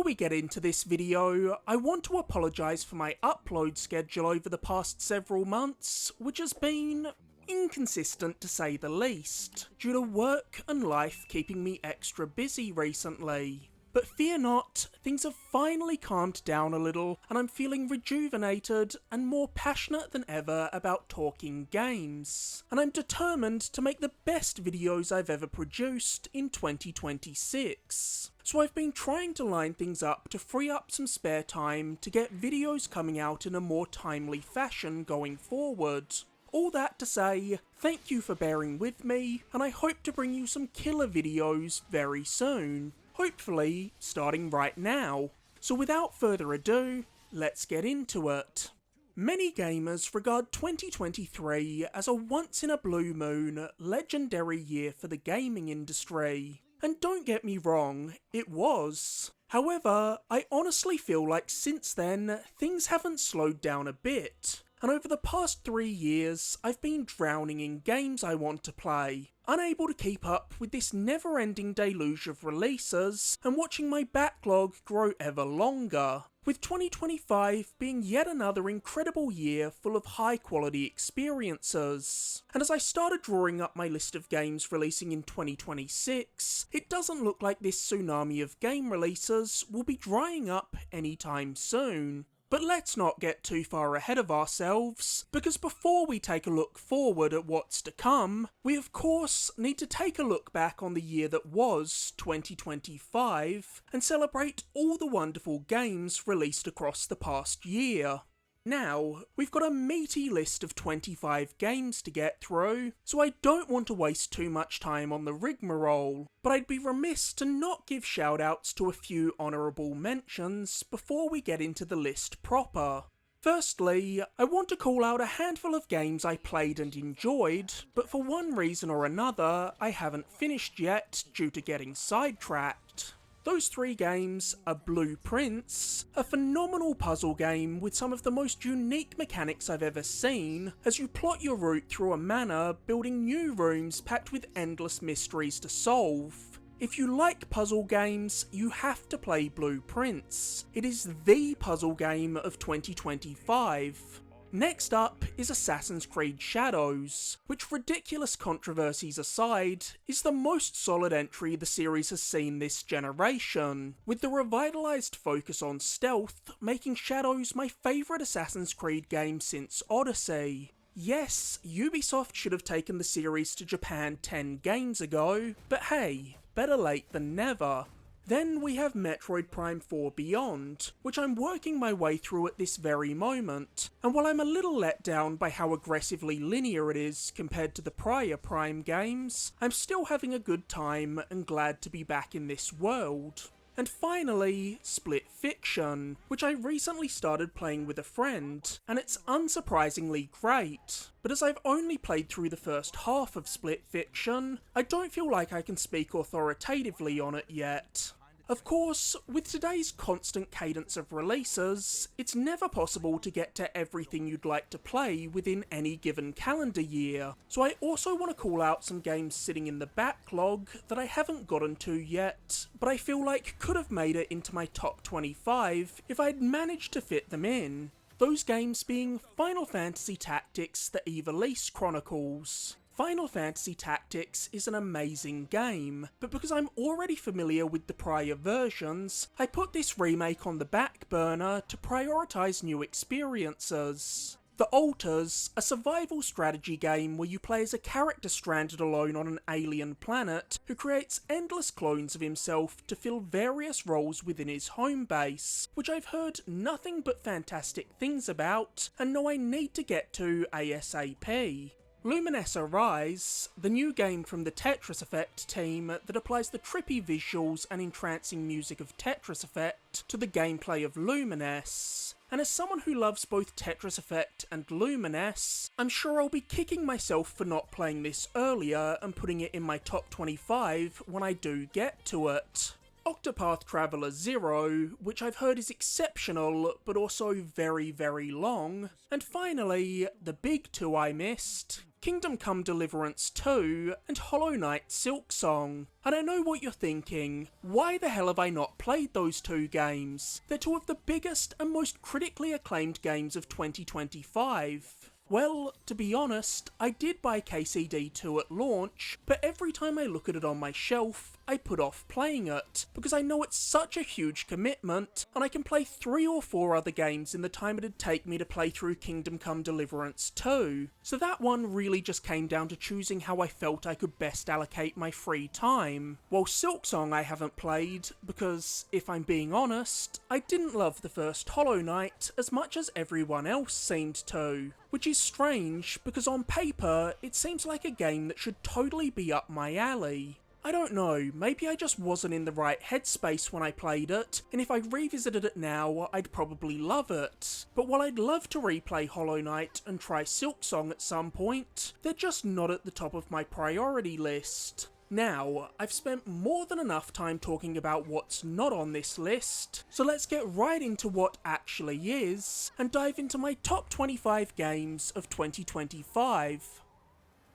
we get into this video, I want to apologise for my upload schedule over the past several months, which has been inconsistent to say the least, due to work and life keeping me extra busy recently. But fear not, things have finally calmed down a little, and I'm feeling rejuvenated and more passionate than ever about talking games. And I'm determined to make the best videos I've ever produced in 2026. So I've been trying to line things up to free up some spare time to get videos coming out in a more timely fashion going forward. All that to say, thank you for bearing with me, and I hope to bring you some killer videos very soon. Hopefully, starting right now. So without further ado, let's get into it. Many gamers regard 2023 as a once-in-a-blue-moon, legendary year for the gaming industry. And don't get me wrong, it was. However, I honestly feel like since then, things haven't slowed down a bit. And over the past 3 years, I've been drowning in games I want to play, unable to keep up with this never-ending deluge of releases, and watching my backlog grow ever longer, with 2025 being yet another incredible year full of high-quality experiences. And as I started drawing up my list of games releasing in 2026, it doesn't look like this tsunami of game releases will be drying up anytime soon. But let's not get too far ahead of ourselves, because before we take a look forward at what's to come, we of course need to take a look back on the year that was, 2025, and celebrate all the wonderful games released across the past year. Now, we've got a meaty list of 25 games to get through, so I don't want to waste too much time on the rigmarole, but I'd be remiss to not give shoutouts to a few honourable mentions before we get into the list proper. Firstly, I want to call out a handful of games I played and enjoyed, but for one reason or another, I haven't finished yet due to getting sidetracked. Those 3 games are Blueprints, a phenomenal puzzle game with some of the most unique mechanics I've ever seen, as you plot your route through a manor, building new rooms packed with endless mysteries to solve. If you like puzzle games, you have to play Blueprints. It is the puzzle game of 2025. Next up is Assassin's Creed Shadows, which, ridiculous controversies aside, is the most solid entry the series has seen this generation, with the revitalised focus on stealth making Shadows my favourite Assassin's Creed game since Odyssey. Yes, Ubisoft should have taken the series to Japan 10 games ago, but hey, better late than never. Then we have Metroid Prime 4 Beyond, which I'm working my way through at this very moment, and while I'm a little let down by how aggressively linear it is compared to the prior Prime games, I'm still having a good time and glad to be back in this world. And finally, Split Fiction, which I recently started playing with a friend, and it's unsurprisingly great. But as I've only played through the first half of Split Fiction, I don't feel like I can speak authoritatively on it yet. Of course, with today's constant cadence of releases, it's never possible to get to everything you'd like to play within any given calendar year, so I also want to call out some games sitting in the backlog that I haven't gotten to yet, but I feel like could have made it into my top 25 if I'd managed to fit them in. Those games being Final Fantasy Tactics: The Ivalice Chronicles. Final Fantasy Tactics is an amazing game, but because I'm already familiar with the prior versions, I put this remake on the back burner to prioritise new experiences. The Alters, a survival strategy game where you play as a character stranded alone on an alien planet who creates endless clones of himself to fill various roles within his home base, which I've heard nothing but fantastic things about and know I need to get to ASAP. Luminessa Rise, the new game from the Tetris Effect team that applies the trippy visuals and entrancing music of Tetris Effect to the gameplay of Lumines. And as someone who loves both Tetris Effect and Lumines, I'm sure I'll be kicking myself for not playing this earlier and putting it in my top 25 when I do get to it. Octopath Traveler 0, which I've heard is exceptional, but also very, very long. And finally, the big two I missed, Kingdom Come Deliverance 2 and Hollow Knight Silksong. And I know what you're thinking, why the hell have I not played those two games? They're two of the biggest and most critically acclaimed games of 2025. Well, to be honest, I did buy KCD2 at launch, but every time I look at it on my shelf, I put off playing it, because I know it's such a huge commitment, and I can play 3 or 4 other games in the time it'd take me to play through Kingdom Come Deliverance 2. So that one really just came down to choosing how I felt I could best allocate my free time. While Silksong I haven't played, because, if I'm being honest, I didn't love the first Hollow Knight as much as everyone else seemed to. Which is strange, because on paper, it seems like a game that should totally be up my alley. I don't know, maybe I just wasn't in the right headspace when I played it, and if I revisited it now, I'd probably love it. But while I'd love to replay Hollow Knight and try Silksong at some point, they're just not at the top of my priority list. Now, I've spent more than enough time talking about what's not on this list, so let's get right into what actually is, and dive into my top 25 games of 2025.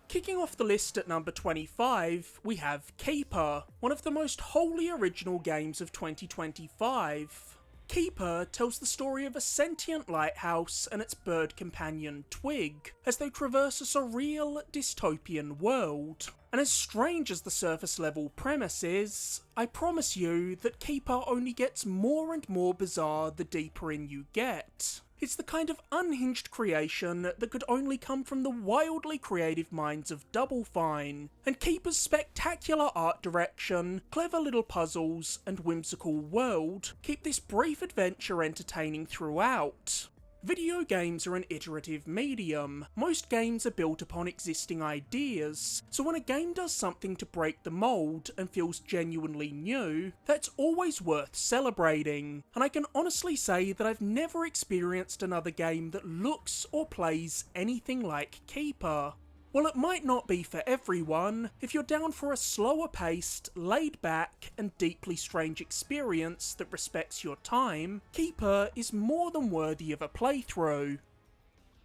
Kicking off the list at number 25, we have Keeper, one of the most wholly original games of 2025. Keeper tells the story of a sentient lighthouse and its bird companion Twig, as they traverse a surreal, dystopian world. And as strange as the surface level premise is, I promise you that Keeper only gets more and more bizarre the deeper in you get. It's the kind of unhinged creation that could only come from the wildly creative minds of Double Fine, and Keeper's spectacular art direction, clever little puzzles, and whimsical world keep this brief adventure entertaining throughout. Video games are an iterative medium. Most games are built upon existing ideas, so when a game does something to break the mold and feels genuinely new, that's always worth celebrating. And I can honestly say that I've never experienced another game that looks or plays anything like Keeper. While it might not be for everyone, if you're down for a slower paced, laid back, and deeply strange experience that respects your time, Keeper is more than worthy of a playthrough.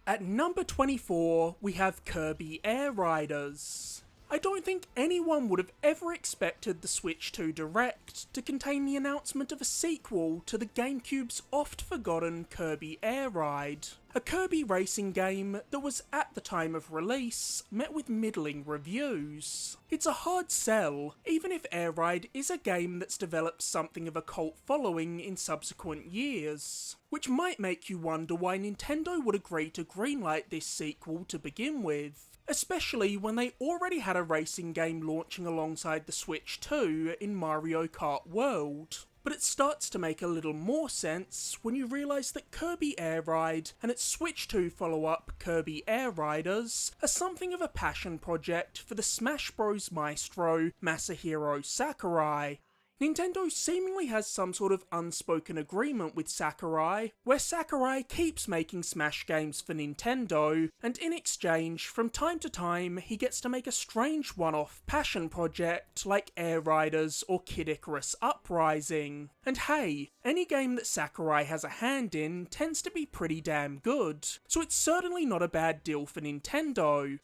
At number 24, we have Kirby Air Riders. I don't think anyone would have ever expected the Switch 2 Direct to contain the announcement of a sequel to the GameCube's oft-forgotten Kirby Air Ride. A Kirby racing game that was, at the time of release, met with middling reviews. It's a hard sell, even if Air Ride is a game that's developed something of a cult following in subsequent years. Which might make you wonder why Nintendo would agree to greenlight this sequel to begin with. Especially when they already had a racing game launching alongside the Switch 2 in Mario Kart World. But it starts to make a little more sense when you realise that Kirby Air Ride and its Switch 2 follow-up Kirby Air Riders are something of a passion project for the Smash Bros maestro Masahiro Sakurai. Nintendo seemingly has some sort of unspoken agreement with Sakurai, where Sakurai keeps making Smash games for Nintendo, and in exchange, from time to time, he gets to make a strange one-off passion project like Air Riders or Kid Icarus Uprising. And hey, any game that Sakurai has a hand in tends to be pretty damn good, so it's certainly not a bad deal for Nintendo.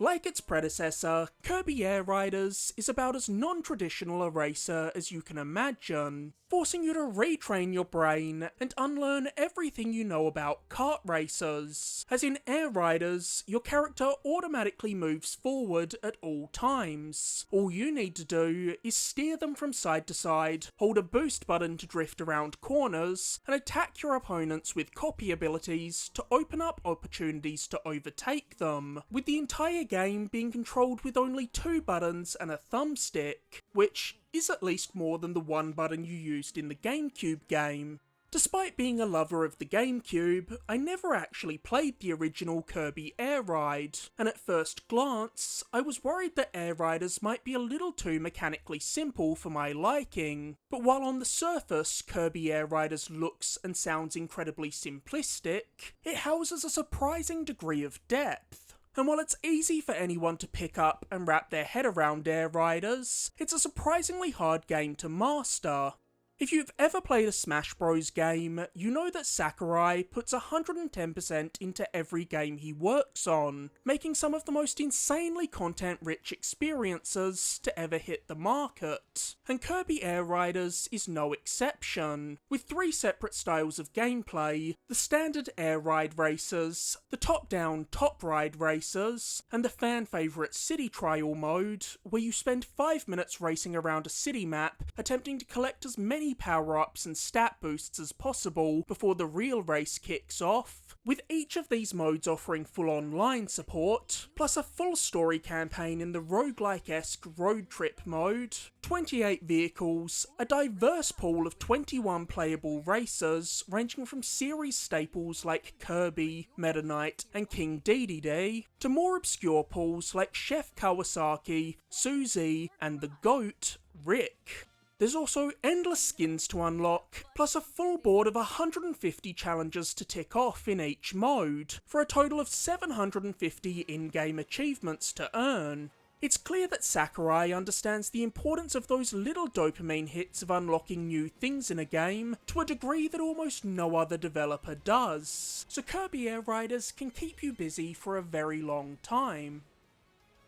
Like its predecessor, Kirby Air Riders is about as non-traditional a racer as you can imagine, forcing you to retrain your brain and unlearn everything you know about kart racers. As in Air Riders, your character automatically moves forward at all times. All you need to do is steer them from side to side, hold a boost button to drift around corners, and attack your opponents with copy abilities to open up opportunities to overtake them, with the entire game being controlled with only 2 buttons and a thumbstick, which is at least more than the 1 button you used in the GameCube game. Despite being a lover of the GameCube, I never actually played the original Kirby Air Ride, and at first glance, I was worried that Air Riders might be a little too mechanically simple for my liking. But while on the surface Kirby Air Riders looks and sounds incredibly simplistic, it houses a surprising degree of depth. And while it's easy for anyone to pick up and wrap their head around Air Riders, it's a surprisingly hard game to master. If you've ever played a Smash Bros game, you know that Sakurai puts 110% into every game he works on, making some of the most insanely content-rich experiences to ever hit the market. And Kirby Air Riders is no exception, with 3 separate styles of gameplay: the standard air ride races, the top-down top ride races, and the fan-favourite city trial mode, where you spend 5 minutes racing around a city map, attempting to collect as many power-ups and stat boosts as possible before the real race kicks off, with each of these modes offering full online support, plus a full story campaign in the roguelike-esque road trip mode, 28 vehicles, a diverse pool of 21 playable races ranging from series staples like Kirby, Meta Knight, and King Dedede, to more obscure pools like Chef Kawasaki, Suzy, and the GOAT, Rick. There's also endless skins to unlock, plus a full board of 150 challenges to tick off in each mode, for a total of 750 in-game achievements to earn. It's clear that Sakurai understands the importance of those little dopamine hits of unlocking new things in a game to a degree that almost no other developer does, so Kirby Air Riders can keep you busy for a very long time.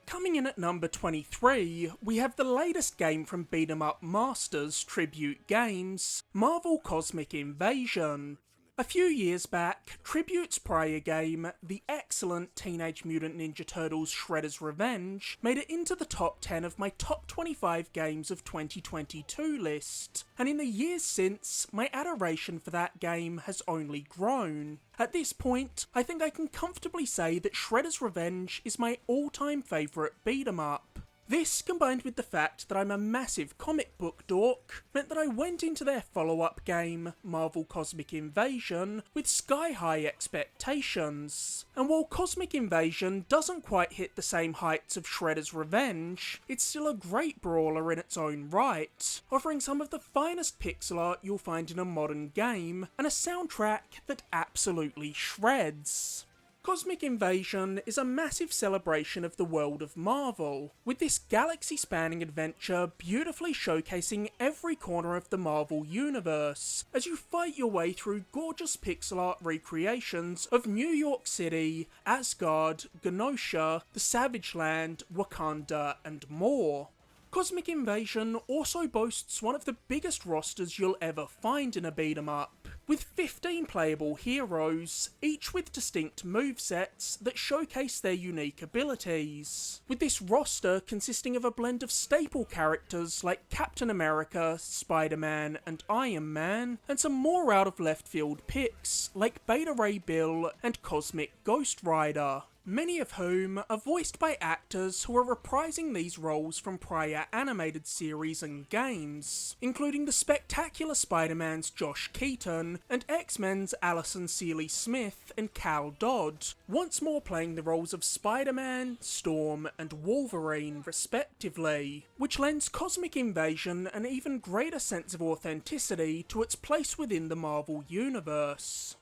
Coming in at number 23, we have the latest game from Beat 'em Up Masters Tribute Games, Marvel Cosmic Invasion. A few years back, Tribute's prior game, the excellent Teenage Mutant Ninja Turtles Shredder's Revenge, made it into the top 10 of my top 25 games of 2022 list, and in the years since, my adoration for that game has only grown. At this point, I think I can comfortably say that Shredder's Revenge is my all-time favourite beat 'em up. This, combined with the fact that I'm a massive comic book dork, meant that I went into their follow-up game, Marvel Cosmic Invasion, with sky-high expectations. And while Cosmic Invasion doesn't quite hit the same heights of Shredder's Revenge, it's still a great brawler in its own right, offering some of the finest pixel art you'll find in a modern game, and a soundtrack that absolutely shreds. Cosmic Invasion is a massive celebration of the world of Marvel, with this galaxy-spanning adventure beautifully showcasing every corner of the Marvel universe, as you fight your way through gorgeous pixel art recreations of New York City, Asgard, Genosha, the Savage Land, Wakanda, and more. Cosmic Invasion also boasts one of the biggest rosters you'll ever find in a beat 'em up, with 15 playable heroes, each with distinct movesets that showcase their unique abilities, with this roster consisting of a blend of staple characters like Captain America, Spider-Man, and Iron Man, and some more out-of-left-field picks like Beta Ray Bill and Cosmic Ghost Rider, many of whom are voiced by actors who are reprising these roles from prior animated series and games, including the spectacular Spider-Man's Josh Keaton and X-Men's Alison Seeley-Smith and Cal Dodd, once more playing the roles of Spider-Man, Storm, and Wolverine respectively, which lends Cosmic Invasion an even greater sense of authenticity to its place within the Marvel Universe.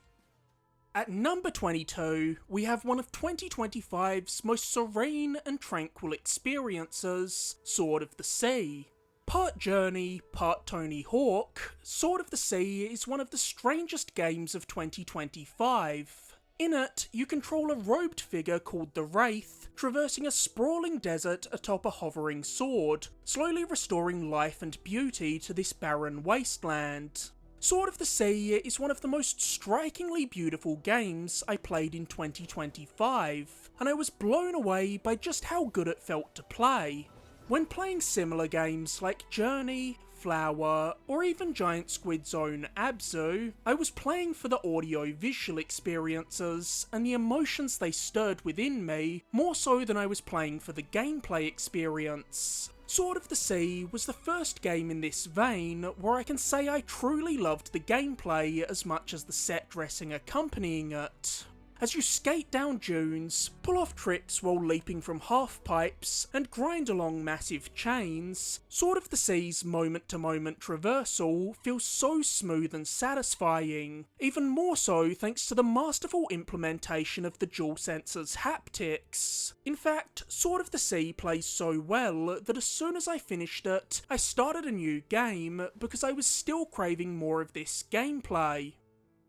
At number 22, we have one of 2025's most serene and tranquil experiences, Sword of the Sea. Part Journey, part Tony Hawk, Sword of the Sea is one of the strangest games of 2025. In it, you control a robed figure called the Wraith, traversing a sprawling desert atop a hovering sword, slowly restoring life and beauty to this barren wasteland. Sword of the Sea is one of the most strikingly beautiful games I played in 2025, and I was blown away by just how good it felt to play. When playing similar games like Journey, Flower, or even Giant Squid's own Abzu, I was playing for the audio-visual experiences and the emotions they stirred within me, more so than I was playing for the gameplay experience. Sword of the Sea was the first game in this vein where I can say I truly loved the gameplay as much as the set dressing accompanying it. as you skate down dunes, pull off tricks while leaping from half pipes, and grind along massive chains, Sword of the Sea's moment-to-moment traversal feels so smooth and satisfying, even more so thanks to the masterful implementation of the DualSense's haptics. In fact, Sword of the Sea plays so well that as soon as I finished it, I started a new game because I was still craving more of this gameplay.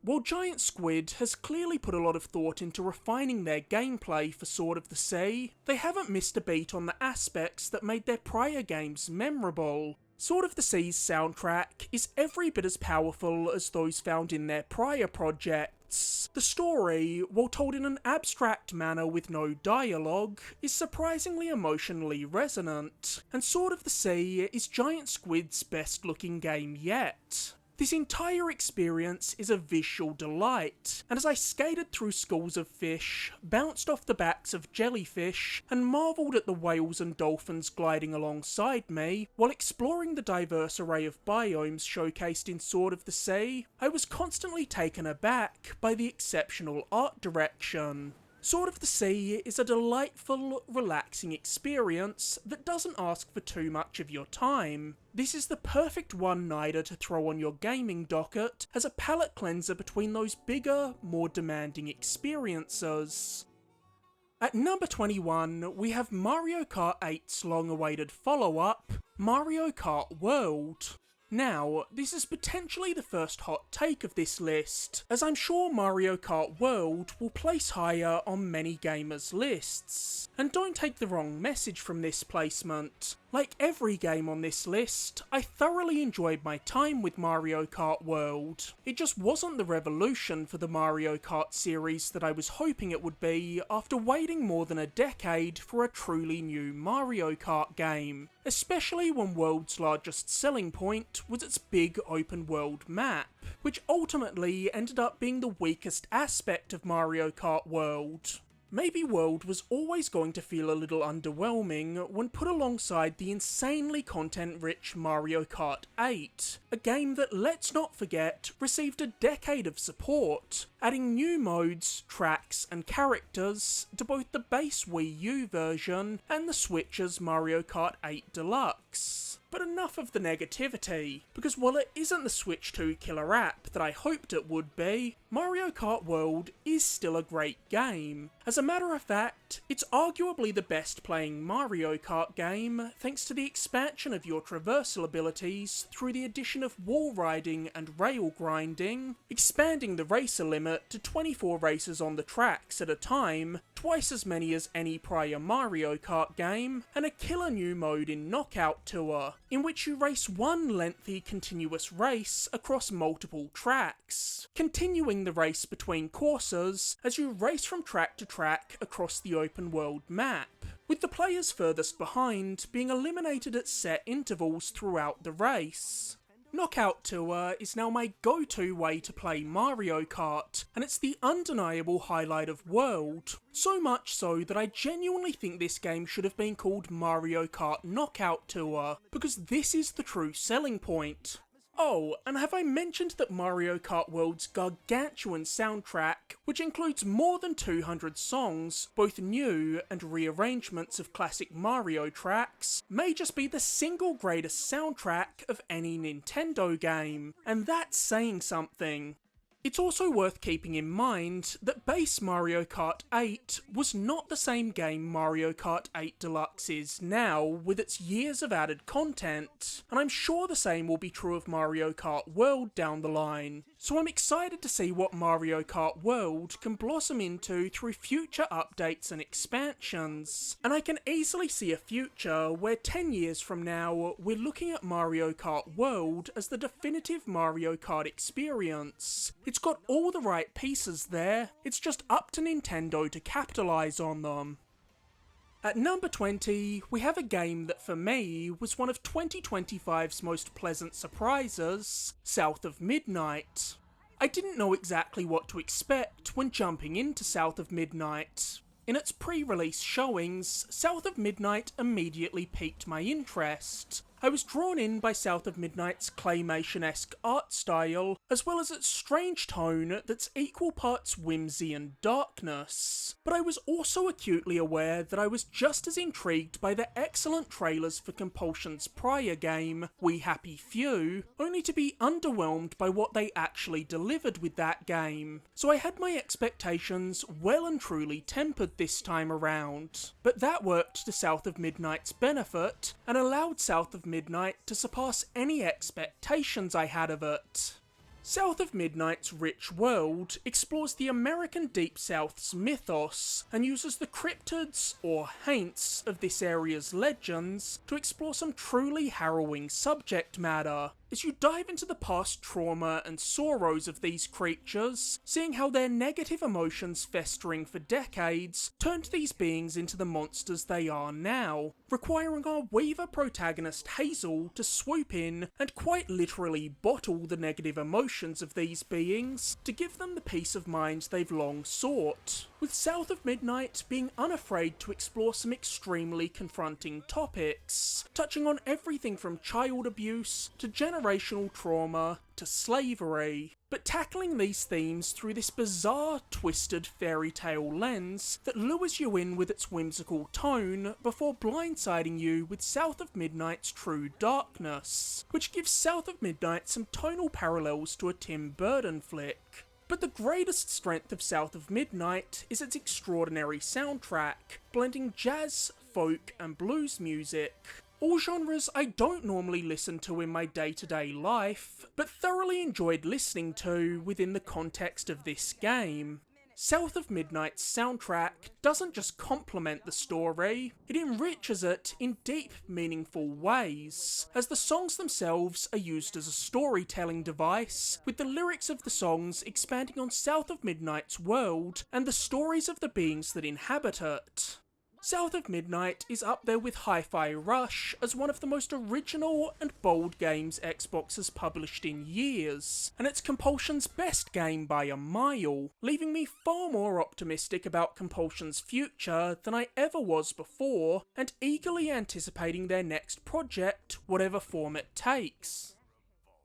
While Giant Squid has clearly put a lot of thought into refining their gameplay for Sword of the Sea, they haven't missed a beat on the aspects that made their prior games memorable. Sword of the Sea's soundtrack is every bit as powerful as those found in their prior projects. The story, while told in an abstract manner with no dialogue, is surprisingly emotionally resonant, and Sword of the Sea is Giant Squid's best looking game yet. This entire experience is a visual delight, and as I skated through schools of fish, bounced off the backs of jellyfish, and marvelled at the whales and dolphins gliding alongside me, while exploring the diverse array of biomes showcased in Sword of the Sea, I was constantly taken aback by the exceptional art direction. Sword of the Sea is a delightful, relaxing experience that doesn't ask for too much of your time. This is the perfect one-nighter to throw on your gaming docket as a palate cleanser between those bigger, more demanding experiences. At number 21, we have Mario Kart 8's long-awaited follow-up, Mario Kart World. Now, this is potentially the first hot take of this list, as I'm sure Mario Kart World will place higher on many gamers' lists. And don't take the wrong message from this placement. Like every game on this list, I thoroughly enjoyed my time with Mario Kart World. It just wasn't the revolution for the Mario Kart series that I was hoping it would be after waiting more than a decade for a truly new Mario Kart game, especially when World's largest selling point was its big open world map, which ultimately ended up being the weakest aspect of Mario Kart World. Maybe World was always going to feel a little underwhelming when put alongside the insanely content-rich Mario Kart 8, a game that, let's not forget, received a decade of support, adding new modes, tracks and characters to both the base Wii U version and the Switch's Mario Kart 8 Deluxe. But enough of the negativity, because while it isn't the Switch 2 killer app that I hoped it would be, Mario Kart World is still a great game. As a matter of fact, it's arguably the best playing Mario Kart game thanks to the expansion of your traversal abilities through the addition of wall riding and rail grinding, expanding the racer limit to 24 racers on the tracks at a time, twice as many as any prior Mario Kart game, and a killer new mode in Knockout Tour, in which you race one lengthy continuous race across multiple tracks, continuing the race between courses as you race from track to track across the open world map, with the players furthest behind being eliminated at set intervals throughout the race. Knockout Tour is now my go-to way to play Mario Kart, and it's the undeniable highlight of World. So much so that I genuinely think this game should have been called Mario Kart Knockout Tour, because this is the true selling point. Oh, and have I mentioned that Mario Kart World's gargantuan soundtrack, which includes more than 200 songs, both new and rearrangements of classic Mario tracks, may just be the single greatest soundtrack of any Nintendo game, and that's saying something. It's also worth keeping in mind that base Mario Kart 8 was not the same game Mario Kart 8 Deluxe is now, with its years of added content, and I'm sure the same will be true of Mario Kart World down the line. So I'm excited to see what Mario Kart World can blossom into through future updates and expansions, and I can easily see a future where 10 years from now we're looking at Mario Kart World as the definitive Mario Kart experience. It's got all the right pieces there, it's just up to Nintendo to capitalise on them. At number 20, we have a game that for me was one of 2025's most pleasant surprises, South of Midnight. I didn't know exactly what to expect when jumping into South of Midnight. In its pre-release showings, South of Midnight immediately piqued my interest, I was drawn in by South of Midnight's claymation-esque art style, as well as its strange tone that's equal parts whimsy and darkness. But I was also acutely aware that I was just as intrigued by the excellent trailers for Compulsion's prior game, We Happy Few, only to be underwhelmed by what they actually delivered with that game. So I had my expectations well and truly tempered this time around. But that worked to South of Midnight's benefit, and allowed South of Midnight to surpass any expectations I had of it. South of Midnight's rich world explores the American Deep South's mythos and uses the cryptids, or haints, of this area's legends to explore some truly harrowing subject matter. As you dive into the past trauma and sorrows of these creatures, seeing how their negative emotions festering for decades turned these beings into the monsters they are now, requiring our Weaver protagonist Hazel to swoop in and quite literally bottle the negative emotions of these beings to give them the peace of mind they've long sought, with South of Midnight being unafraid to explore some extremely confronting topics, touching on everything from child abuse to generational trauma to slavery, but tackling these themes through this bizarre, twisted fairy tale lens that lures you in with its whimsical tone before blindsiding you with South of Midnight's true darkness, which gives South of Midnight some tonal parallels to a Tim Burton flick. But the greatest strength of South of Midnight is its extraordinary soundtrack, blending jazz, folk, and blues music. All genres I don't normally listen to in my day-to-day life, but thoroughly enjoyed listening to within the context of this game. South of Midnight's soundtrack doesn't just complement the story, it enriches it in deep, meaningful ways, as the songs themselves are used as a storytelling device, with the lyrics of the songs expanding on South of Midnight's world and the stories of the beings that inhabit it. South of Midnight is up there with Hi-Fi Rush as one of the most original and bold games Xbox has published in years, and it's Compulsion's best game by a mile, leaving me far more optimistic about Compulsion's future than I ever was before, and eagerly anticipating their next project, whatever form it takes.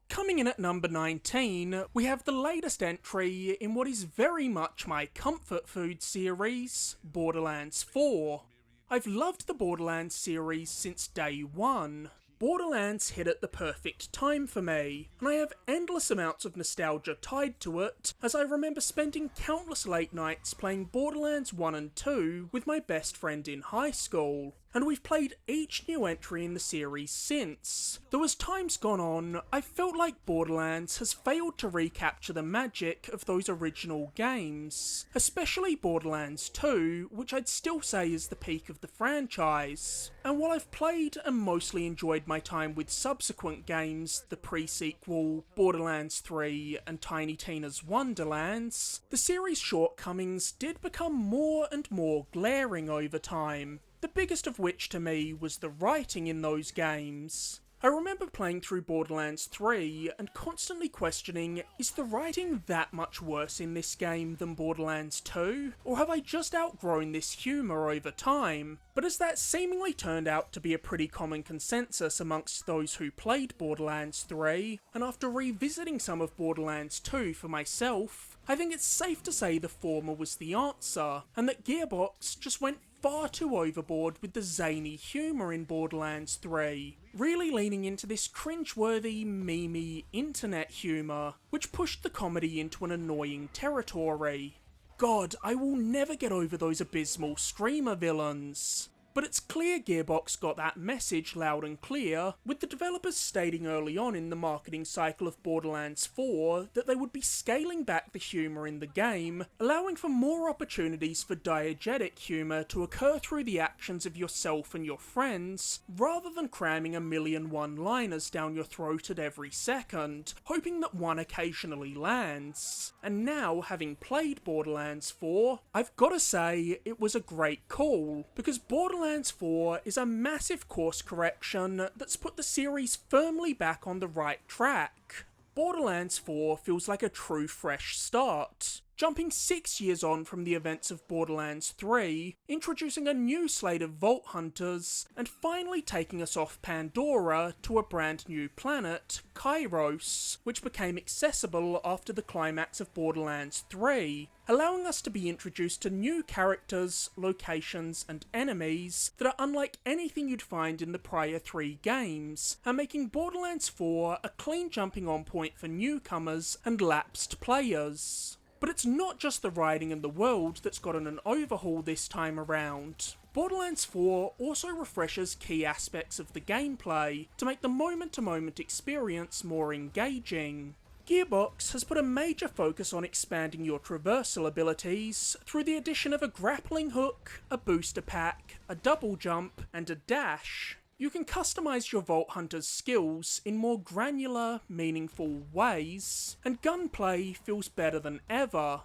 Coming in at number 19, we have the latest entry in what is very much my comfort food series, Borderlands 4. I've loved the Borderlands series since day one. Borderlands hit at the perfect time for me, and I have endless amounts of nostalgia tied to it, as I remember spending countless late nights playing Borderlands 1 and 2 with my best friend in high school, and we've played each new entry in the series since. Though as time's gone on, I've felt like Borderlands has failed to recapture the magic of those original games, especially Borderlands 2, which I'd still say is the peak of the franchise. And while I've played and mostly enjoyed my time with subsequent games, the pre-sequel, Borderlands 3 and Tiny Tina's Wonderlands, the series' shortcomings did become more and more glaring over time. The biggest of which to me was the writing in those games. I remember playing through Borderlands 3 and constantly questioning, is the writing that much worse in this game than Borderlands 2? Or have I just outgrown this humour over time? But as that seemingly turned out to be a pretty common consensus amongst those who played Borderlands 3, and after revisiting some of Borderlands 2 for myself, I think it's safe to say the former was the answer, and that Gearbox just went far too overboard with the zany humour in Borderlands 3, really leaning into this cringeworthy, memey internet humour, which pushed the comedy into an annoying territory. God, I will never get over those abysmal streamer villains. But it's clear Gearbox got that message loud and clear, with the developers stating early on in the marketing cycle of Borderlands 4 that they would be scaling back the humour in the game, allowing for more opportunities for diegetic humour to occur through the actions of yourself and your friends, rather than cramming a million one-liners down your throat at every second, hoping that one occasionally lands. And now, having played Borderlands 4, I've gotta say it was a great call, because Borderlands 4 is a massive course correction that's put the series firmly back on the right track. Borderlands 4 feels like a true fresh start. jumping 6 years on from the events of Borderlands 3, introducing a new slate of Vault Hunters, and finally taking us off Pandora to a brand new planet, Kairos, which became accessible after the climax of Borderlands 3, allowing us to be introduced to new characters, locations, and enemies that are unlike anything you'd find in the prior 3 games, and making Borderlands 4 a clean jumping on point for newcomers and lapsed players. But it's not just the writing and the world that's gotten an overhaul this time around. Borderlands 4 also refreshes key aspects of the gameplay to make the moment-to-moment experience more engaging. Gearbox has put a major focus on expanding your traversal abilities through the addition of a grappling hook, a booster pack, a double jump, and a dash. You can customize your Vault Hunter's skills in more granular, meaningful ways, and gunplay feels better than ever.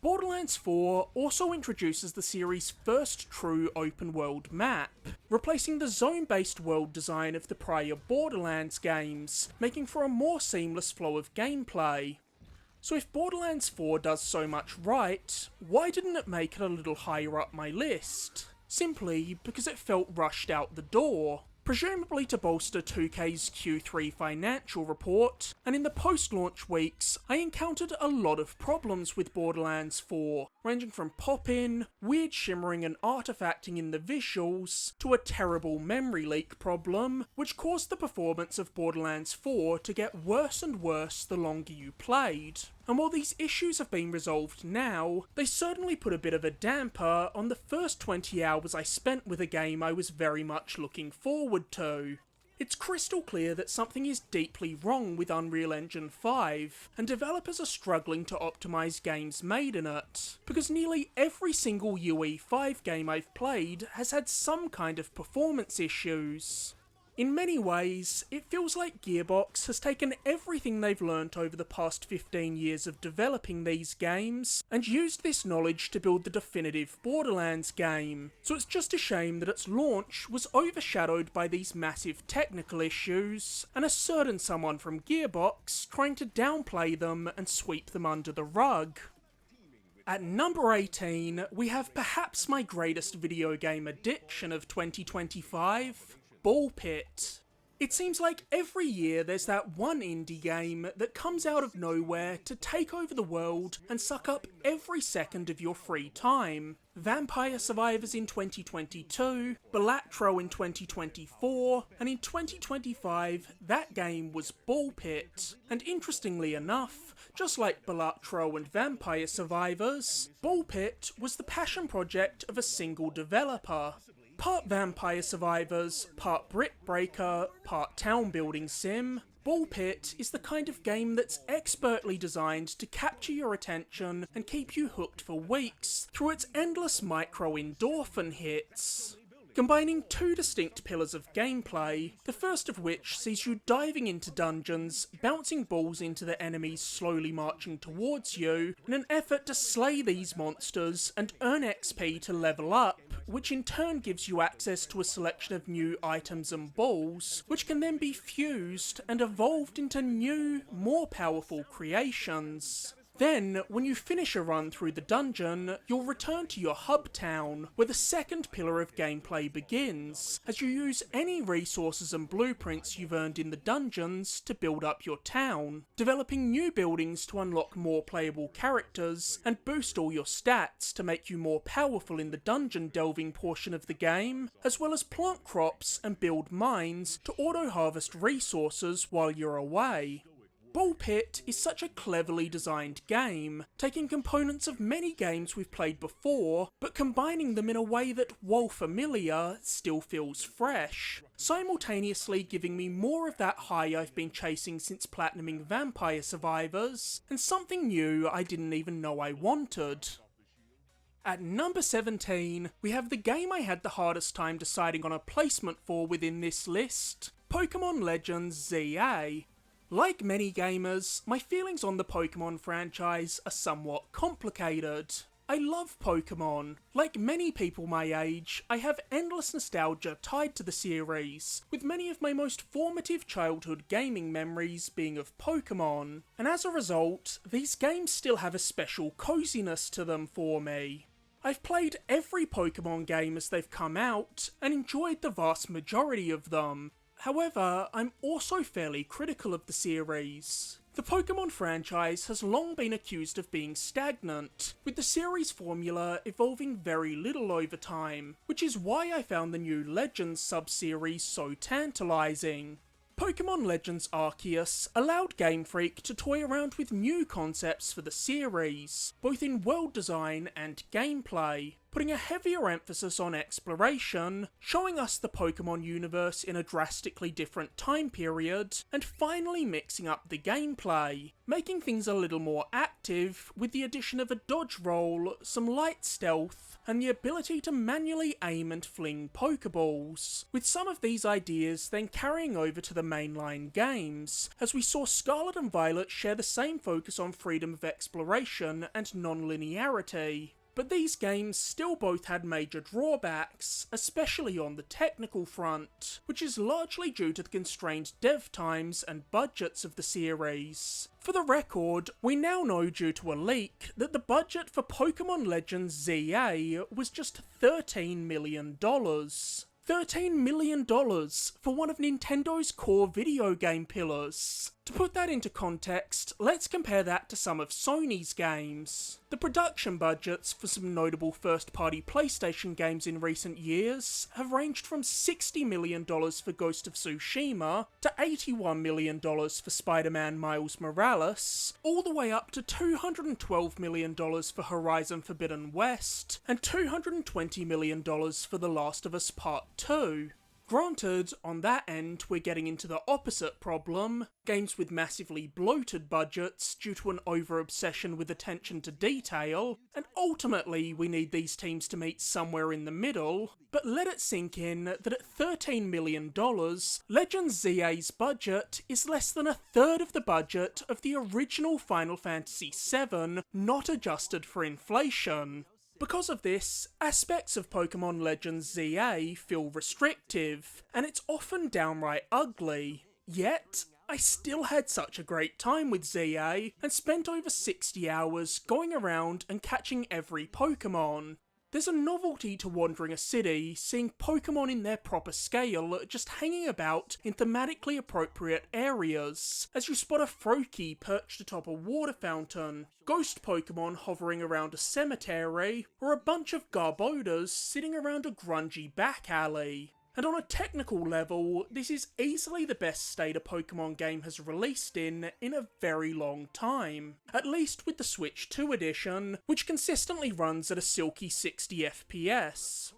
Borderlands 4 also introduces the series' first true open-world map, replacing the zone-based world design of the prior Borderlands games, making for a more seamless flow of gameplay. So if Borderlands 4 does so much right, why didn't it make it a little higher up my list? Simply because it felt rushed out the door. Presumably to bolster 2K's Q3 financial report, and in the post-launch weeks, I encountered a lot of problems with Borderlands 4, ranging from pop-in, weird shimmering and artifacting in the visuals, to a terrible memory leak problem, which caused the performance of Borderlands 4 to get worse and worse the longer you played. And while these issues have been resolved now, they certainly put a bit of a damper on the first 20 hours I spent with a game I was very much looking forward to. It's crystal clear that something is deeply wrong with Unreal Engine 5, and developers are struggling to optimise games made in it, because nearly every single UE5 game I've played has had some kind of performance issues. In many ways, it feels like Gearbox has taken everything they've learnt over the past 15 years of developing these games, and used this knowledge to build the definitive Borderlands game. So it's just a shame that its launch was overshadowed by these massive technical issues, and a certain someone from Gearbox trying to downplay them and sweep them under the rug. At number 18, we have perhaps my greatest video game addiction of 2025, Ball Pit. It seems like every year there's that one indie game that comes out of nowhere to take over the world and suck up every second of your free time. Vampire Survivors in 2022, Balatro in 2024, and in 2025 that game was Ball Pit. And interestingly enough, just like Balatro and Vampire Survivors, Ball Pit was the passion project of a single developer. Part Vampire Survivors, part Brick Breaker, part town building sim, Ball Pit is the kind of game that's expertly designed to capture your attention and keep you hooked for weeks through its endless micro endorphin hits. Combining two distinct pillars of gameplay, the first of which sees you diving into dungeons, bouncing balls into the enemies slowly marching towards you, in an effort to slay these monsters and earn XP to level up, which in turn gives you access to a selection of new items and balls, which can then be fused and evolved into new, more powerful creations. Then, when you finish a run through the dungeon, you'll return to your hub town, where the second pillar of gameplay begins, as you use any resources and blueprints you've earned in the dungeons to build up your town, developing new buildings to unlock more playable characters, and boost all your stats to make you more powerful in the dungeon delving portion of the game, as well as plant crops and build mines to auto-harvest resources while you're away. Ball Pit is such a cleverly designed game, taking components of many games we've played before, but combining them in a way that, while familiar, still feels fresh, simultaneously giving me more of that high I've been chasing since platinuming Vampire Survivors, and something new I didn't even know I wanted. At number 17, we have the game I had the hardest time deciding on a placement for within this list, Pokemon Legends ZA. Like many gamers, my feelings on the Pokemon franchise are somewhat complicated. I love Pokemon. Like many people my age, I have endless nostalgia tied to the series, with many of my most formative childhood gaming memories being of Pokemon, and as a result, these games still have a special coziness to them for me. I've played every Pokemon game as they've come out, and enjoyed the vast majority of them. However, I'm also fairly critical of the series. The Pokemon franchise has long been accused of being stagnant, with the series formula evolving very little over time, which is why I found the new Legends sub-series so tantalising. Pokemon Legends Arceus allowed Game Freak to toy around with new concepts for the series, both in world design and gameplay, putting a heavier emphasis on exploration, showing us the Pokemon universe in a drastically different time period, and finally mixing up the gameplay, making things a little more active with the addition of a dodge roll, some light stealth, and the ability to manually aim and fling Pokeballs, with some of these ideas then carrying over to the mainline games, as we saw Scarlet and Violet share the same focus on freedom of exploration and non-linearity. But these games still both had major drawbacks, especially on the technical front, which is largely due to the constrained dev times and budgets of the series. For the record, we now know due to a leak that the budget for Pokemon Legends ZA was just $13 million. $13 million for one of Nintendo's core video game pillars. To put that into context, let's compare that to some of Sony's games. The production budgets for some notable first-party PlayStation games in recent years have ranged from $60 million for Ghost of Tsushima to $81 million for Spider-Man Miles Morales, all the way up to $212 million for Horizon Forbidden West, and $220 million for The Last of Us Part 2. Granted, on that end, we're getting into the opposite problem, games with massively bloated budgets due to an over-obsession with attention to detail, and ultimately we need these teams to meet somewhere in the middle, but let it sink in that at $13 million, Legends ZA's budget is less than a third of the budget of the original Final Fantasy VII, not adjusted for inflation. Because of this, aspects of Pokemon Legends ZA feel restrictive, and it's often downright ugly. Yet, I still had such a great time with ZA, and spent over 60 hours going around and catching every Pokemon. There's a novelty to wandering a city, seeing Pokemon in their proper scale just hanging about in thematically appropriate areas, as you spot a Froakie perched atop a water fountain, ghost Pokemon hovering around a cemetery, or a bunch of Garbodas sitting around a grungy back alley. And on a technical level, this is easily the best state a Pokemon game has released in a very long time. At least with the Switch 2 edition, which consistently runs at a silky 60 FPS.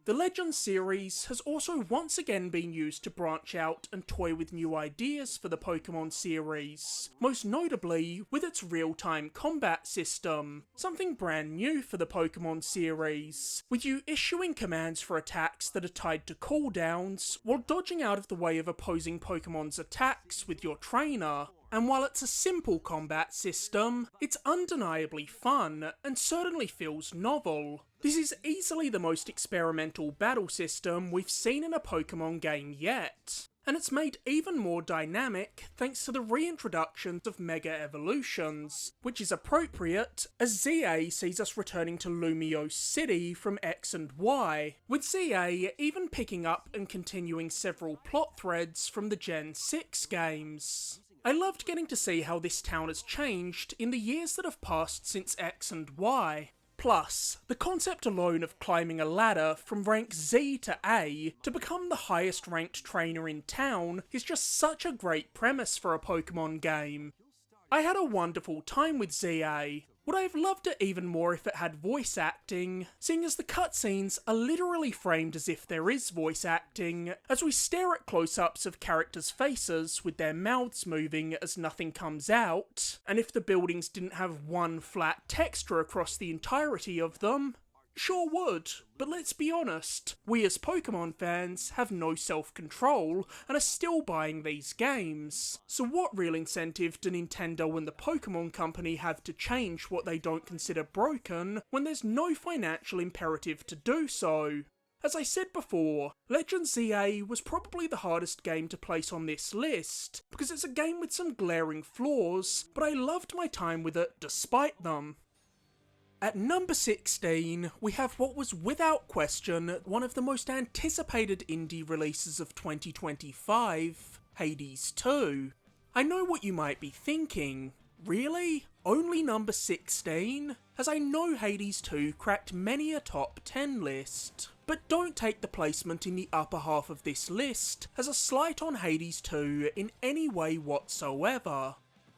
The Legends series has also once again been used to branch out and toy with new ideas for the Pokemon series, most notably with its real-time combat system, something brand new for the Pokemon series, with you issuing commands for attacks that are tied to cooldowns, while dodging out of the way of opposing Pokemon's attacks with your trainer. And while it's a simple combat system, it's undeniably fun, and certainly feels novel. This is easily the most experimental battle system we've seen in a Pokemon game yet. And it's made even more dynamic thanks to the reintroductions of Mega Evolutions, which is appropriate as ZA sees us returning to Lumiose City from X and Y, with ZA even picking up and continuing several plot threads from the Gen 6 games. I loved getting to see how this town has changed in the years that have passed since X and Y. Plus, the concept alone of climbing a ladder from rank Z to A to become the highest ranked trainer in town is just such a great premise for a Pokemon game. I had a wonderful time with ZA. Would I have loved it even more if it had voice acting, seeing as the cutscenes are literally framed as if there is voice acting, as we stare at close-ups of characters' faces with their mouths moving as nothing comes out, and if the buildings didn't have one flat texture across the entirety of them. Sure would, but let's be honest, we as Pokemon fans have no self-control and are still buying these games. So what real incentive do Nintendo and the Pokemon Company have to change what they don't consider broken when there's no financial imperative to do so? As I said before, Legend ZA was probably the hardest game to place on this list, because it's a game with some glaring flaws, but I loved my time with it despite them. At number 16, we have what was without question one of the most anticipated indie releases of 2025, Hades 2. I know what you might be thinking. Really? Only number 16? As I know Hades 2 cracked many a top 10 list. But don't take the placement in the upper half of this list as a slight on Hades 2 in any way whatsoever.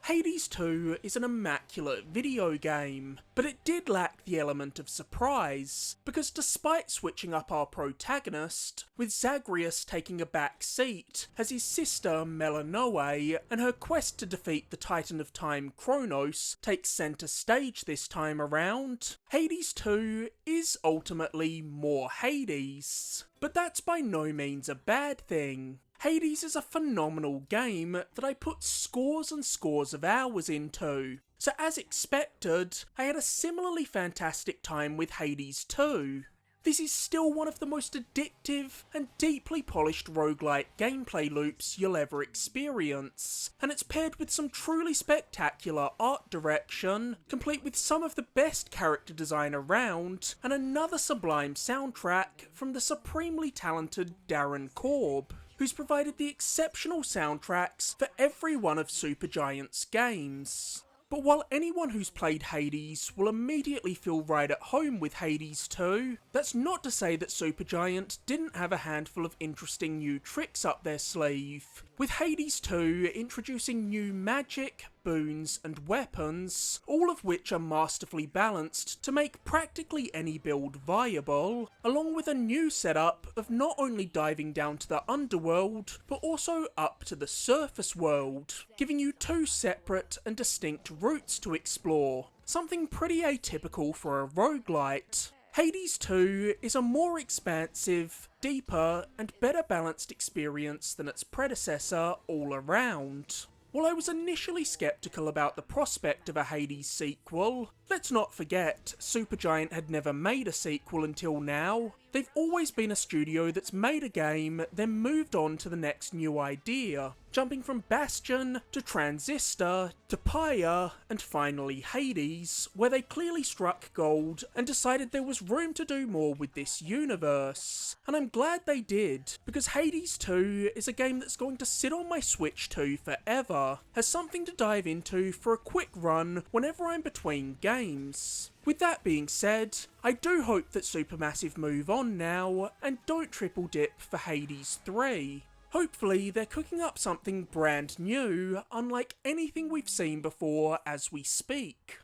Hades 2 is an immaculate video game, but it did lack the element of surprise, because despite switching up our protagonist, with Zagreus taking a back seat as his sister Melanoe and her quest to defeat the Titan of Time Kronos takes centre stage this time around, Hades 2 is ultimately more Hades. But that's by no means a bad thing. Hades is a phenomenal game that I put scores and scores of hours into. So as expected, I had a similarly fantastic time with Hades 2. This is still one of the most addictive and deeply polished roguelike gameplay loops you'll ever experience, and it's paired with some truly spectacular art direction, complete with some of the best character design around, and another sublime soundtrack from the supremely talented Darren Korb, who's provided the exceptional soundtracks for every one of Supergiant's games. But while anyone who's played Hades will immediately feel right at home with Hades 2, that's not to say that Supergiant didn't have a handful of interesting new tricks up their sleeve, with Hades 2 introducing new magic, boons and weapons, all of which are masterfully balanced to make practically any build viable, along with a new setup of not only diving down to the underworld, but also up to the surface world, giving you two separate and distinct routes to explore, something pretty atypical for a roguelite. Hades 2 is a more expansive, deeper, and better balanced experience than its predecessor all around. While I was initially skeptical about the prospect of a Hades sequel, let's not forget, Supergiant had never made a sequel until now. They've always been a studio that's made a game, then moved on to the next new idea, jumping from Bastion to Transistor to Pyre and finally Hades, where they clearly struck gold and decided there was room to do more with this universe. And I'm glad they did, because Hades 2 is a game that's going to sit on my Switch 2 forever, as something to dive into for a quick run whenever I'm between games. With that being said, I do hope that Supermassive move on now and don't triple dip for Hades 3. Hopefully they're cooking up something brand new, unlike anything we've seen before as we speak.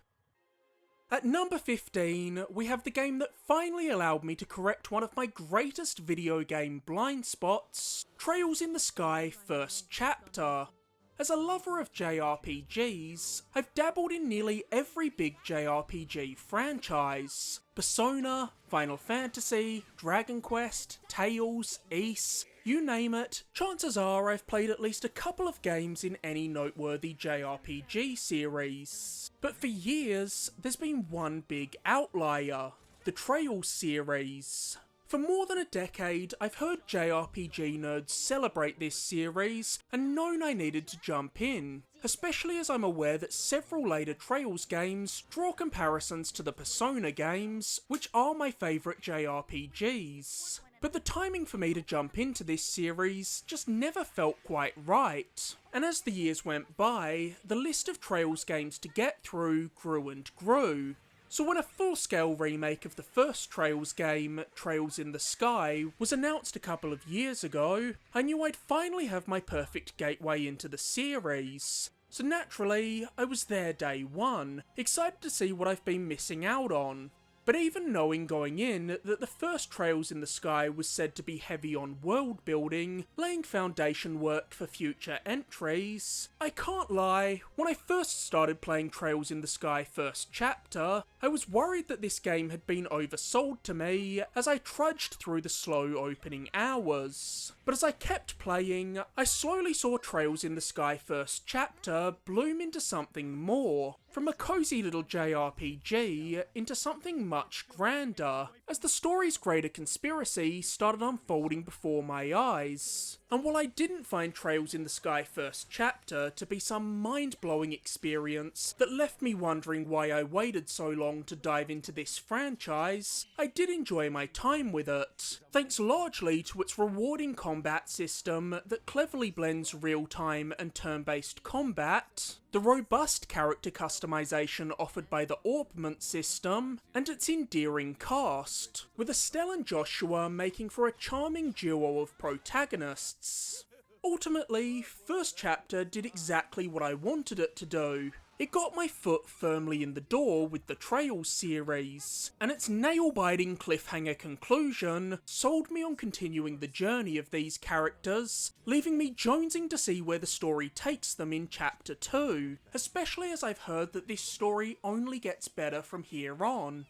At number 15, we have the game that finally allowed me to correct one of my greatest video game blind spots, Trails in the Sky First Chapter. As a lover of JRPGs, I've dabbled in nearly every big JRPG franchise. Persona, Final Fantasy, Dragon Quest, Tales, Ys, you name it, chances are I've played at least a couple of games in any noteworthy JRPG series. But for years, there's been one big outlier, the Trails series. For more than a decade, I've heard JRPG nerds celebrate this series and known I needed to jump in, especially as I'm aware that several later Trails games draw comparisons to the Persona games, which are my favourite JRPGs. But the timing for me to jump into this series just never felt quite right. And as the years went by, the list of Trails games to get through grew and grew. So when a full-scale remake of the first Trails game, Trails in the Sky, was announced a couple of years ago, I knew I'd finally have my perfect gateway into the series. So naturally, I was there day one, excited to see what I've been missing out on. But even knowing going in that the first Trails in the Sky was said to be heavy on world building, laying foundation work for future entries, I can't lie, when I first started playing Trails in the Sky first chapter, I was worried that this game had been oversold to me as I trudged through the slow opening hours. But as I kept playing, I slowly saw Trails in the Sky first chapter bloom into something more, from a cozy little JRPG into something much grander, as the story's greater conspiracy started unfolding before my eyes. And while I didn't find Trails in the Sky first chapter to be some mind-blowing experience that left me wondering why I waited so long to dive into this franchise, I did enjoy my time with it, thanks largely to its rewarding combat system that cleverly blends real-time and turn-based combat, the robust character customization offered by the Orbment system, and its endearing cast, with Estelle and Joshua making for a charming duo of protagonists. Ultimately, first chapter did exactly what I wanted it to do. It got my foot firmly in the door with the Trails series, and its nail-biting cliffhanger conclusion sold me on continuing the journey of these characters, leaving me jonesing to see where the story takes them in Chapter 2, especially as I've heard that this story only gets better from here on.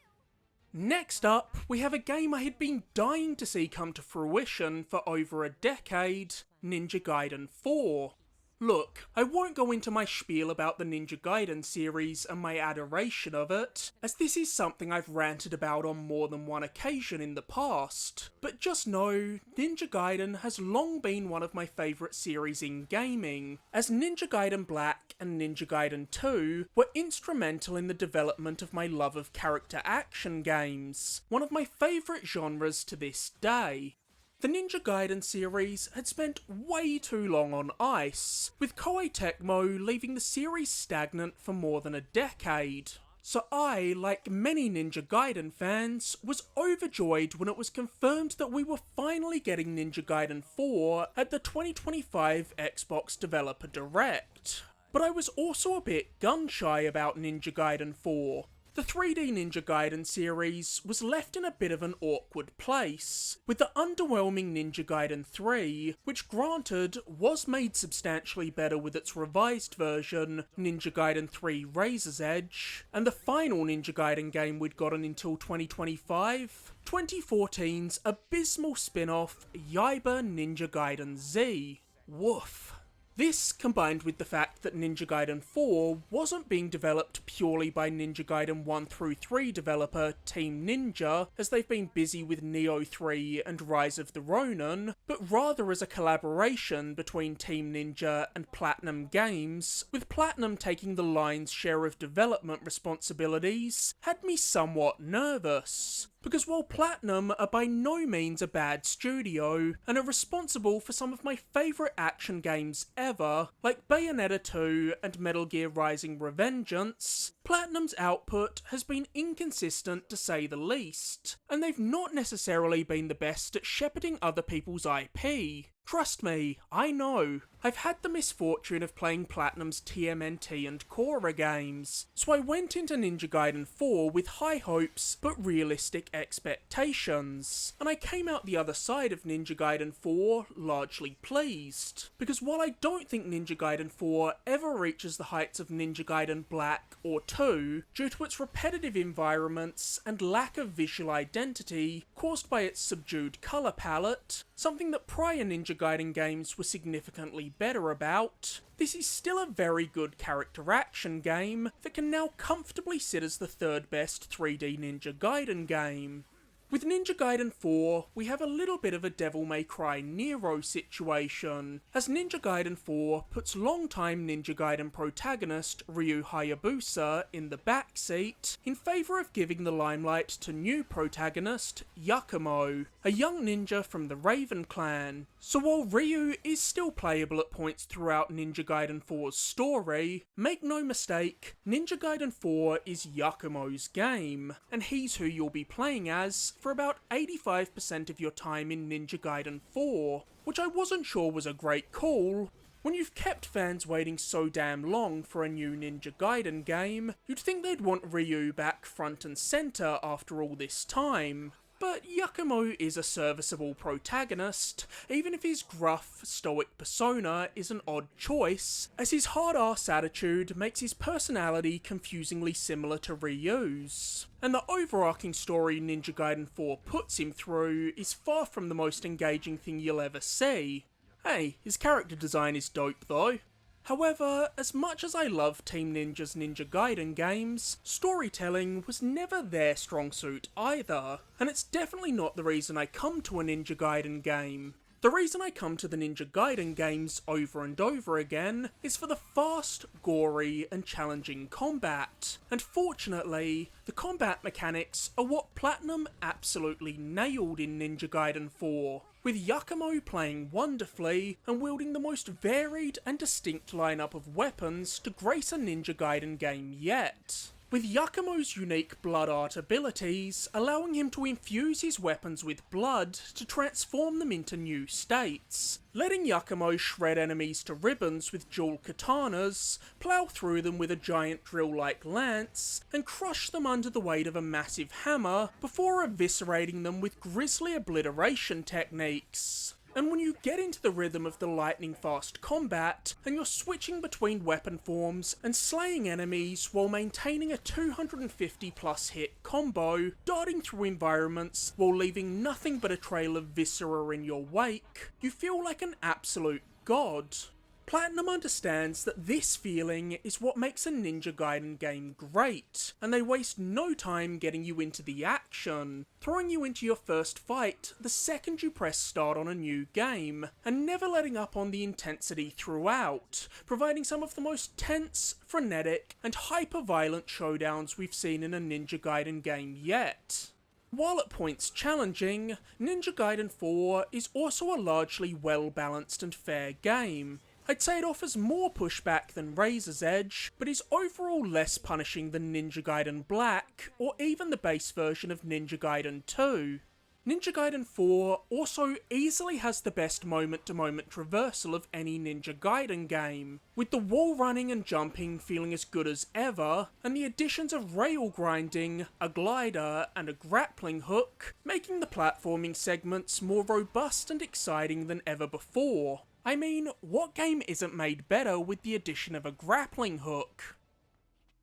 Next up, we have a game I had been dying to see come to fruition for over a decade, Ninja Gaiden 4. Look, I won't go into my spiel about the Ninja Gaiden series and my adoration of it, as this is something I've ranted about on more than one occasion in the past, but just know, Ninja Gaiden has long been one of my favourite series in gaming, as Ninja Gaiden Black and Ninja Gaiden 2 were instrumental in the development of my love of character action games, one of my favourite genres to this day. The Ninja Gaiden series had spent way too long on ice, with Koei Tecmo leaving the series stagnant for more than a decade. So I, like many Ninja Gaiden fans, was overjoyed when it was confirmed that we were finally getting Ninja Gaiden 4 at the 2025 Xbox Developer Direct. But I was also a bit gun-shy about Ninja Gaiden 4. The 3D Ninja Gaiden series was left in a bit of an awkward place, with the underwhelming Ninja Gaiden 3, which granted was made substantially better with its revised version, Ninja Gaiden 3 Razor's Edge, and the final Ninja Gaiden game we'd gotten until 2025, 2014's abysmal spin-off Yaiba Ninja Gaiden Z. Woof. This, combined with the fact that Ninja Gaiden 4 wasn't being developed purely by Ninja Gaiden 1 through 3 developer Team Ninja, as they've been busy with Neo 3 and Rise of the Ronin, but rather as a collaboration between Team Ninja and Platinum Games, with Platinum taking the lion's share of development responsibilities, had me somewhat nervous. Because while Platinum are by no means a bad studio, and are responsible for some of my favourite action games ever, like Bayonetta 2 and Metal Gear Rising Revengeance, Platinum's output has been inconsistent to say the least, and they've not necessarily been the best at shepherding other people's IP. Trust me, I know. I've had the misfortune of playing Platinum's TMNT and Korra games, so I went into Ninja Gaiden 4 with high hopes but realistic expectations, and I came out the other side of Ninja Gaiden 4 largely pleased, because while I don't think Ninja Gaiden 4 ever reaches the heights of Ninja Gaiden Black or 2, due to its repetitive environments and lack of visual identity caused by its subdued colour palette, something that prior Ninja Gaiden games were significantly better about, this is still a very good character action game that can now comfortably sit as the third best 3D Ninja Gaiden game. With Ninja Gaiden 4, we have a little bit of a Devil May Cry Nero situation, as Ninja Gaiden 4 puts longtime Ninja Gaiden protagonist Ryu Hayabusa in the backseat, in favour of giving the limelight to new protagonist Yakumo, a young ninja from the Raven clan. So while Ryu is still playable at points throughout Ninja Gaiden 4's story, make no mistake, Ninja Gaiden 4 is Yakumo's game, and he's who you'll be playing as for about 85% of your time in Ninja Gaiden 4, which I wasn't sure was a great call, When you've kept fans waiting so damn long for a new Ninja Gaiden game, you'd think they'd want Ryu back front and centre after all this time. But Yakumo is a serviceable protagonist, even if his gruff, stoic persona is an odd choice, as his hard-ass attitude makes his personality confusingly similar to Ryu's. And the overarching story Ninja Gaiden 4 puts him through is far from the most engaging thing you'll ever see. Hey, his character design is dope though. However, as much as I love Team Ninja's Ninja Gaiden games, storytelling was never their strong suit either, and it's definitely not the reason I come to a Ninja Gaiden game. The reason I come to the Ninja Gaiden games over and over again is for the fast, gory, and challenging combat. And fortunately, the combat mechanics are what Platinum absolutely nailed in Ninja Gaiden 4, with Yakumo playing wonderfully and wielding the most varied and distinct lineup of weapons to grace a Ninja Gaiden game yet. With Yakumo's unique blood art abilities, allowing him to infuse his weapons with blood to transform them into new states, letting Yakumo shred enemies to ribbons with dual katanas, plough through them with a giant drill-like lance, and crush them under the weight of a massive hammer before eviscerating them with grisly obliteration techniques. And when you get into the rhythm of the lightning-fast combat, and you're switching between weapon forms and slaying enemies while maintaining a 250 plus hit combo, darting through environments while leaving nothing but a trail of viscera in your wake, you feel like an absolute god. Platinum understands that this feeling is what makes a Ninja Gaiden game great, and they waste no time getting you into the action, throwing you into your first fight the second you press start on a new game, and never letting up on the intensity throughout, providing some of the most tense, frenetic, and hyper-violent showdowns we've seen in a Ninja Gaiden game yet. While at points challenging, Ninja Gaiden 4 is also a largely well-balanced and fair game. I'd say it offers more pushback than Razor's Edge, but is overall less punishing than Ninja Gaiden Black, or even the base version of Ninja Gaiden 2. Ninja Gaiden 4 also easily has the best moment-to-moment traversal of any Ninja Gaiden game, with the wall running and jumping feeling as good as ever, and the additions of rail grinding, a glider, and a grappling hook, making the platforming segments more robust and exciting than ever before. I mean, what game isn't made better with the addition of a grappling hook?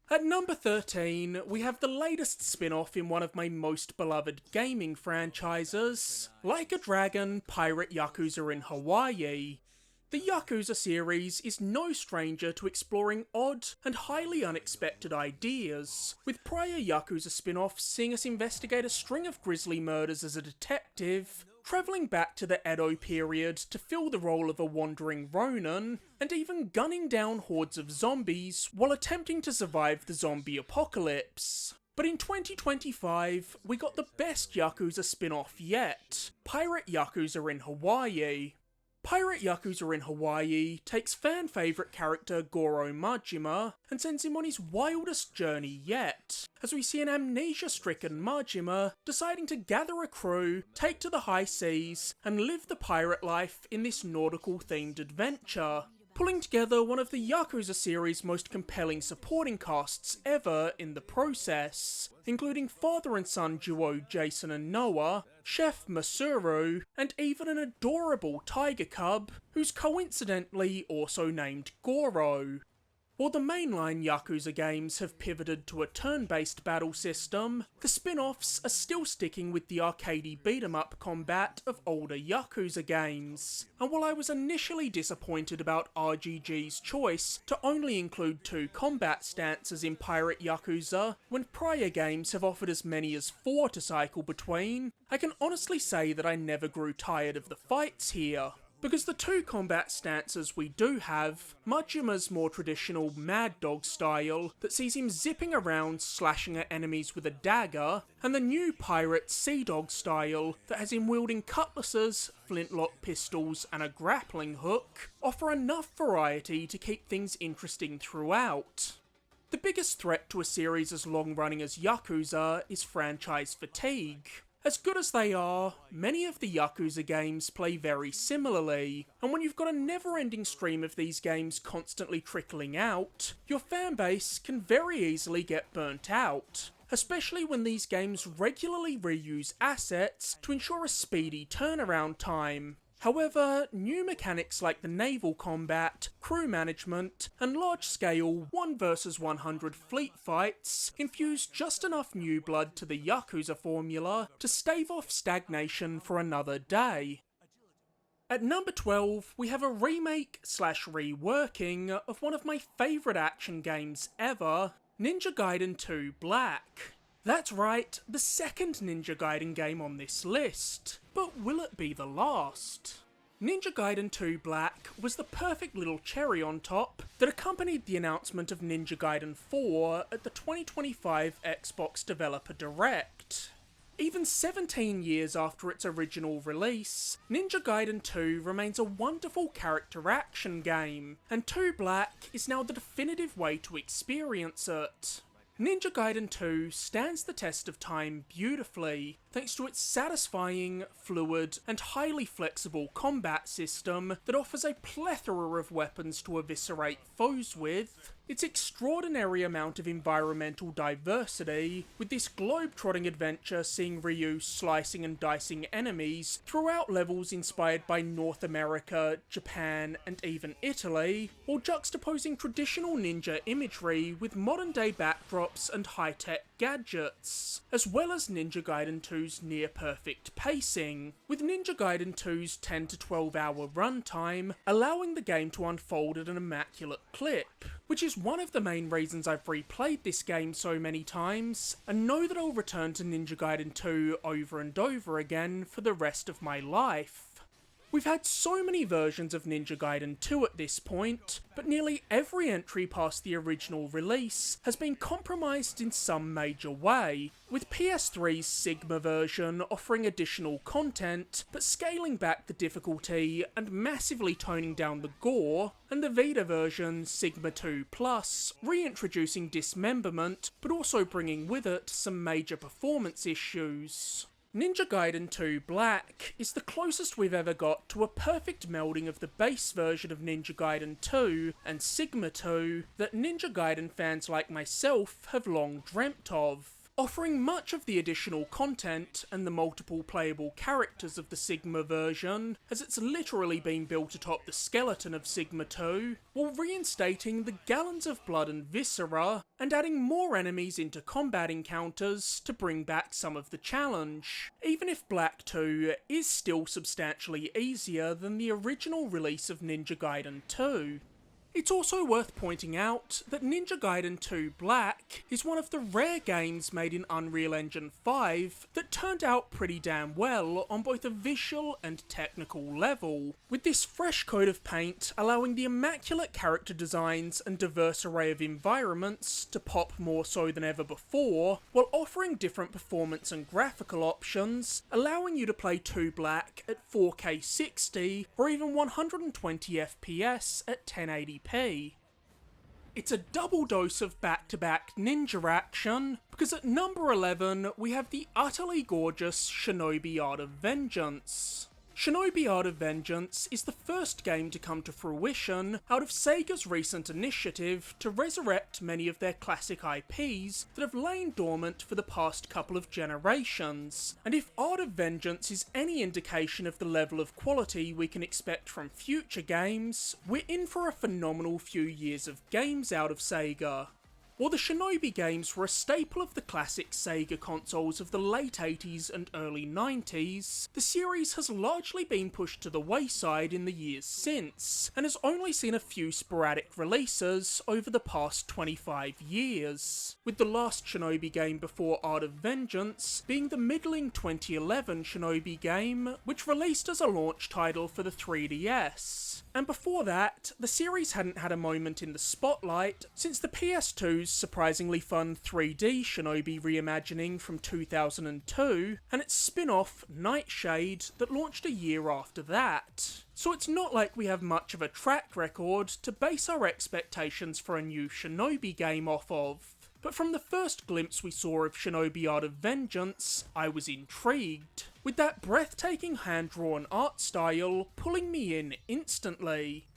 At number 13, we have the latest spin-off in one of my most beloved gaming franchises, Like a Dragon Pirate Yakuza in Hawaii. The Yakuza series is no stranger to exploring odd and highly unexpected ideas, with prior Yakuza spin-offs seeing us investigate a string of grisly murders as a detective, travelling back to the Edo period to fill the role of a wandering Ronin, and even gunning down hordes of zombies while attempting to survive the zombie apocalypse. But in 2025, we got the best Yakuza spin-off yet, Pirate Yakuza in Hawaii. Pirate Yakuza in Hawaii takes fan-favourite character Goro Majima and sends him on his wildest journey yet, as we see an amnesia-stricken Majima deciding to gather a crew, take to the high seas, and live the pirate life in this nautical-themed adventure, pulling together one of the Yakuza series' most compelling supporting casts ever in the process, including father and son duo Jason and Noah, Chef Masuru, and even an adorable tiger cub, who's coincidentally also named Goro. While the mainline Yakuza games have pivoted to a turn-based battle system, the spin-offs are still sticking with the arcadey beat-em-up combat of older Yakuza games. And while I was initially disappointed about RGG's choice to only include 2 combat stances in Pirate Yakuza, when prior games have offered as many as 4 to cycle between, I can honestly say that I never grew tired of the fights here. Because the 2 combat stances we do have, Majima's more traditional Mad Dog style that sees him zipping around slashing at enemies with a dagger, and the new Pirate Sea Dog style that has him wielding cutlasses, flintlock pistols and a grappling hook, offer enough variety to keep things interesting throughout. The biggest threat to a series as long-running as Yakuza is franchise fatigue. As good as they are, many of the Yakuza games play very similarly, and when you've got a never-ending stream of these games constantly trickling out, your fanbase can very easily get burnt out, especially when these games regularly reuse assets to ensure a speedy turnaround time. However, new mechanics like the naval combat, crew management, and large-scale 1 vs 100 fleet fights infuse just enough new blood to the Yakuza formula to stave off stagnation for another day. At number 12, we have a remake/reworking of one of my favourite action games ever, Ninja Gaiden 2 Black. That's right, the second Ninja Gaiden game on this list. But will it be the last? Ninja Gaiden 2 Black was the perfect little cherry on top that accompanied the announcement of Ninja Gaiden 4 at the 2025 Xbox Developer Direct. Even 17 years after its original release, Ninja Gaiden 2 remains a wonderful character action game, and 2 Black is now the definitive way to experience it. Ninja Gaiden 2 stands the test of time beautifully, thanks to its satisfying, fluid, and highly flexible combat system that offers a plethora of weapons to eviscerate foes with, its extraordinary amount of environmental diversity, with this globe-trotting adventure seeing Ryu slicing and dicing enemies throughout levels inspired by North America, Japan, and even Italy, while juxtaposing traditional ninja imagery with modern-day backdrops and high-tech gadgets, as well as Ninja Gaiden 2's near-perfect pacing, with Ninja Gaiden 2's 10 to 12 hour runtime allowing the game to unfold at an immaculate clip, which is one of the main reasons I've replayed this game so many times, and know that I'll return to Ninja Gaiden 2 over and over again for the rest of my life. We've had so many versions of Ninja Gaiden 2 at this point, but nearly every entry past the original release has been compromised in some major way, with PS3's Sigma version offering additional content, but scaling back the difficulty and massively toning down the gore, and the Vita version, Sigma 2 Plus, reintroducing dismemberment, but also bringing with it some major performance issues. Ninja Gaiden 2 Black is the closest we've ever got to a perfect melding of the base version of Ninja Gaiden 2 and Sigma 2 that Ninja Gaiden fans like myself have long dreamt of, offering much of the additional content and the multiple playable characters of the Sigma version, as it's literally been built atop the skeleton of Sigma 2, while reinstating the gallons of blood and viscera, and adding more enemies into combat encounters to bring back some of the challenge, even if Black 2 is still substantially easier than the original release of Ninja Gaiden 2. It's also worth pointing out that Ninja Gaiden 2 Black is one of the rare games made in Unreal Engine 5 that turned out pretty damn well on both a visual and technical level, with this fresh coat of paint allowing the immaculate character designs and diverse array of environments to pop more so than ever before, while offering different performance and graphical options, allowing you to play 2 Black at 4K 60 or even 120 FPS at 1080p. It's a double dose of back-to-back ninja action, because at number 11 we have the utterly gorgeous Shinobi Art of Vengeance. Shinobi Art of Vengeance is the first game to come to fruition out of Sega's recent initiative to resurrect many of their classic IPs that have lain dormant for the past couple of generations, and if Art of Vengeance is any indication of the level of quality we can expect from future games, we're in for a phenomenal few years of games out of Sega. While the Shinobi games were a staple of the classic Sega consoles of the late 80s and early 90s, the series has largely been pushed to the wayside in the years since, and has only seen a few sporadic releases over the past 25 years, with the last Shinobi game before Art of Vengeance being the middling 2011 Shinobi game, which released as a launch title for the 3DS. And before that, the series hadn't had a moment in the spotlight since the PS2's surprisingly fun 3D Shinobi reimagining from 2002, and its spin-off, Nightshade, that launched a year after that. So it's not like we have much of a track record to base our expectations for a new Shinobi game off of. But from the first glimpse we saw of Shinobi Art of Vengeance, I was intrigued, with that breathtaking hand-drawn art style pulling me in instantly.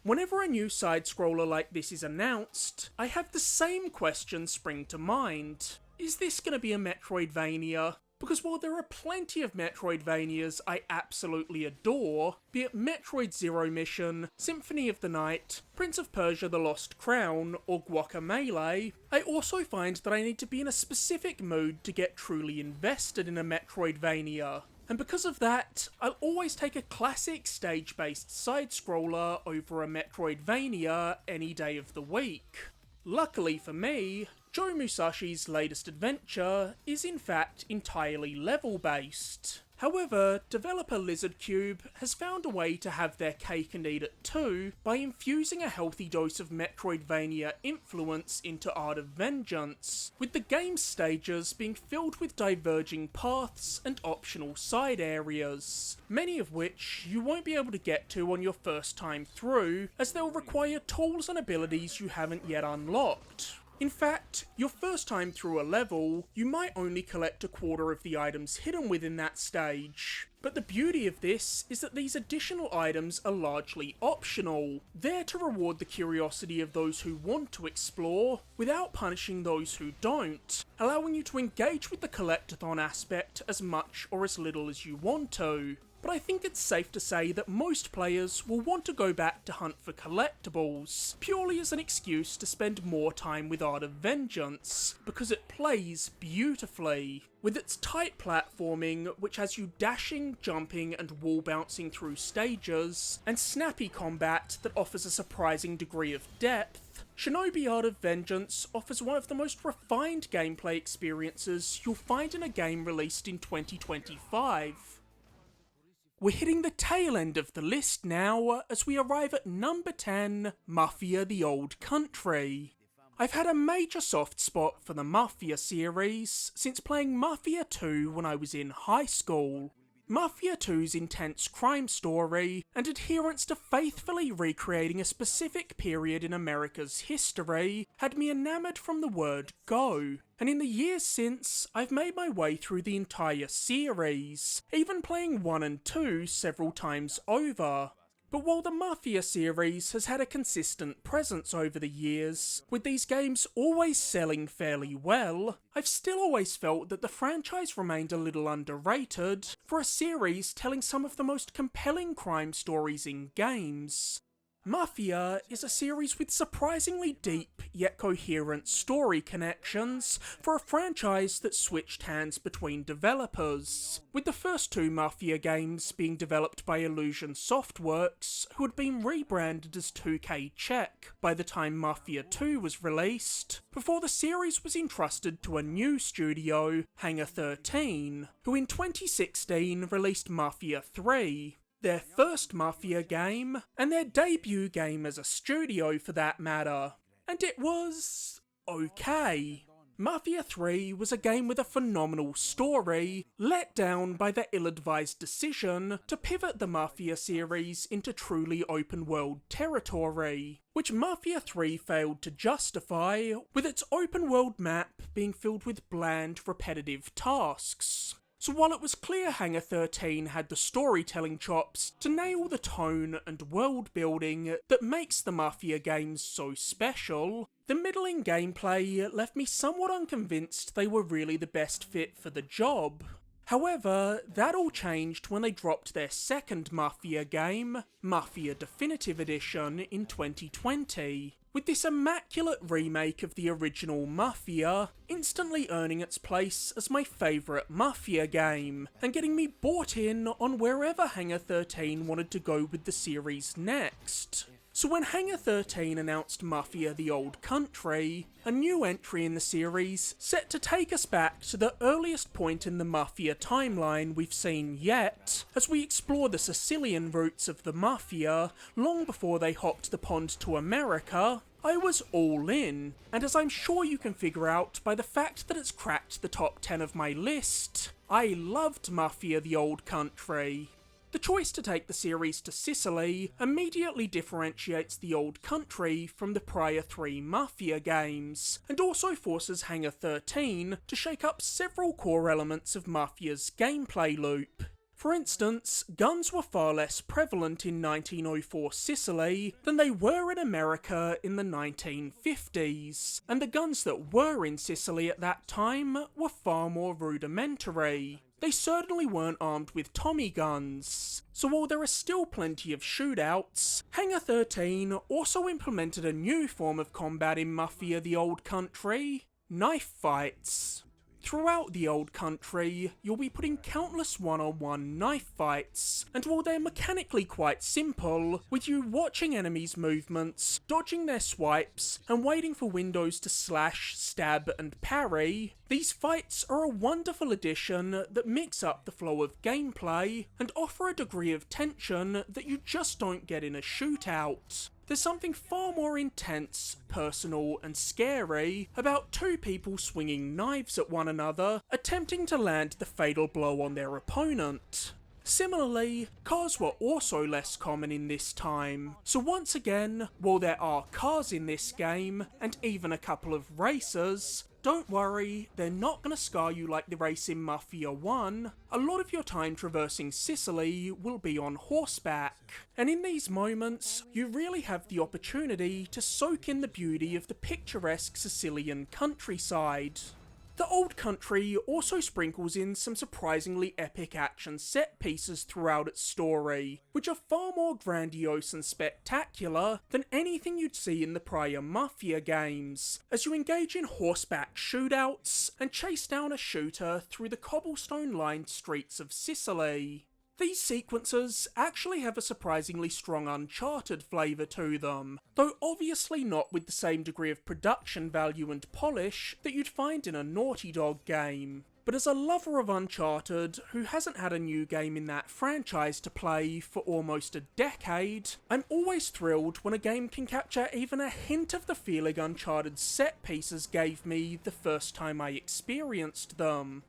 Whenever a new side-scroller like this is announced, I have the same question spring to mind. Is this going to be a Metroidvania? Because while there are plenty of Metroidvanias I absolutely adore, be it Metroid Zero Mission, Symphony of the Night, Prince of Persia The Lost Crown, or Guacamelee, I also find that I need to be in a specific mood to get truly invested in a Metroidvania. And because of that, I'll always take a classic stage-based side-scroller over a Metroidvania any day of the week. Luckily for me, Joe Musashi's latest adventure is in fact entirely level-based. However, developer Lizard Cube has found a way to have their cake and eat it too by infusing a healthy dose of Metroidvania influence into Art of Vengeance, with the game's stages being filled with diverging paths and optional side areas, many of which you won't be able to get to on your first time through, as they'll require tools and abilities you haven't yet unlocked. In fact, your first time through a level, you might only collect a quarter of the items hidden within that stage. But the beauty of this is that these additional items are largely optional, there to reward the curiosity of those who want to explore, without punishing those who don't, allowing you to engage with the collectathon aspect as much or as little as you want to. But I think it's safe to say that most players will want to go back to hunt for collectibles, purely as an excuse to spend more time with Art of Vengeance, because it plays beautifully. With its tight platforming, which has you dashing, jumping and wall bouncing through stages, and snappy combat that offers a surprising degree of depth, Shinobi Art of Vengeance offers one of the most refined gameplay experiences you'll find in a game released in 2025. We're hitting the tail end of the list now, as we arrive at number 10, Mafia: The Old Country. I've had a major soft spot for the Mafia series since playing Mafia 2 when I was in high school. Mafia 2's intense crime story and adherence to faithfully recreating a specific period in America's history had me enamoured from the word go, and in the years since, I've made my way through the entire series, even playing 1 and 2 several times over. But while the Mafia series has had a consistent presence over the years, with these games always selling fairly well, I've still always felt that the franchise remained a little underrated for a series telling some of the most compelling crime stories in games. Mafia is a series with surprisingly deep yet coherent story connections for a franchise that switched hands between developers, with the first 2 Mafia games being developed by Illusion Softworks, who had been rebranded as 2K Czech by the time Mafia 2 was released, before the series was entrusted to a new studio, Hangar 13, who in 2016 released Mafia 3. Their first Mafia game, and their debut game as a studio for that matter. And it was okay. Mafia 3 was a game with a phenomenal story, let down by the ill-advised decision to pivot the Mafia series into truly open-world territory, which Mafia 3 failed to justify, with its open-world map being filled with bland, repetitive tasks. So while it was clear Hangar 13 had the storytelling chops to nail the tone and world building that makes the Mafia games so special, the middling gameplay left me somewhat unconvinced they were really the best fit for the job. However, that all changed when they dropped their second Mafia game, Mafia Definitive Edition, in 2020. With this immaculate remake of the original Mafia instantly earning its place as my favourite Mafia game, and getting me bought in on wherever Hangar 13 wanted to go with the series next. So when Hangar 13 announced Mafia: The Old Country, a new entry in the series set to take us back to the earliest point in the Mafia timeline we've seen yet, as we explore the Sicilian roots of the Mafia long before they hopped the pond to America, I was all in, and as I'm sure you can figure out by the fact that it's cracked the top 10 of my list, I loved Mafia: The Old Country. The choice to take the series to Sicily immediately differentiates the Old Country from the prior 3 Mafia games, and also forces Hangar 13 to shake up several core elements of Mafia's gameplay loop. For instance, guns were far less prevalent in 1904 Sicily than they were in America in the 1950s, and the guns that were in Sicily at that time were far more rudimentary. They certainly weren't armed with Tommy guns. So while there are still plenty of shootouts, Hangar 13 also implemented a new form of combat in Mafia the Old Country: knife fights. Throughout the Old Country, you'll be putting countless one-on-one knife fights, and while they're mechanically quite simple, with you watching enemies' movements, dodging their swipes, and waiting for windows to slash, stab, and parry, these fights are a wonderful addition that mix up the flow of gameplay and offer a degree of tension that you just don't get in a shootout. There's something far more intense, personal, and scary about 2 people swinging knives at one another, attempting to land the fatal blow on their opponent. Similarly, cars were also less common in this time, so once again, while there are cars in this game, and even a couple of racers, don't worry, they're not going to scar you like the race in Mafia 1. A lot of your time traversing Sicily will be on horseback, and in these moments, you really have the opportunity to soak in the beauty of the picturesque Sicilian countryside. The Old Country also sprinkles in some surprisingly epic action set pieces throughout its story, which are far more grandiose and spectacular than anything you'd see in the prior Mafia games, as you engage in horseback shootouts and chase down a shooter through the cobblestone-lined streets of Sicily. These sequences actually have a surprisingly strong Uncharted flavour to them, though obviously not with the same degree of production value and polish that you'd find in a Naughty Dog game. But as a lover of Uncharted, who hasn't had a new game in that franchise to play for almost a decade, I'm always thrilled when a game can capture even a hint of the feeling Uncharted's set pieces gave me the first time I experienced them.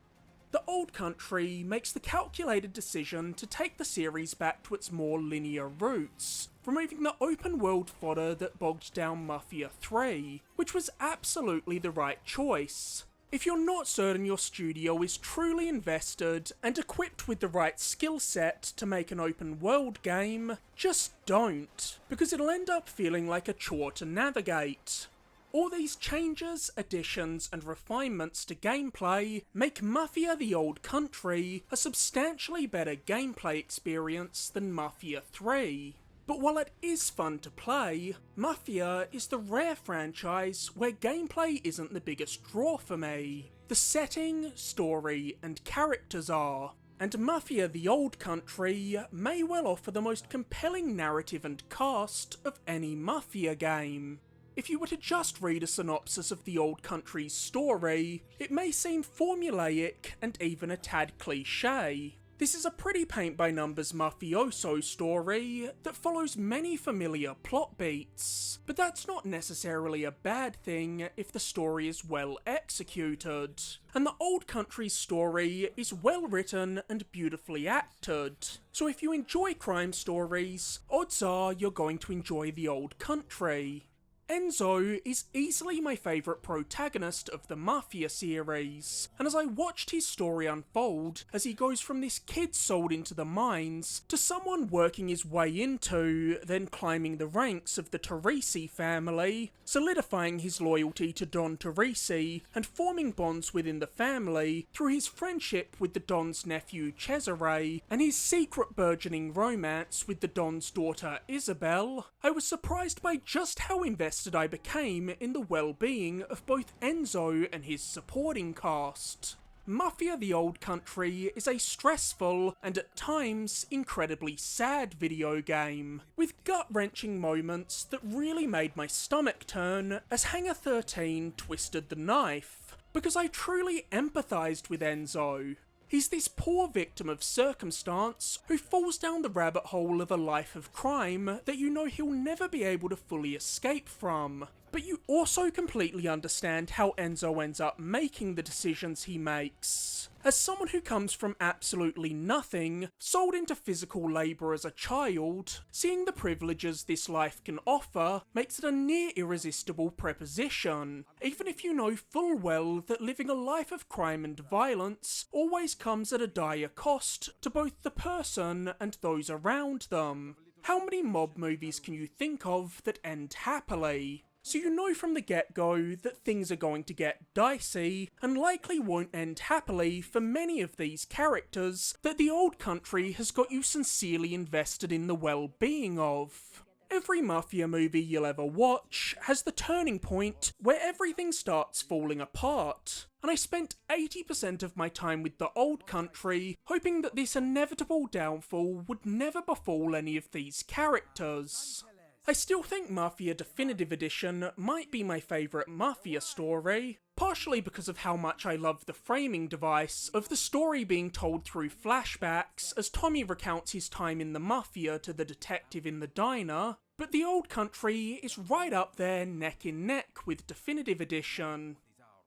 The Old Country makes the calculated decision to take the series back to its more linear roots, removing the open world fodder that bogged down Mafia 3, which was absolutely the right choice. If you're not certain your studio is truly invested and equipped with the right skill set to make an open world game, just don't, because it'll end up feeling like a chore to navigate. All these changes, additions, and refinements to gameplay make Mafia the Old Country a substantially better gameplay experience than Mafia 3. But while it is fun to play, Mafia is the rare franchise where gameplay isn't the biggest draw for me. The setting, story, and characters are, and Mafia the Old Country may well offer the most compelling narrative and cast of any Mafia game. If you were to just read a synopsis of the Old Country's story, it may seem formulaic and even a tad cliché. This is a pretty paint-by-numbers mafioso story that follows many familiar plot beats, but that's not necessarily a bad thing if the story is well executed. And the Old Country's story is well written and beautifully acted. So if you enjoy crime stories, odds are you're going to enjoy the Old Country. Enzo is easily my favourite protagonist of the Mafia series, and as I watched his story unfold, as he goes from this kid sold into the mines to someone working his way into, then climbing the ranks of the Teresi family, solidifying his loyalty to Don Teresi, and forming bonds within the family through his friendship with the Don's nephew Cesare, and his secret burgeoning romance with the Don's daughter Isabel, I was surprised by just how invested I became in the well-being of both Enzo and his supporting cast. Mafia the Old Country is a stressful and at times incredibly sad video game, with gut-wrenching moments that really made my stomach turn as Hangar 13 twisted the knife, because I truly empathised with Enzo. He's this poor victim of circumstance who falls down the rabbit hole of a life of crime that you know he'll never be able to fully escape from. But you also completely understand how Enzo ends up making the decisions he makes. As someone who comes from absolutely nothing, sold into physical labour as a child, seeing the privileges this life can offer makes it a near irresistible proposition, even if you know full well that living a life of crime and violence always comes at a dire cost to both the person and those around them. How many mob movies can you think of that end happily? So you know from the get-go that things are going to get dicey, and likely won't end happily for many of these characters that the old country has got you sincerely invested in the well-being of. Every mafia movie you'll ever watch has the turning point where everything starts falling apart, and I spent 80% of my time with the old country hoping that this inevitable downfall would never befall any of these characters. I still think Mafia Definitive Edition might be my favourite Mafia story, partially because of how much I love the framing device of the story being told through flashbacks as Tommy recounts his time in the Mafia to the detective in the diner, but the old country is right up there neck in neck with Definitive Edition.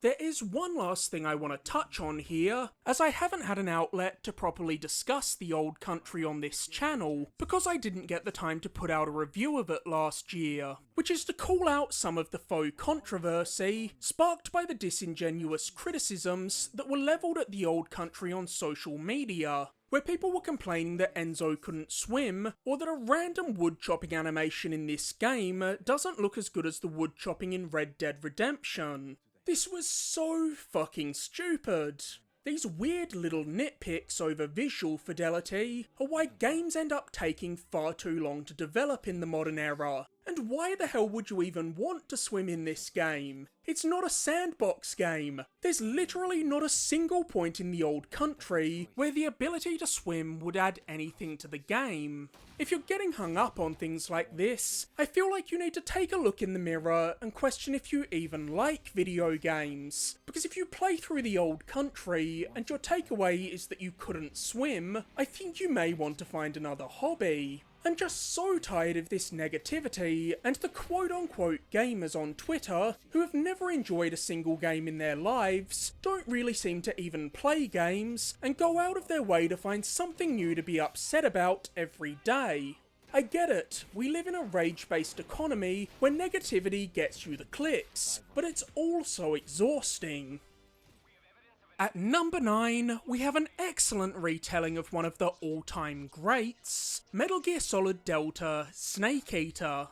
There is one last thing I want to touch on here, as I haven't had an outlet to properly discuss the old country on this channel, because I didn't get the time to put out a review of it last year, which is to call out some of the faux controversy sparked by the disingenuous criticisms that were levelled at the old country on social media, where people were complaining that Enzo couldn't swim, or that a random wood chopping animation in this game doesn't look as good as the wood chopping in Red Dead Redemption. This was so fucking stupid. These weird little nitpicks over visual fidelity are why games end up taking far too long to develop in the modern era. And why the hell would you even want to swim in this game? It's not a sandbox game. There's literally not a single point in the old country where the ability to swim would add anything to the game. If you're getting hung up on things like this, I feel like you need to take a look in the mirror and question if you even like video games. Because if you play through the old country and your takeaway is that you couldn't swim, I think you may want to find another hobby. I'm just so tired of this negativity, and the quote-unquote gamers on Twitter, who have never enjoyed a single game in their lives, don't really seem to even play games, and go out of their way to find something new to be upset about every day. I get it, we live in a rage-based economy where negativity gets you the clicks, but it's also exhausting. At number 9, we have an excellent retelling of one of the all-time greats, Metal Gear Solid Delta Snake Eater.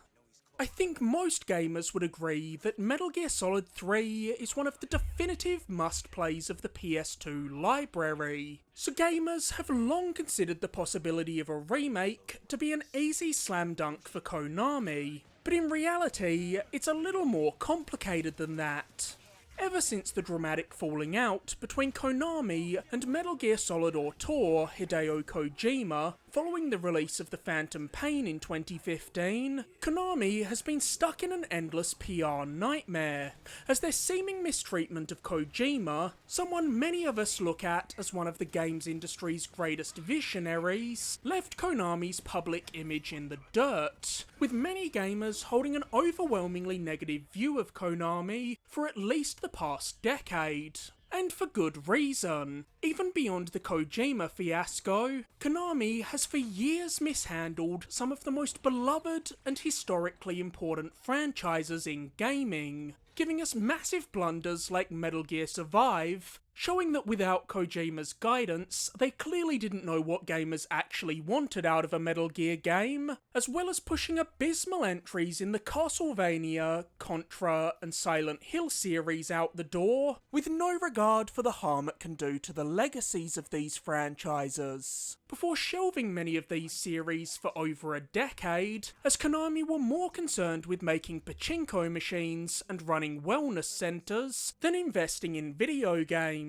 I think most gamers would agree that Metal Gear Solid 3 is one of the definitive must-plays of the PS2 library, so gamers have long considered the possibility of a remake to be an easy slam dunk for Konami, but in reality, it's a little more complicated than that. Ever since the dramatic falling out between Konami and Metal Gear Solid auteur Hideo Kojima following the release of The Phantom Pain in 2015, Konami has been stuck in an endless PR nightmare, as their seeming mistreatment of Kojima, someone many of us look at as one of the games industry's greatest visionaries, left Konami's public image in the dirt, with many gamers holding an overwhelmingly negative view of Konami for at least the past decade. And for good reason. Even beyond the Kojima fiasco, Konami has for years mishandled some of the most beloved and historically important franchises in gaming, giving us massive blunders like Metal Gear Survive, showing that without Kojima's guidance, they clearly didn't know what gamers actually wanted out of a Metal Gear game, as well as pushing abysmal entries in the Castlevania, Contra, and Silent Hill series out the door, with no regard for the harm it can do to the legacies of these franchises, before shelving many of these series for over a decade, as Konami were more concerned with making pachinko machines and running wellness centres than investing in video games.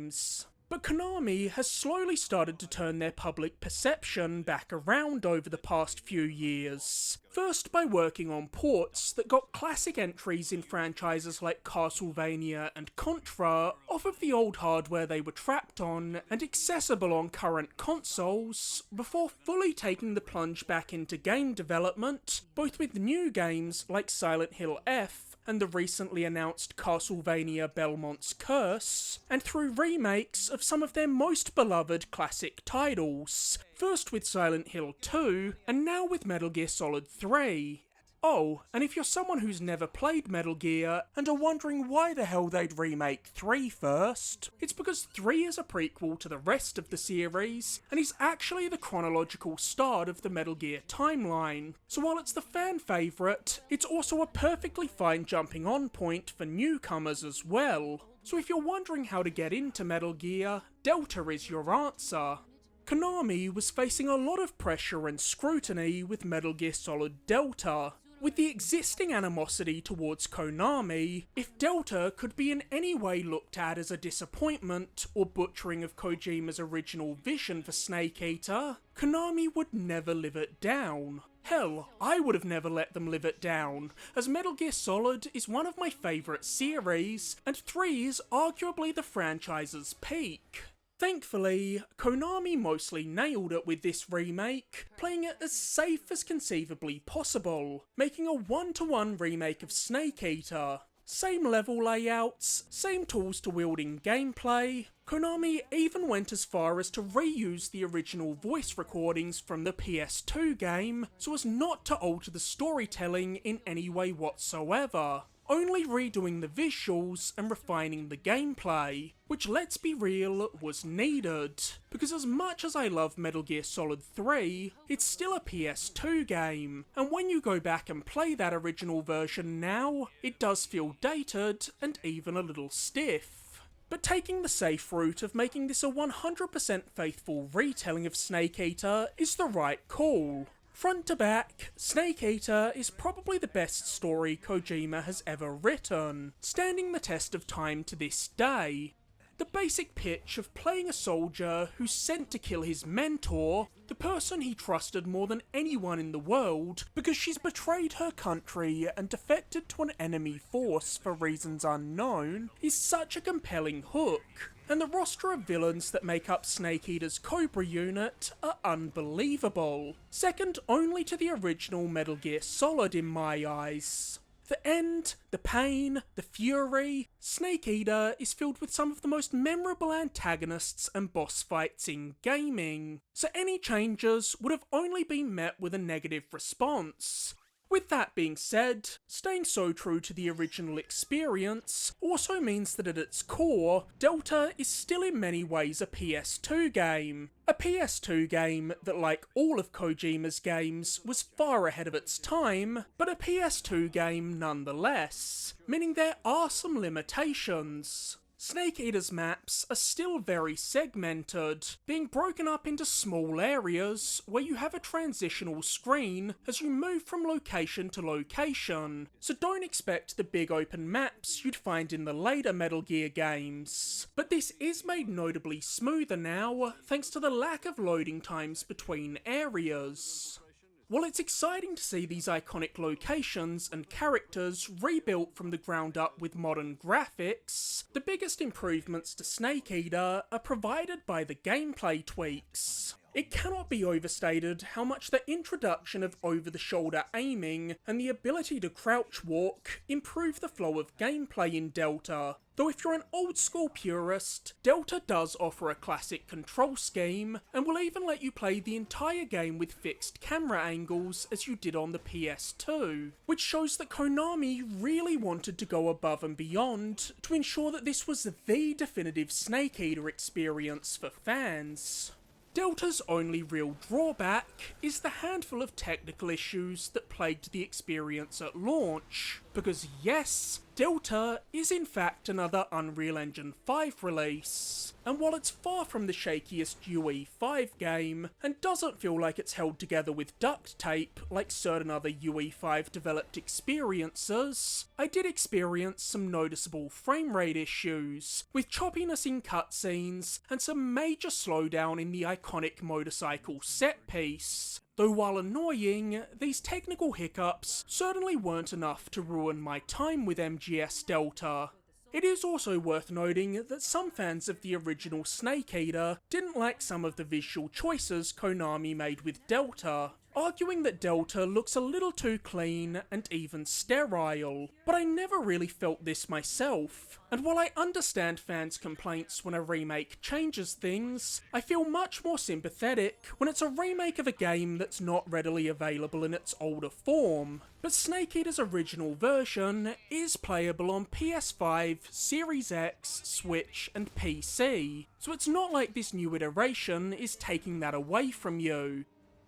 But Konami has slowly started to turn their public perception back around over the past few years. First by working on ports that got classic entries in franchises like Castlevania and Contra off of the old hardware they were trapped on and accessible on current consoles, before fully taking the plunge back into game development, both with new games like Silent Hill F and the recently announced Castlevania Belmont's Curse, and through remakes of some of their most beloved classic titles, first with Silent Hill 2, and now with Metal Gear Solid 3. Oh, and if you're someone who's never played Metal Gear and are wondering why the hell they'd remake 3 first, it's because 3 is a prequel to the rest of the series, and is actually the chronological start of the Metal Gear timeline. So while it's the fan favourite, it's also a perfectly fine jumping on point for newcomers as well. So if you're wondering how to get into Metal Gear, Delta is your answer. Konami was facing a lot of pressure and scrutiny with Metal Gear Solid Delta. With the existing animosity towards Konami, if Delta could be in any way looked at as a disappointment or butchering of Kojima's original vision for Snake Eater, Konami would never live it down. Hell, I would have never let them live it down, as Metal Gear Solid is one of my favourite series, and 3 is arguably the franchise's peak. Thankfully, Konami mostly nailed it with this remake, playing it as safe as conceivably possible, making a one-to-one remake of Snake Eater. Same level layouts, same tools to wield in gameplay. Konami even went as far as to reuse the original voice recordings from the PS2 game, so as not to alter the storytelling in any way whatsoever, only redoing the visuals and refining the gameplay, which, let's be real, was needed, because as much as I love Metal Gear Solid 3, it's still a PS2 game, and when you go back and play that original version now, it does feel dated and even a little stiff. But taking the safe route of making this a 100% faithful retelling of Snake Eater is the right call. Front to back, Snake Eater is probably the best story Kojima has ever written, standing the test of time to this day. The basic pitch of playing a soldier who's sent to kill his mentor, the person he trusted more than anyone in the world, because she's betrayed her country and defected to an enemy force for reasons unknown, is such a compelling hook. And the roster of villains that make up Snake Eater's Cobra unit are unbelievable, second only to the original Metal Gear Solid in my eyes. The end, the pain, the fury, Snake Eater is filled with some of the most memorable antagonists and boss fights in gaming, so any changes would have only been met with a negative response. With that being said, staying so true to the original experience also means that at its core, Delta is still in many ways a PS2 game. A PS2 game that, like all of Kojima's games, was far ahead of its time, but a PS2 game nonetheless, meaning there are some limitations. Snake Eater's maps are still very segmented, being broken up into small areas where you have a transitional screen as you move from location to location, so don't expect the big open maps you'd find in the later Metal Gear games. But this is made notably smoother now, thanks to the lack of loading times between areas. While it's exciting to see these iconic locations and characters rebuilt from the ground up with modern graphics, the biggest improvements to Snake Eater are provided by the gameplay tweaks. It cannot be overstated how much the introduction of over-the-shoulder aiming and the ability to crouch walk improve the flow of gameplay in Delta. Though if you're an old-school purist, Delta does offer a classic control scheme, and will even let you play the entire game with fixed camera angles as you did on the PS2, which shows that Konami really wanted to go above and beyond to ensure that this was the definitive Snake Eater experience for fans. Delta's only real drawback is the handful of technical issues that plagued the experience at launch, because yes, Delta is in fact another Unreal Engine 5 release, and while it's far from the shakiest UE5 game, and doesn't feel like it's held together with duct tape like certain other UE5 developed experiences, I did experience some noticeable frame rate issues, with choppiness in cutscenes and some major slowdown in the iconic motorcycle set piece. Though while annoying, these technical hiccups certainly weren't enough to ruin my time with MGS Delta. It is also worth noting that some fans of the original Snake Eater didn't like some of the visual choices Konami made with Delta. arguing that Delta looks a little too clean and even sterile, but I never really felt this myself. And while I understand fans' complaints when a remake changes things, I feel much more sympathetic when it's a remake of a game that's not readily available in its older form. But Snake Eater's original version is playable on PS5, Series X, Switch and PC, so it's not like this new iteration is taking that away from you.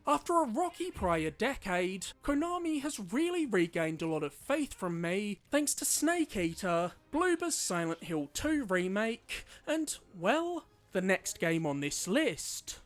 After a rocky prior decade, Konami has really regained a lot of faith from me thanks to Snake Eater, Bloober's Silent Hill 2 remake, and, well, the next game on this list.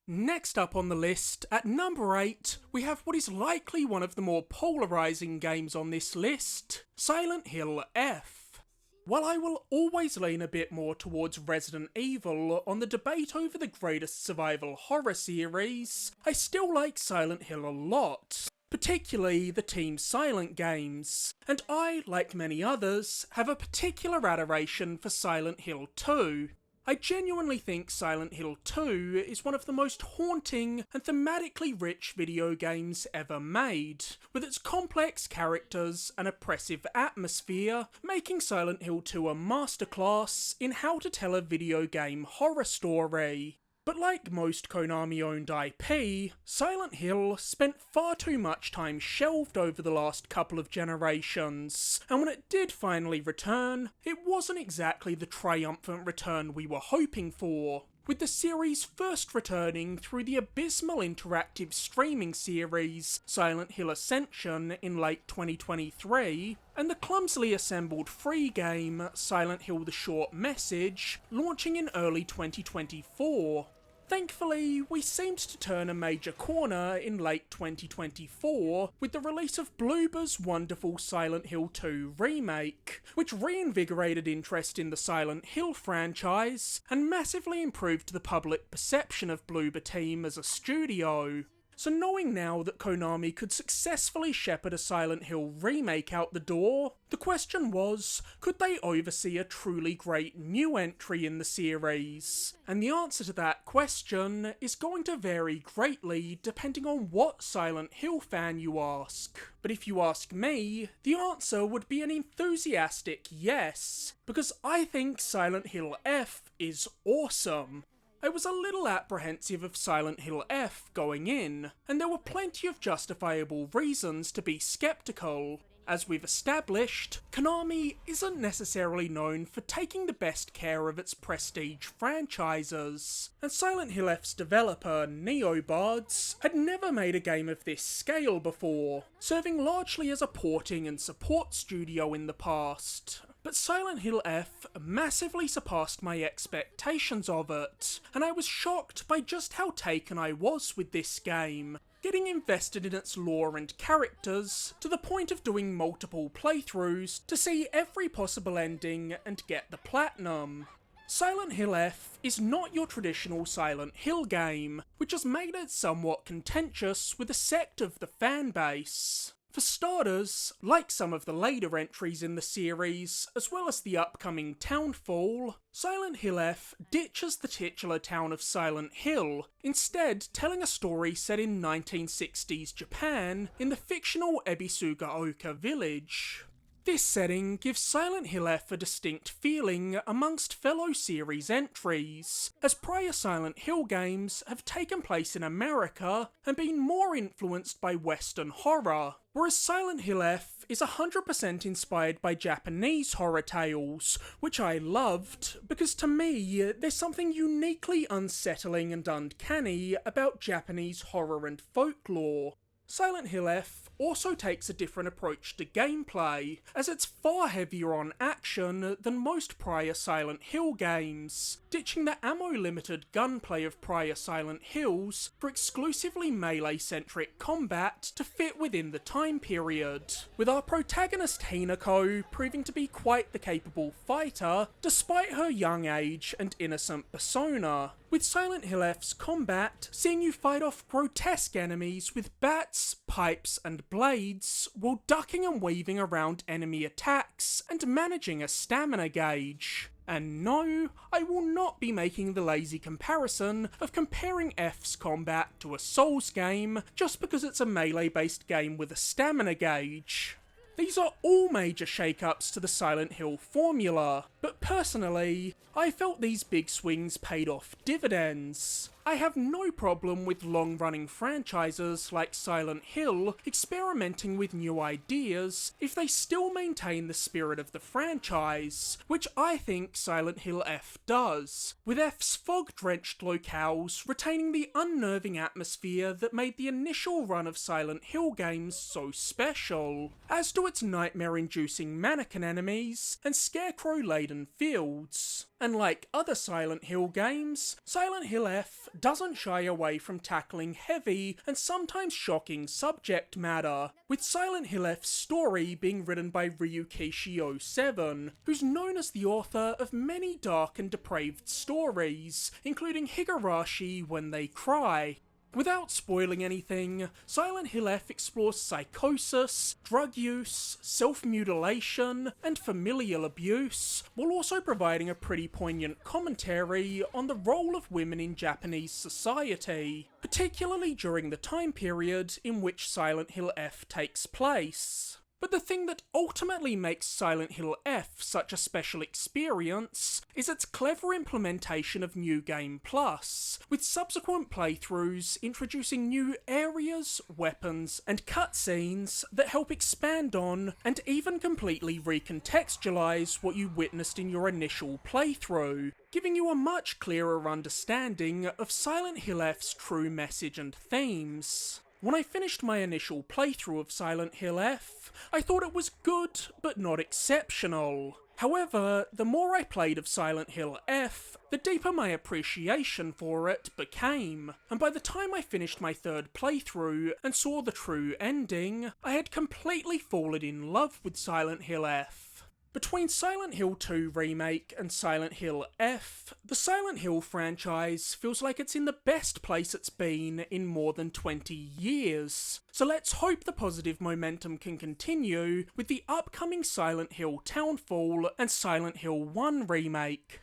Next up on the list, at number 8, we have what is likely one of the more polarising games on this list, Silent Hill F. While I will always lean a bit more towards Resident Evil on the debate over the greatest survival horror series, I still like Silent Hill a lot, particularly the Team Silent games, and I, like many others, have a particular adoration for Silent Hill 2. I genuinely think Silent Hill 2 is one of the most haunting and thematically rich video games ever made, with its complex characters and oppressive atmosphere, making Silent Hill 2 a masterclass in how to tell a video game horror story. But like most Konami-owned IP, Silent Hill spent far too much time shelved over the last couple of generations, and when it did finally return, it wasn't exactly the triumphant return we were hoping for, with the series first returning through the abysmal interactive streaming series Silent Hill Ascension in late 2023, and the clumsily assembled free game Silent Hill The Short Message launching in early 2024. Thankfully, we seemed to turn a major corner in late 2024 with the release of Bloober's wonderful Silent Hill 2 remake, which reinvigorated interest in the Silent Hill franchise and massively improved the public perception of Bloober Team as a studio. So knowing now that Konami could successfully shepherd a Silent Hill remake out the door, the question was, could they oversee a truly great new entry in the series? And the answer to that question is going to vary greatly depending on what Silent Hill fan you ask. But if you ask me, the answer would be an enthusiastic yes, because I think Silent Hill F is awesome. I was a little apprehensive of Silent Hill F going in, and there were plenty of justifiable reasons to be skeptical. As we've established, Konami isn't necessarily known for taking the best care of its prestige franchises, and Silent Hill F's developer, Neobards, had never made a game of this scale before, serving largely as a porting and support studio in the past. But Silent Hill F massively surpassed my expectations of it, and I was shocked by just how taken I was with this game, getting invested in its lore and characters to the point of doing multiple playthroughs to see every possible ending and get the platinum. Silent Hill F is not your traditional Silent Hill game, which has made it somewhat contentious with a sect of the fanbase. For starters, like some of the later entries in the series, as well as the upcoming Townfall, Silent Hill F ditches the titular town of Silent Hill, instead telling a story set in 1960s Japan in the fictional Ebisugaoka village. This setting gives Silent Hill F a distinct feeling amongst fellow series entries, as prior Silent Hill games have taken place in America and been more influenced by Western horror, whereas Silent Hill F is 100% inspired by Japanese horror tales, which I loved, because to me, there's something uniquely unsettling and uncanny about Japanese horror and folklore. Silent Hill F also takes a different approach to gameplay, as it's far heavier on action than most prior Silent Hill games, ditching the ammo-limited gunplay of prior Silent Hills for exclusively melee-centric combat to fit within the time period, with our protagonist Hinako proving to be quite the capable fighter despite her young age and innocent persona, with Silent Hill F's combat seeing you fight off grotesque enemies with bats, pipes and blades, while ducking and weaving around enemy attacks and managing a stamina gauge. And no, I will not be making the lazy comparison of comparing F's combat to a Souls game just because it's a melee-based game with a stamina gauge. These are all major shake-ups to the Silent Hill formula, but personally, I felt these big swings paid off dividends. I have no problem with long-running franchises like Silent Hill experimenting with new ideas if they still maintain the spirit of the franchise, which I think Silent Hill F does, with F's fog-drenched locales retaining the unnerving atmosphere that made the initial run of Silent Hill games so special, as do its nightmare-inducing mannequin enemies and scarecrow-laden fields. And like other Silent Hill games, Silent Hill F doesn't shy away from tackling heavy and sometimes shocking subject matter, with Silent Hill F's story being written by Ryukishi07, who's known as the author of many dark and depraved stories, including Higurashi When They Cry. Without spoiling anything, Silent Hill F explores psychosis, drug use, self-mutilation, and familial abuse, while also providing a pretty poignant commentary on the role of women in Japanese society, particularly during the time period in which Silent Hill F takes place. But the thing that ultimately makes Silent Hill F such a special experience is its clever implementation of New Game Plus, with subsequent playthroughs introducing new areas, weapons, and cutscenes that help expand on and even completely recontextualize what you witnessed in your initial playthrough, giving you a much clearer understanding of Silent Hill F's true message and themes. When I finished my initial playthrough of Silent Hill F, I thought it was good, but not exceptional. However, the more I played of Silent Hill F, the deeper my appreciation for it became, and by the time I finished my third playthrough and saw the true ending, I had completely fallen in love with Silent Hill F. Between Silent Hill 2 Remake and Silent Hill F, the Silent Hill franchise feels like it's in the best place it's been in more than 20 years. So let's hope the positive momentum can continue with the upcoming Silent Hill Townfall and Silent Hill 1 Remake.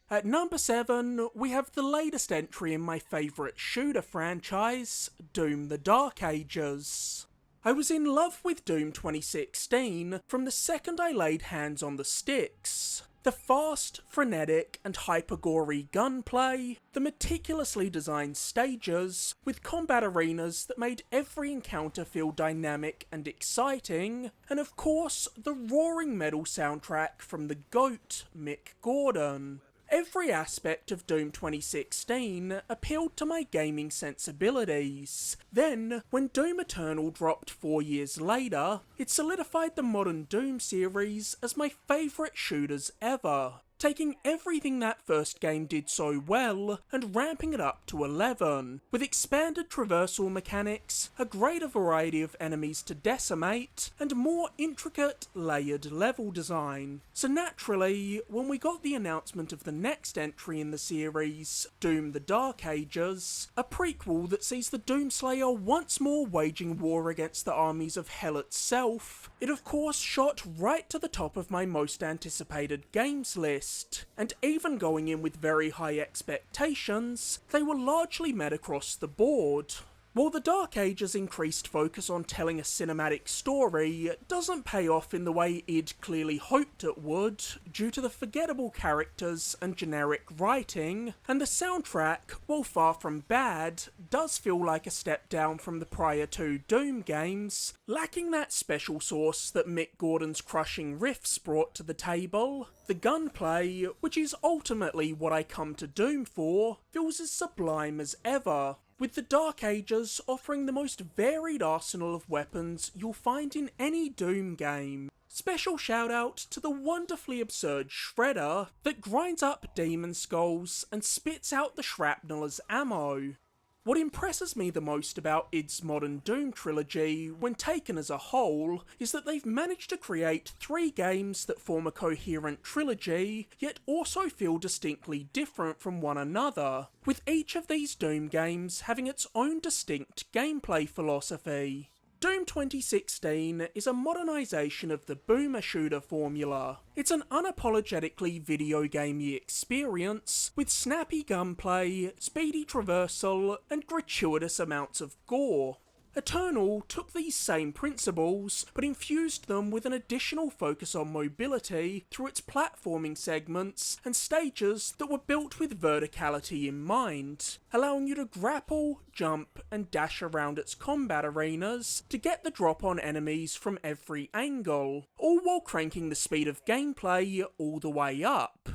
At number 7, we have the latest entry in my favourite shooter franchise, Doom: The Dark Ages. I was in love with Doom 2016 from the second I laid hands on the sticks. The fast, frenetic, and hyper-gory gunplay, the meticulously designed stages, with combat arenas that made every encounter feel dynamic and exciting, and of course, the roaring metal soundtrack from the GOAT, Mick Gordon. Every aspect of Doom 2016 appealed to my gaming sensibilities. Then, when Doom Eternal dropped 4 years later, it solidified the modern Doom series as my favourite shooters ever, taking everything that first game did so well and ramping it up to 11, with expanded traversal mechanics, a greater variety of enemies to decimate, and more intricate, layered level design. So naturally, when we got the announcement of the next entry in the series, Doom: The Dark Ages, a prequel that sees the Doomslayer once more waging war against the armies of Hell itself, it of course shot right to the top of my most anticipated games list. And even going in with very high expectations, they were largely met across the board. While the Dark Ages' increased focus on telling a cinematic story doesn't pay off in the way id clearly hoped it would, due to the forgettable characters and generic writing, and the soundtrack, while far from bad, does feel like a step down from the prior two Doom games, lacking that special sauce that Mick Gordon's crushing riffs brought to the table. The gunplay, which is ultimately what I come to Doom for, feels as sublime as ever, with the Dark Ages offering the most varied arsenal of weapons you'll find in any Doom game. Special shout out to the wonderfully absurd Shredder that grinds up demon skulls and spits out the shrapnel as ammo. What impresses me the most about id's modern Doom trilogy, when taken as a whole, is that they've managed to create 3 games that form a coherent trilogy, yet also feel distinctly different from one another, with each of these Doom games having its own distinct gameplay philosophy. Doom 2016 is a modernisation of the boomer shooter formula. It's an unapologetically video gamey experience with snappy gunplay, speedy traversal, and gratuitous amounts of gore. Eternal took these same principles, but infused them with an additional focus on mobility through its platforming segments and stages that were built with verticality in mind, allowing you to grapple, jump, and dash around its combat arenas to get the drop on enemies from every angle, all while cranking the speed of gameplay all the way up.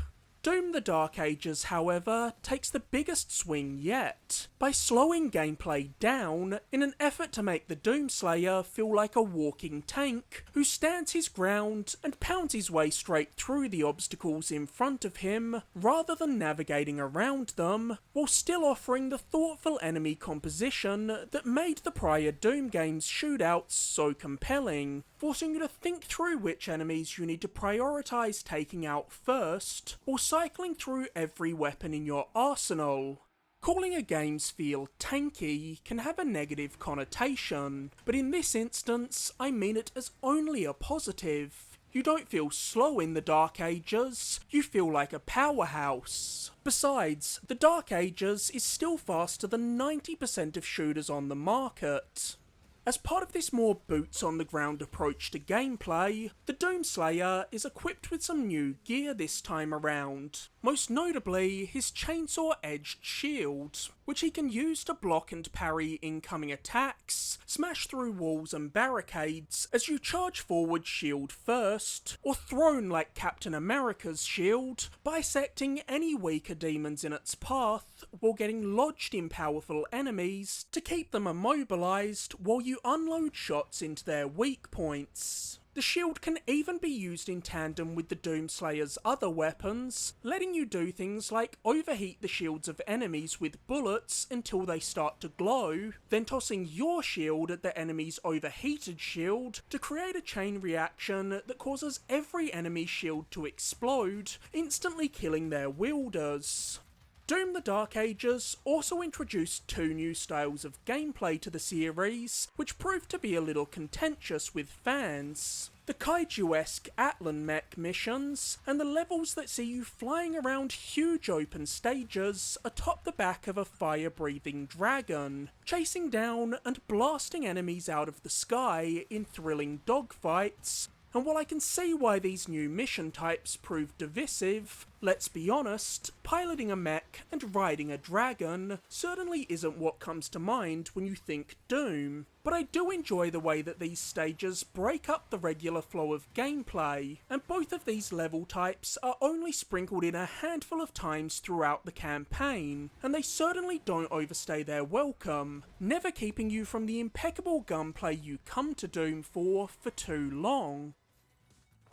Doom the Dark Ages, however, takes the biggest swing yet, by slowing gameplay down in an effort to make the Doomslayer feel like a walking tank who stands his ground and pounds his way straight through the obstacles in front of him, rather than navigating around them, while still offering the thoughtful enemy composition that made the prior Doom games' shootouts so compelling, forcing you to think through which enemies you need to prioritise taking out first, or cycling through every weapon in your arsenal. Calling a game's feel tanky can have a negative connotation, but in this instance I mean it as only a positive. You don't feel slow in the Dark Ages, you feel like a powerhouse. Besides, the Dark Ages is still faster than 90% of shooters on the market. As part of this more boots-on-the-ground approach to gameplay, the Doomslayer is equipped with some new gear this time around, most notably his chainsaw-edged shield, which he can use to block and parry incoming attacks, smash through walls and barricades as you charge forward shield first, or thrown like Captain America's shield, bisecting any weaker demons in its path while getting lodged in powerful enemies to keep them immobilised while you unload shots into their weak points. The shield can even be used in tandem with the Doomslayer's other weapons, letting you do things like overheat the shields of enemies with bullets until they start to glow, then tossing your shield at the enemy's overheated shield to create a chain reaction that causes every enemy's shield to explode, instantly killing their wielders. Doom the Dark Ages also introduced two new styles of gameplay to the series, which proved to be a little contentious with fans. The kaiju-esque Atlan mech missions, and the levels that see you flying around huge open stages atop the back of a fire-breathing dragon, chasing down and blasting enemies out of the sky in thrilling dogfights. And while I can see why these new mission types proved divisive, let's be honest, piloting a mech and riding a dragon certainly isn't what comes to mind when you think Doom. But I do enjoy the way that these stages break up the regular flow of gameplay, and both of these level types are only sprinkled in a handful of times throughout the campaign, and they certainly don't overstay their welcome, never keeping you from the impeccable gunplay you come to Doom for too long.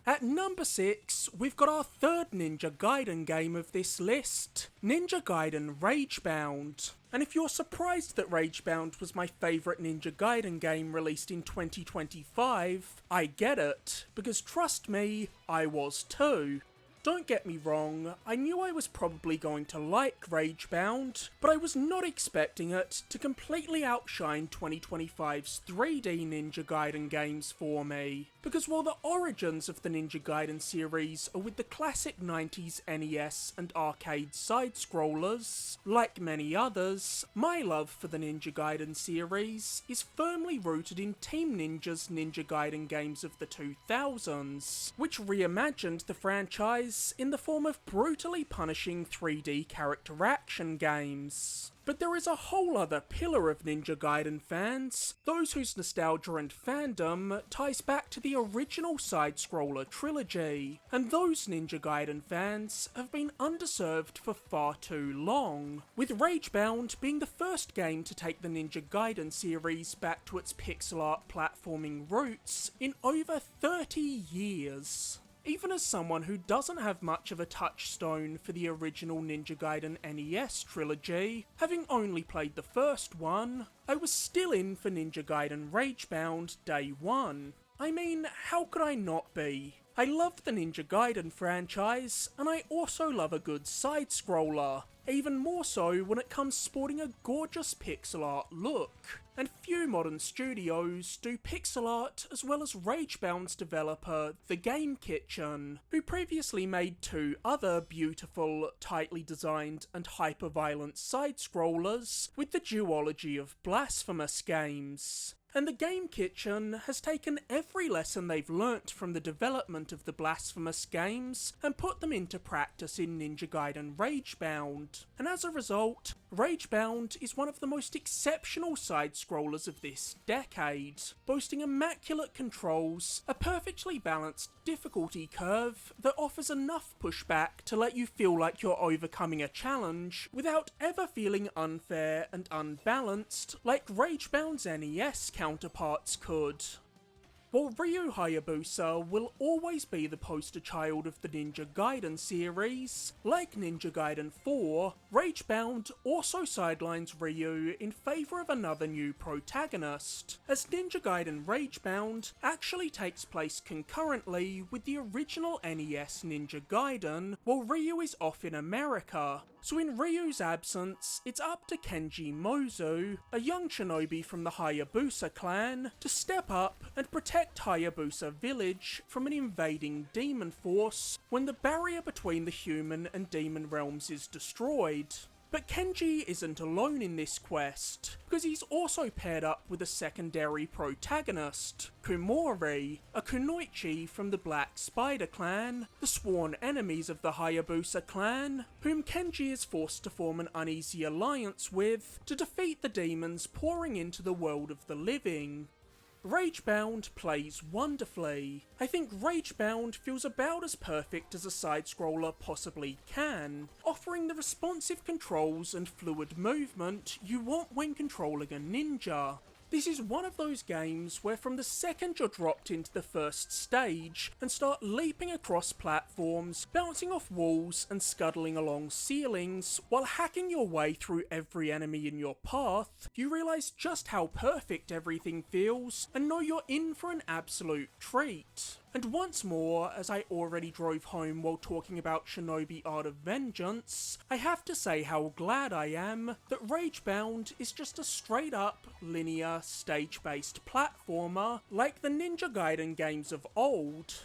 At number 6, we've got our third Ninja Gaiden game of this list, Ninja Gaiden Ragebound. And if you're surprised that Ragebound was my favourite Ninja Gaiden game released in 2025, I get it, because trust me, I was too. Don't get me wrong, I knew I was probably going to like Ragebound, but I was not expecting it to completely outshine 2025's 3D Ninja Gaiden games for me. Because while the origins of the Ninja Gaiden series are with the classic 90s NES and arcade side-scrollers, like many others, my love for the Ninja Gaiden series is firmly rooted in Team Ninja's Ninja Gaiden games of the 2000s, which reimagined the franchise in the form of brutally punishing 3D character action games. But there is a whole other pillar of Ninja Gaiden fans, those whose nostalgia and fandom ties back to the original side-scroller trilogy, and those Ninja Gaiden fans have been underserved for far too long, with Ragebound being the first game to take the Ninja Gaiden series back to its pixel art platforming roots in over 30 years. Even as someone who doesn't have much of a touchstone for the original Ninja Gaiden NES trilogy, having only played the first one, I was still in for Ninja Gaiden Ragebound day one. I mean, how could I not be? I love the Ninja Gaiden franchise, and I also love a good side-scroller. even more so when it comes sporting a gorgeous pixel art look. And few modern studios do pixel art as well as Ragebound's developer, The Game Kitchen, who previously made 2 other beautiful, tightly designed and hyper-violent side-scrollers with the duology of Blasphemous games. And the Game Kitchen has taken every lesson they've learnt from the development of the Blasphemous games and put them into practice in Ninja Gaiden Ragebound. And as a result, Ragebound is one of the most exceptional side-scrollers of this decade, boasting immaculate controls, a perfectly balanced difficulty curve that offers enough pushback to let you feel like you're overcoming a challenge without ever feeling unfair and unbalanced like Ragebound's NES counterparts could. While Ryu Hayabusa will always be the poster child of the Ninja Gaiden series, like Ninja Gaiden 4, Ragebound also sidelines Ryu in favour of another new protagonist, as Ninja Gaiden Ragebound actually takes place concurrently with the original NES Ninja Gaiden, while Ryu is off in America. So in Ryu's absence, it's up to Kenji Mozu, a young shinobi from the Hayabusa clan, to step up and protect Hayabusa village from an invading demon force when the barrier between the human and demon realms is destroyed. But Kenji isn't alone in this quest, because he's also paired up with a secondary protagonist, Kumori, a kunoichi from the Black Spider clan, the sworn enemies of the Hayabusa clan, whom Kenji is forced to form an uneasy alliance with to defeat the demons pouring into the world of the living. Ragebound plays wonderfully. I think Ragebound feels about as perfect as a side-scroller possibly can, offering the responsive controls and fluid movement you want when controlling a ninja. This is one of those games where from the second you're dropped into the first stage and start leaping across platforms, bouncing off walls and scuttling along ceilings while hacking your way through every enemy in your path, you realise just how perfect everything feels and know you're in for an absolute treat. And once more, as I already drove home while talking about Shinobi Art of Vengeance, I have to say how glad I am that Ragebound is just a straight up, linear, stage-based platformer like the Ninja Gaiden games of old.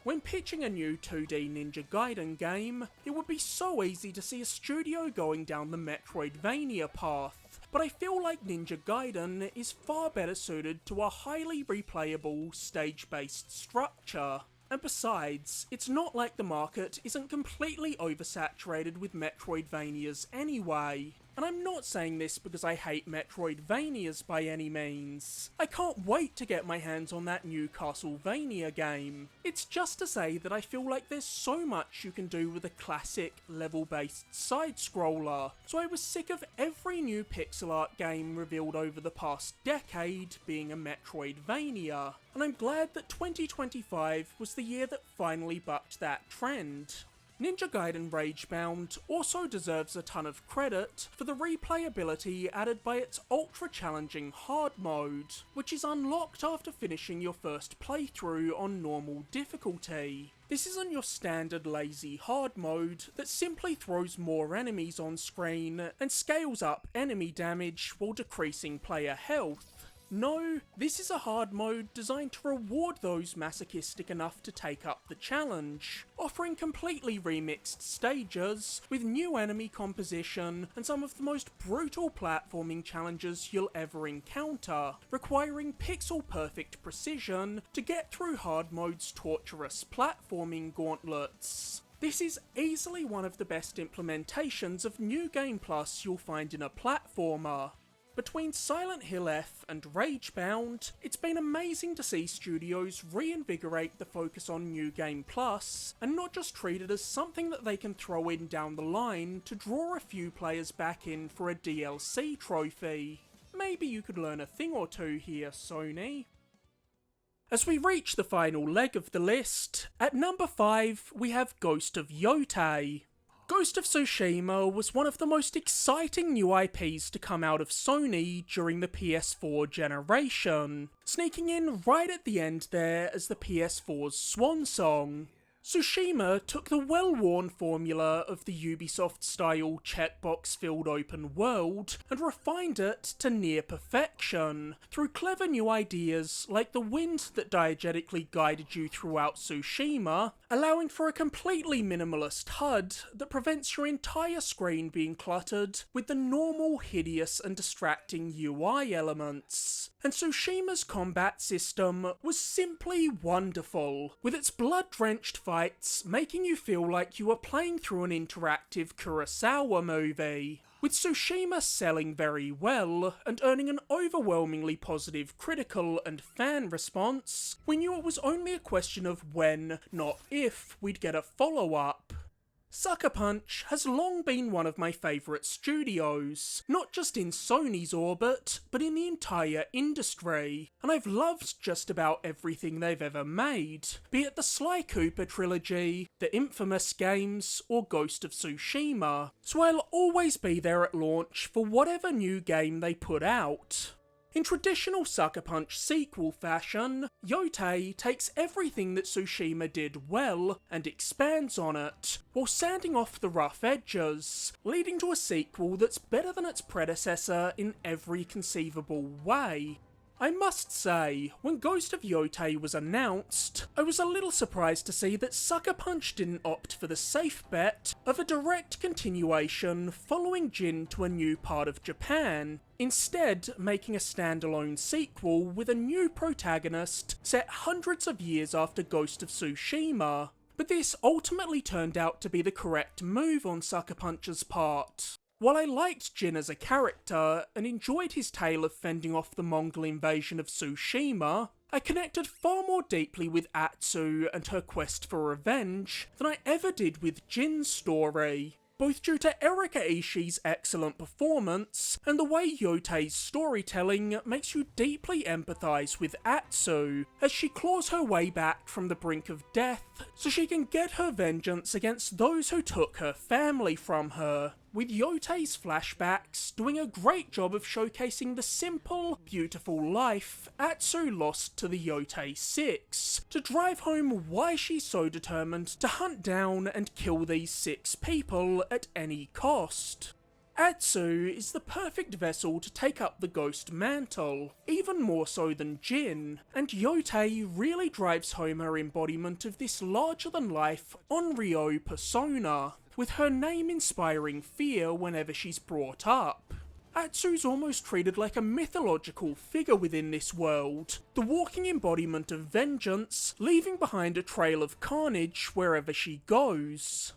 When pitching a new 2D Ninja Gaiden game, it would be so easy to see a studio going down the Metroidvania path, but I feel like Ninja Gaiden is far better suited to a highly replayable, stage-based structure. And besides, it's not like the market isn't completely oversaturated with Metroidvanias anyway. And I'm not saying this because I hate Metroidvanias by any means. I can't wait to get my hands on that new Castlevania game. It's just to say that I feel like there's so much you can do with a classic, level-based side-scroller, so I was sick of every new pixel art game revealed over the past decade being a Metroidvania, and I'm glad that 2025 was the year that finally bucked that trend. Ninja Gaiden Ragebound also deserves a ton of credit for the replayability added by its ultra-challenging hard mode, which is unlocked after finishing your first playthrough on normal difficulty. This isn't your standard lazy hard mode that simply throws more enemies on screen and scales up enemy damage while decreasing player health. No, this is a hard mode designed to reward those masochistic enough to take up the challenge, offering completely remixed stages with new enemy composition and some of the most brutal platforming challenges you'll ever encounter, requiring pixel-perfect precision to get through hard mode's torturous platforming gauntlets. This is easily one of the best implementations of New Game Plus you'll find in a platformer. Between Silent Hill F and Ragebound, it's been amazing to see studios reinvigorate the focus on New Game Plus, and not just treat it as something that they can throw in down the line to draw a few players back in for a DLC trophy. Maybe you could learn a thing or two here, Sony. As we reach the final leg of the list, at number 5 we have Ghost of Yotei. Ghost of Tsushima was one of the most exciting new IPs to come out of Sony during the PS4 generation, sneaking in right at the end there as the PS4's swan song. Tsushima took the well-worn formula of the Ubisoft-style checkbox-filled open world and refined it to near perfection through clever new ideas like the wind that diegetically guided you throughout Tsushima, allowing for a completely minimalist HUD that prevents your entire screen being cluttered with the normal, hideous and distracting UI elements. And Tsushima's combat system was simply wonderful, with its blood-drenched fights making you feel like you were playing through an interactive Kurosawa movie. With Tsushima selling very well and earning an overwhelmingly positive critical and fan response, we knew it was only a question of when, not if, we'd get a follow-up. Sucker Punch has long been one of my favourite studios, not just in Sony's orbit, but in the entire industry, and I've loved just about everything they've ever made, be it the Sly Cooper trilogy, the Infamous games, or Ghost of Tsushima, so I'll always be there at launch for whatever new game they put out. In traditional Sucker Punch sequel fashion, Yotei takes everything that Tsushima did well and expands on it, while sanding off the rough edges, leading to a sequel that's better than its predecessor in every conceivable way. I must say, when Ghost of Yotei was announced, I was a little surprised to see that Sucker Punch didn't opt for the safe bet of a direct continuation following Jin to a new part of Japan, instead making a standalone sequel with a new protagonist set hundreds of years after Ghost of Tsushima. But this ultimately turned out to be the correct move on Sucker Punch's part. While I liked Jin as a character and enjoyed his tale of fending off the Mongol invasion of Tsushima, I connected far more deeply with Atsu and her quest for revenge than I ever did with Jin's story, both due to Erika Ishii's excellent performance and the way Yotei's storytelling makes you deeply empathise with Atsu as she claws her way back from the brink of death so she can get her vengeance against those who took her family from her, with Yotei's flashbacks doing a great job of showcasing the simple, beautiful life Atsu lost to the Yotei Six, to drive home why she's so determined to hunt down and kill these 6 people at any cost. Atsu is the perfect vessel to take up the ghost mantle, even more so than Jin, and Yotei really drives home her embodiment of this larger-than-life Onryo persona, with her name inspiring fear whenever she's brought up. Atsu's almost treated like a mythological figure within this world, the walking embodiment of vengeance, leaving behind a trail of carnage wherever she goes.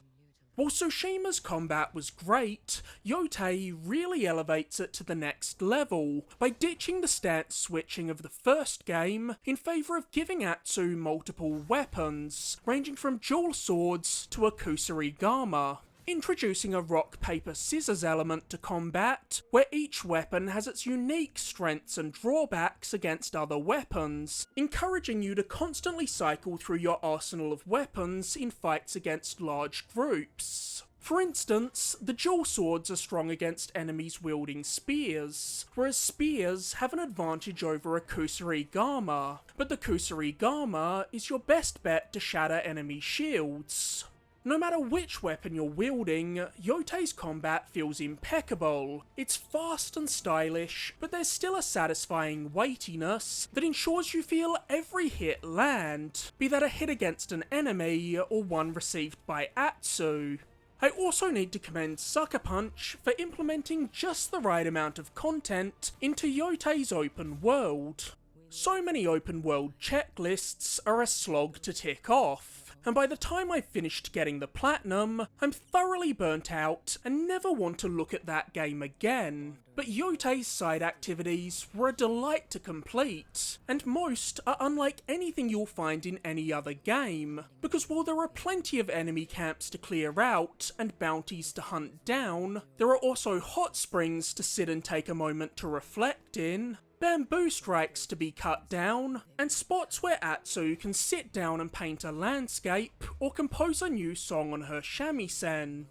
While Tsushima's combat was great, Yotei really elevates it to the next level by ditching the stance switching of the first game in favour of giving Atsu multiple weapons, ranging from dual swords to a kusarigama, introducing a rock-paper-scissors element to combat, where each weapon has its unique strengths and drawbacks against other weapons, encouraging you to constantly cycle through your arsenal of weapons in fights against large groups. For instance, the dual swords are strong against enemies wielding spears, whereas spears have an advantage over a kusarigama, but the kusarigama is your best bet to shatter enemy shields. No matter which weapon you're wielding, Yotei's combat feels impeccable. It's fast and stylish, but there's still a satisfying weightiness that ensures you feel every hit land, be that a hit against an enemy or one received by Atsu. I also need to commend Sucker Punch for implementing just the right amount of content into Yotei's open world. So many open world checklists are a slog to tick off, and by the time I've finished getting the platinum, I'm thoroughly burnt out and never want to look at that game again. But Yotei's side activities were a delight to complete, and most are unlike anything you'll find in any other game, because while there are plenty of enemy camps to clear out and bounties to hunt down, there are also hot springs to sit and take a moment to reflect in, bamboo strikes to be cut down, and spots where Atsu can sit down and paint a landscape or compose a new song on her shamisen.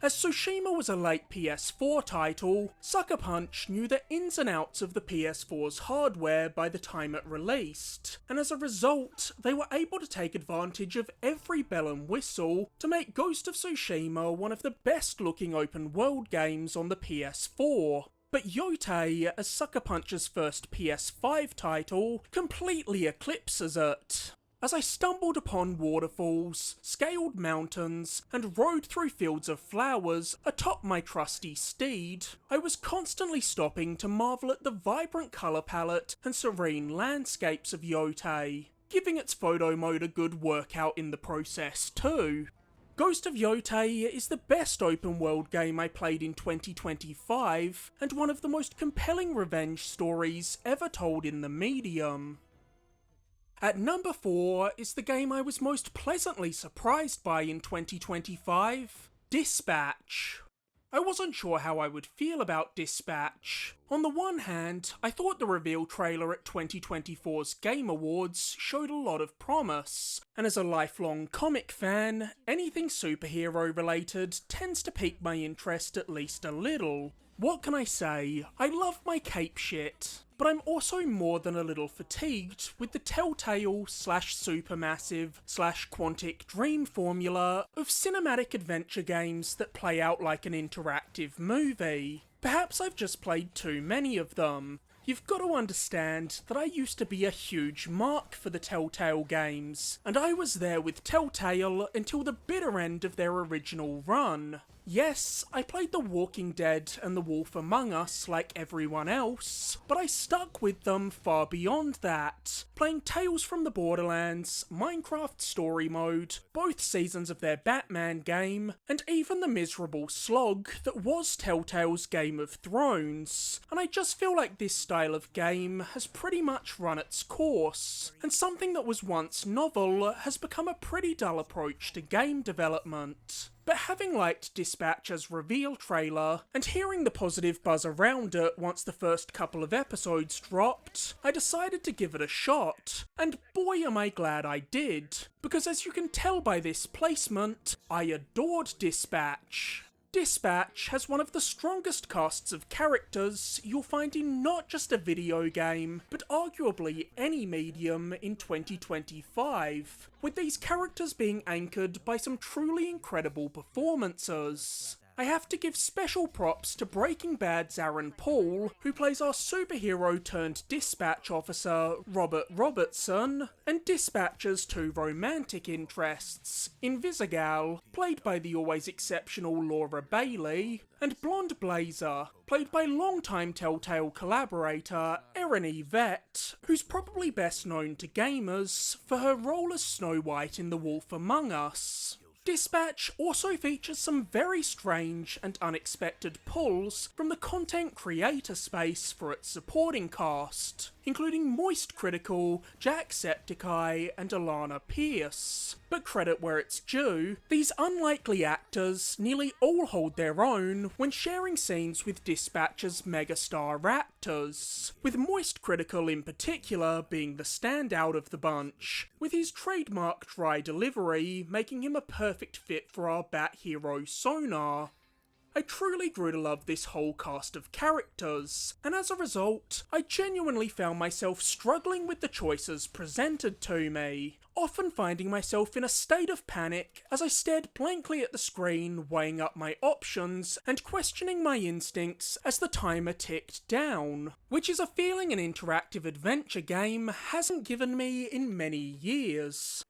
As Tsushima was a late PS4 title, Sucker Punch knew the ins and outs of the PS4's hardware by the time it released, and as a result, they were able to take advantage of every bell and whistle to make Ghost of Tsushima one of the best looking open world games on the PS4. But Yotei, as Sucker Punch's first PS5 title, completely eclipses it. As I stumbled upon waterfalls, scaled mountains, and rode through fields of flowers atop my trusty steed, I was constantly stopping to marvel at the vibrant colour palette and serene landscapes of Yotei, giving its photo mode a good workout in the process too. Ghost of Yotei is the best open world game I played in 2025, and one of the most compelling revenge stories ever told in the medium. At number 4 is the game I was most pleasantly surprised by in 2025, Dispatch. I wasn't sure how I would feel about Dispatch. On the one hand, I thought the reveal trailer at 2024's Game Awards showed a lot of promise, and as a lifelong comic fan, anything superhero related tends to pique my interest at least a little. What can I say? I love my cape shit, but I'm also more than a little fatigued with the telltale/supermassive/Quantic Dream formula of cinematic adventure games that play out like an interactive movie. Perhaps I've just played too many of them. You've got to understand that I used to be a huge mark for the Telltale games, and I was there with Telltale until the bitter end of their original run. Yes, I played The Walking Dead and The Wolf Among Us like everyone else, but I stuck with them far beyond that, playing Tales from the Borderlands, Minecraft Story Mode, both seasons of their Batman game, and even the miserable slog that was Telltale's Game of Thrones. And I just feel like this style of game has pretty much run its course, and something that was once novel has become a pretty dull approach to game development. But having liked Dispatch's reveal trailer, and hearing the positive buzz around it once the first couple of episodes dropped, I decided to give it a shot, and boy am I glad I did, because as you can tell by this placement, I adored Dispatch. Dispatch has one of the strongest casts of characters you'll find in not just a video game, but arguably any medium in 2025, with these characters being anchored by some truly incredible performances. I have to give special props to Breaking Bad's Aaron Paul, who plays our superhero-turned-dispatch officer, Robert Robertson, and Dispatch's two romantic interests, Invisigal, played by the always exceptional Laura Bailey, and Blonde Blazer, played by longtime Telltale collaborator Erin Yvette, who's probably best known to gamers for her role as Snow White in The Wolf Among Us. Dispatch also features some very strange and unexpected pulls from the content creator space for its supporting cast, including Moist Critical, Jacksepticeye, and Alana Pierce. But credit where it's due, these unlikely actors nearly all hold their own when sharing scenes with Dispatch's megastar Raptors, with Moist Critical in particular being the standout of the bunch, with his trademark dry delivery making him a perfect fit for our Bat hero Sonar. I truly grew to love this whole cast of characters, and as a result, I genuinely found myself struggling with the choices presented to me, often finding myself in a state of panic as I stared blankly at the screen, weighing up my options and questioning my instincts as the timer ticked down, which is a feeling an interactive adventure game hasn't given me in many years.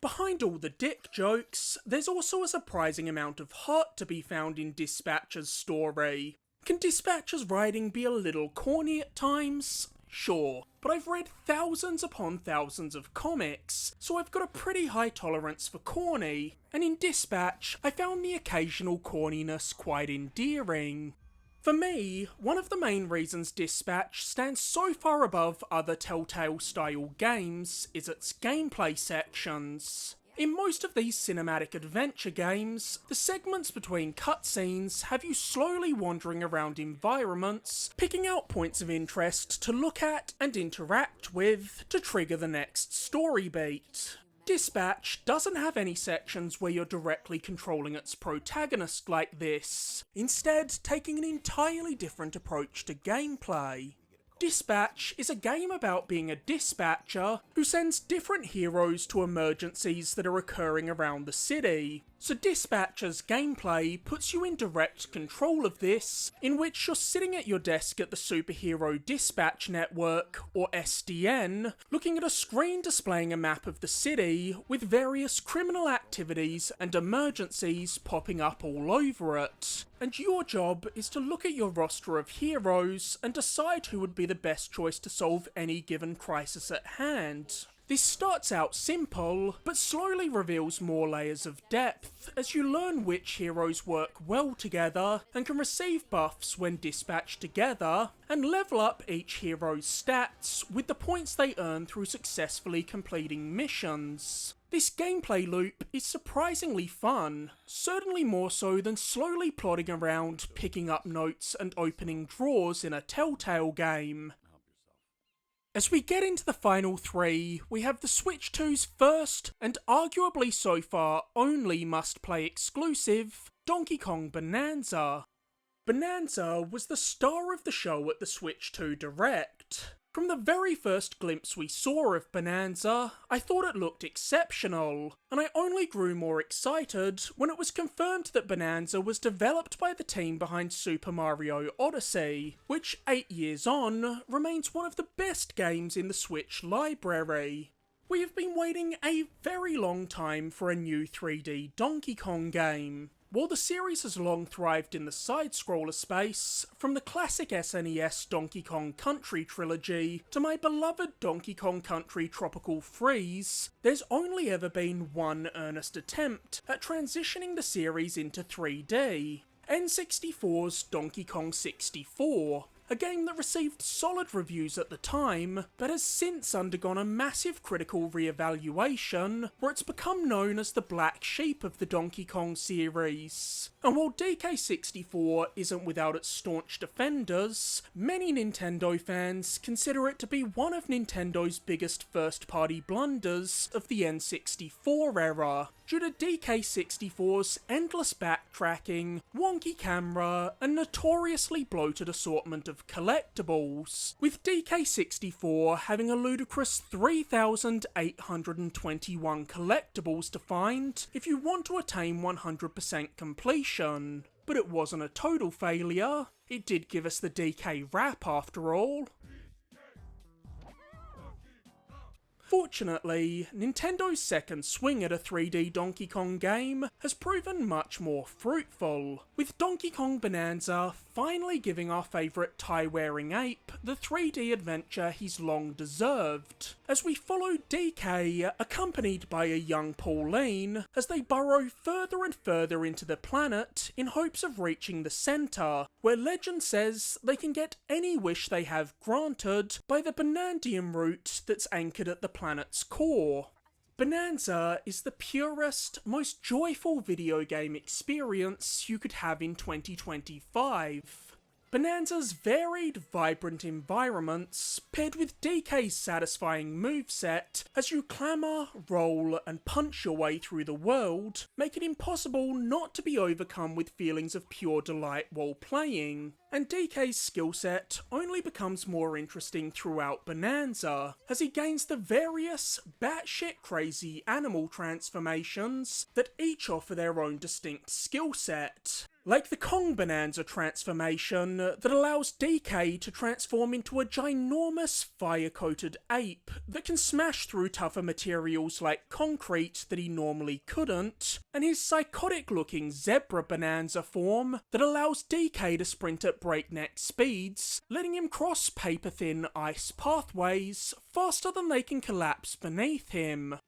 Behind all the dick jokes, there's also a surprising amount of heart to be found in Dispatch's story. Can Dispatch's writing be a little corny at times? Sure, but I've read thousands upon thousands of comics, so I've got a pretty high tolerance for corny, and in Dispatch, I found the occasional corniness quite endearing. For me, one of the main reasons Dispatch stands so far above other Telltale-style games is its gameplay sections. In most of these cinematic adventure games, the segments between cutscenes have you slowly wandering around environments, picking out points of interest to look at and interact with to trigger the next story beat. Dispatch doesn't have any sections where you're directly controlling its protagonist like this, instead taking an entirely different approach to gameplay. Dispatch is a game about being a dispatcher who sends different heroes to emergencies that are occurring around the city. So Dispatcher's gameplay puts you in direct control of this, in which you're sitting at your desk at the Superhero Dispatch Network, or SDN, looking at a screen displaying a map of the city with various criminal activities and emergencies popping up all over it. And your job is to look at your roster of heroes and decide who would be the best choice to solve any given crisis at hand. This starts out simple, but slowly reveals more layers of depth as you learn which heroes work well together and can receive buffs when dispatched together, and level up each hero's stats with the points they earn through successfully completing missions. This gameplay loop is surprisingly fun, certainly more so than slowly plodding around picking up notes and opening drawers in a Telltale game. As we get into the final three, we have the Switch 2's first, and arguably so far only must-play exclusive, Donkey Kong Bananza. Bananza was the star of the show at the Switch 2 Direct. From the very first glimpse we saw of Bananza, I thought it looked exceptional, and I only grew more excited when it was confirmed that Bananza was developed by the team behind Super Mario Odyssey, which 8 years on, remains one of the best games in the Switch library. We have been waiting a very long time for a new 3D Donkey Kong game. While the series has long thrived in the side-scroller space, from the classic SNES Donkey Kong Country trilogy to my beloved Donkey Kong Country Tropical Freeze, there's only ever been one earnest attempt at transitioning the series into 3D. N64's Donkey Kong 64, a game that received solid reviews at the time, but has since undergone a massive critical re-evaluation, where it's become known as the black sheep of the Donkey Kong series. And while DK64 isn't without its staunch defenders, many Nintendo fans consider it to be one of Nintendo's biggest first-party blunders of the N64 era, due to DK64's endless backtracking, wonky camera, and notoriously bloated assortment of collectibles, with DK64 having a ludicrous 3,821 collectibles to find if you want to attain 100% completion. But it wasn't a total failure, it did give us the DK rap after all. Fortunately, Nintendo's second swing at a 3D Donkey Kong game has proven much more fruitful, with Donkey Kong Bananza finally giving our favourite tie-wearing ape the 3D adventure he's long deserved, as we follow DK accompanied by a young Pauline as they burrow further and further into the planet in hopes of reaching the centre, where legend says they can get any wish they have granted by the Banandium root that's anchored at the planet's core. Bananza is the purest, most joyful video game experience you could have in 2025. Bananza's varied, vibrant environments, paired with DK's satisfying moveset as you clamber, roll, and punch your way through the world, make it impossible not to be overcome with feelings of pure delight while playing. And DK's skillset only becomes more interesting throughout Bananza, as he gains the various batshit crazy animal transformations that each offer their own distinct skillset. Like the Kong Bananza transformation that allows DK to transform into a ginormous fire-coated ape that can smash through tougher materials like concrete that he normally couldn't, and his psychotic-looking Zebra Bananza form that allows DK to sprint at breakneck speeds, letting him cross paper-thin ice pathways faster than they can collapse beneath him.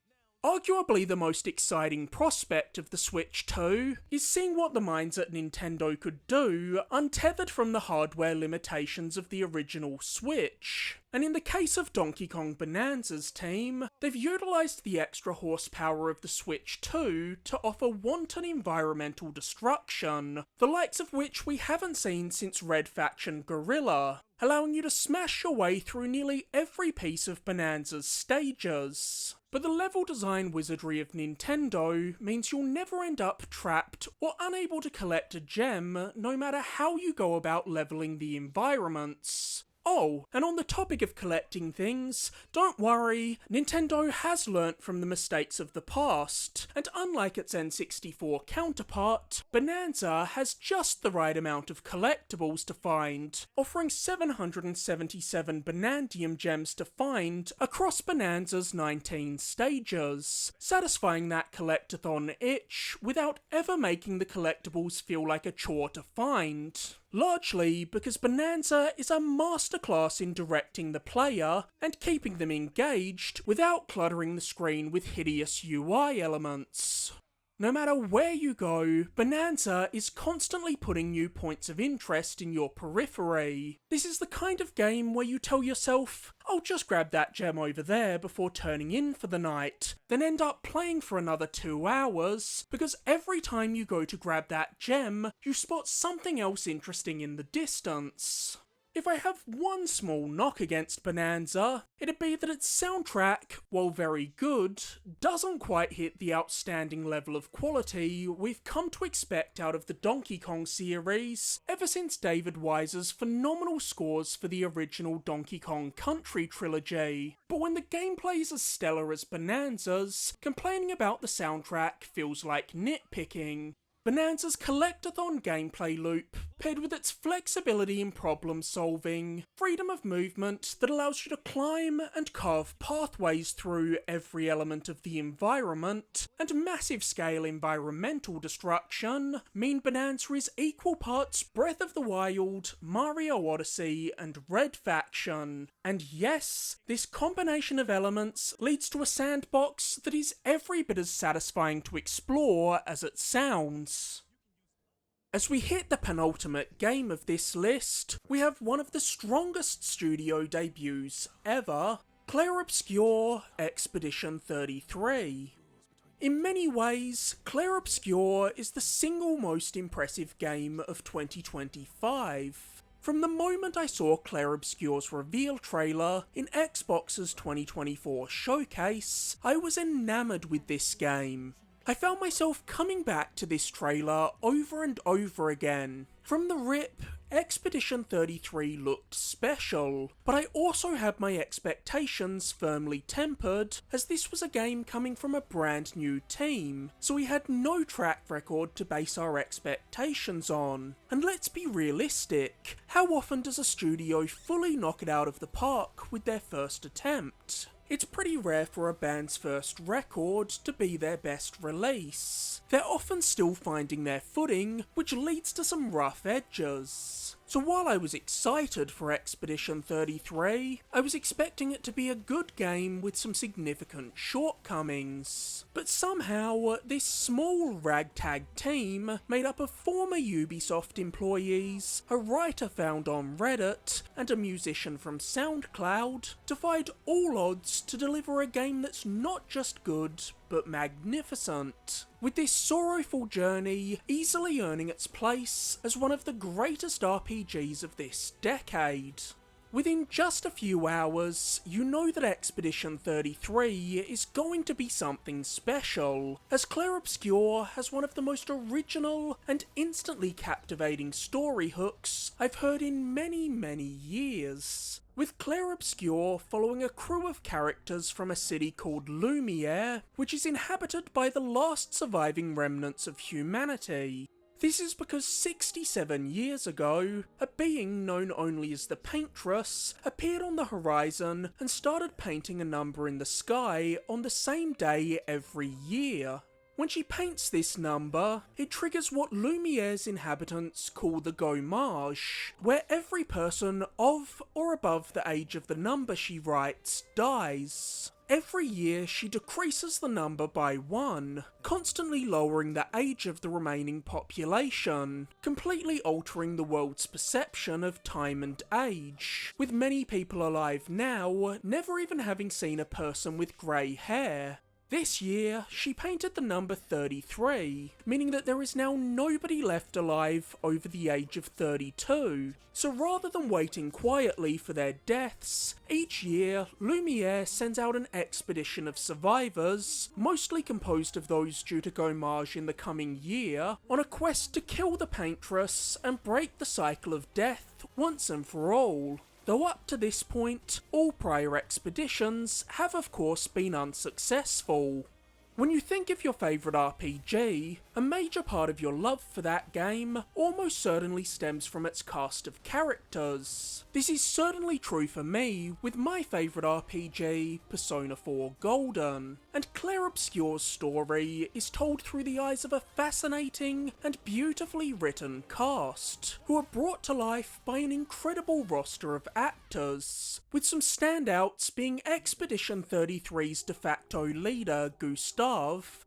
Arguably the most exciting prospect of the Switch 2 is seeing what the minds at Nintendo could do untethered from the hardware limitations of the original Switch. And in the case of Donkey Kong Bananza's team, they've utilised the extra horsepower of the Switch 2 to offer wanton environmental destruction, the likes of which we haven't seen since Red Faction Guerrilla, allowing you to smash your way through nearly every piece of Bananza's stages. But the level design wizardry of Nintendo means you'll never end up trapped or unable to collect a gem, no matter how you go about levelling the environments. Oh, and on the topic of collecting things, don't worry, Nintendo has learnt from the mistakes of the past, and unlike its N64 counterpart, Bananza has just the right amount of collectibles to find, offering 777 Banandium gems to find across Bananza's 19 stages, satisfying that collectathon itch without ever making the collectibles feel like a chore to find. Largely because Bananza is a masterclass in directing the player and keeping them engaged without cluttering the screen with hideous UI elements. No matter where you go, Bananza is constantly putting new points of interest in your periphery. This is the kind of game where you tell yourself, I'll just grab that gem over there before turning in for the night, then end up playing for another 2 hours, because every time you go to grab that gem, you spot something else interesting in the distance. If I have one small knock against Bananza, it'd be that its soundtrack, while very good, doesn't quite hit the outstanding level of quality we've come to expect out of the Donkey Kong series ever since David Wise's phenomenal scores for the original Donkey Kong Country trilogy. But when the gameplay is as stellar as Bananza's, complaining about the soundtrack feels like nitpicking. Bananza's collectathon gameplay loop, paired with its flexibility in problem solving, freedom of movement that allows you to climb and carve pathways through every element of the environment, and massive scale environmental destruction, mean Bananza is equal parts Breath of the Wild, Mario Odyssey, and Red Faction. And yes, this combination of elements leads to a sandbox that is every bit as satisfying to explore as it sounds. As we hit the penultimate game of this list, we have one of the strongest studio debuts ever, Clair Obscur Expedition 33. In many ways, Clair Obscur is the single most impressive game of 2025. From the moment I saw Clair Obscur's reveal trailer in Xbox's 2024 showcase, I was enamoured with this game. I found myself coming back to this trailer over and over again. From the rip, Expedition 33 looked special, but I also had my expectations firmly tempered, as this was a game coming from a brand new team, so we had no track record to base our expectations on. And let's be realistic, how often does a studio fully knock it out of the park with their first attempt? It's pretty rare for a band's first record to be their best release. They're often still finding their footing, which leads to some rough edges. So while I was excited for Expedition 33, I was expecting it to be a good game with some significant shortcomings. But somehow, this small ragtag team, made up of former Ubisoft employees, a writer found on Reddit, and a musician from SoundCloud, defied all odds to deliver a game that's not just good, but magnificent, with this sorrowful journey easily earning its place as one of the greatest RPGs of this decade. Within just a few hours, you know that Expedition 33 is going to be something special, as Clair Obscur has one of the most original and instantly captivating story hooks I've heard in many, many years. With Clair Obscur following a crew of characters from a city called Lumiere, which is inhabited by the last surviving remnants of humanity. This is because 67 years ago, a being known only as the Paintress appeared on the horizon and started painting a number in the sky on the same day every year. When she paints this number, it triggers what Lumiere's inhabitants call the gommage, where every person of or above the age of the number she writes dies. Every year, she decreases the number by 1, constantly lowering the age of the remaining population, completely altering the world's perception of time and age, with many people alive now never even having seen a person with grey hair. This year, she painted the number 33, meaning that there is now nobody left alive over the age of 32. So rather than waiting quietly for their deaths, each year, Lumiere sends out an expedition of survivors, mostly composed of those due to gommage in the coming year, on a quest to kill the paintress and break the cycle of death once and for all. Though up to this point, all prior expeditions have of course been unsuccessful. When you think of your favourite RPG, a major part of your love for that game almost certainly stems from its cast of characters. This is certainly true for me with my favourite RPG, Persona 4 Golden, and Clair Obscure's story is told through the eyes of a fascinating and beautifully written cast, who are brought to life by an incredible roster of actors, with some standouts being Expedition 33's de facto leader, Gustav,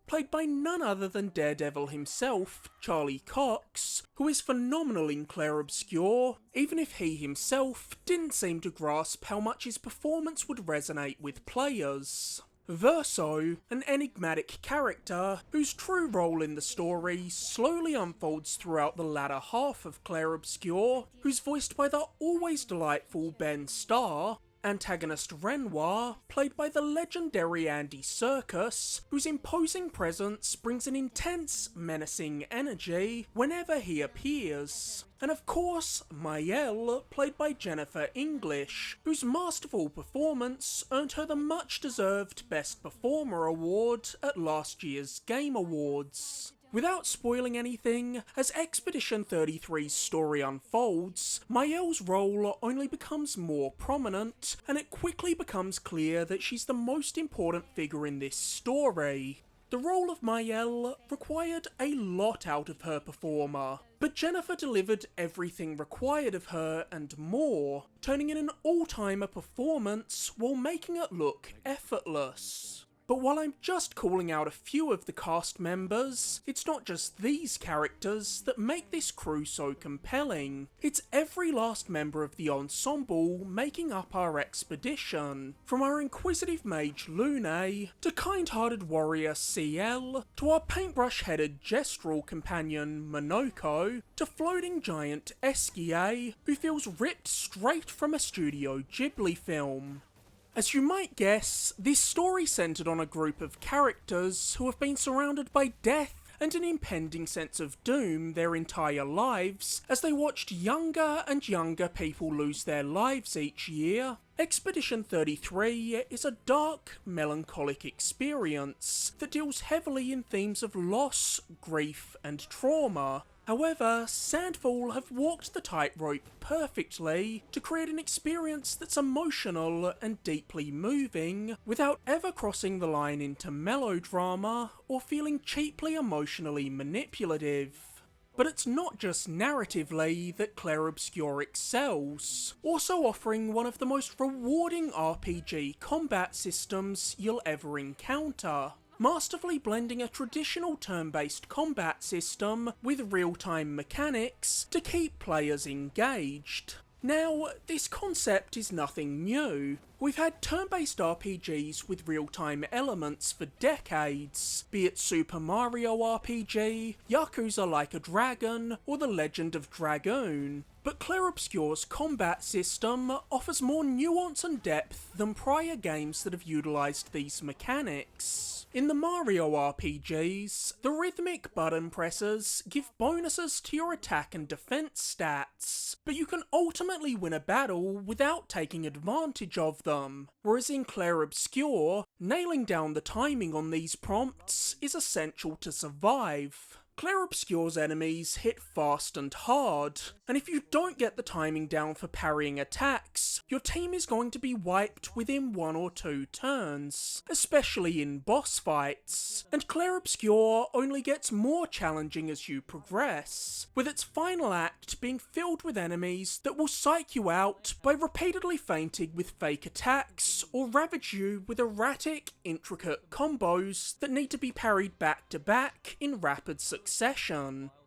played by none other than Daredevil himself, Charlie Cox, who is phenomenal in Clair Obscure, even if he himself didn't seem to grasp how much his performance would resonate with players. Verso, an enigmatic character whose true role in the story slowly unfolds throughout the latter half of Clair Obscure, who's voiced by the always delightful Ben Starr. Antagonist Renoir, played by the legendary Andy Serkis, whose imposing presence brings an intense, menacing energy whenever he appears. And of course, Maëlle, played by Jennifer English, whose masterful performance earned her the much-deserved Best Performer award at last year's Game Awards. Without spoiling anything, as Expedition 33's story unfolds, Maëlle's role only becomes more prominent, and it quickly becomes clear that she's the most important figure in this story. The role of Maëlle required a lot out of her performer, but Jennifer delivered everything required of her and more, turning in an all-timer performance while making it look effortless. But while I'm just calling out a few of the cast members, it's not just these characters that make this crew so compelling. It's every last member of the ensemble making up our expedition. From our inquisitive mage Lune, to kind-hearted warrior CL, to our paintbrush-headed gestural companion Monoko, to floating giant Esquier, who feels ripped straight from a Studio Ghibli film. As you might guess, this story centred on a group of characters who have been surrounded by death and an impending sense of doom their entire lives as they watched younger and younger people lose their lives each year. Expedition 33 is a dark, melancholic experience that deals heavily in themes of loss, grief and trauma. However, Sandfall have walked the tightrope perfectly to create an experience that's emotional and deeply moving, without ever crossing the line into melodrama or feeling cheaply emotionally manipulative. But it's not just narratively that Clair Obscure excels, also offering one of the most rewarding RPG combat systems you'll ever encounter, masterfully blending a traditional turn-based combat system with real-time mechanics to keep players engaged. Now, this concept is nothing new. We've had turn-based RPGs with real-time elements for decades, be it Super Mario RPG, Yakuza Like a Dragon, or The Legend of Dragoon. But Clair Obscure's combat system offers more nuance and depth than prior games that have utilised these mechanics. In the Mario RPGs, the rhythmic button presses give bonuses to your attack and defense stats, but you can ultimately win a battle without taking advantage of them, whereas in Clair Obscure, nailing down the timing on these prompts is essential to survive. Clair Obscure's enemies hit fast and hard, and if you don't get the timing down for parrying attacks, your team is going to be wiped within 1 or 2 turns, especially in boss fights, and Clair Obscure only gets more challenging as you progress, with its final act being filled with enemies that will psych you out by repeatedly fainting with fake attacks, or ravage you with erratic, intricate combos that need to be parried back to back in rapid succession.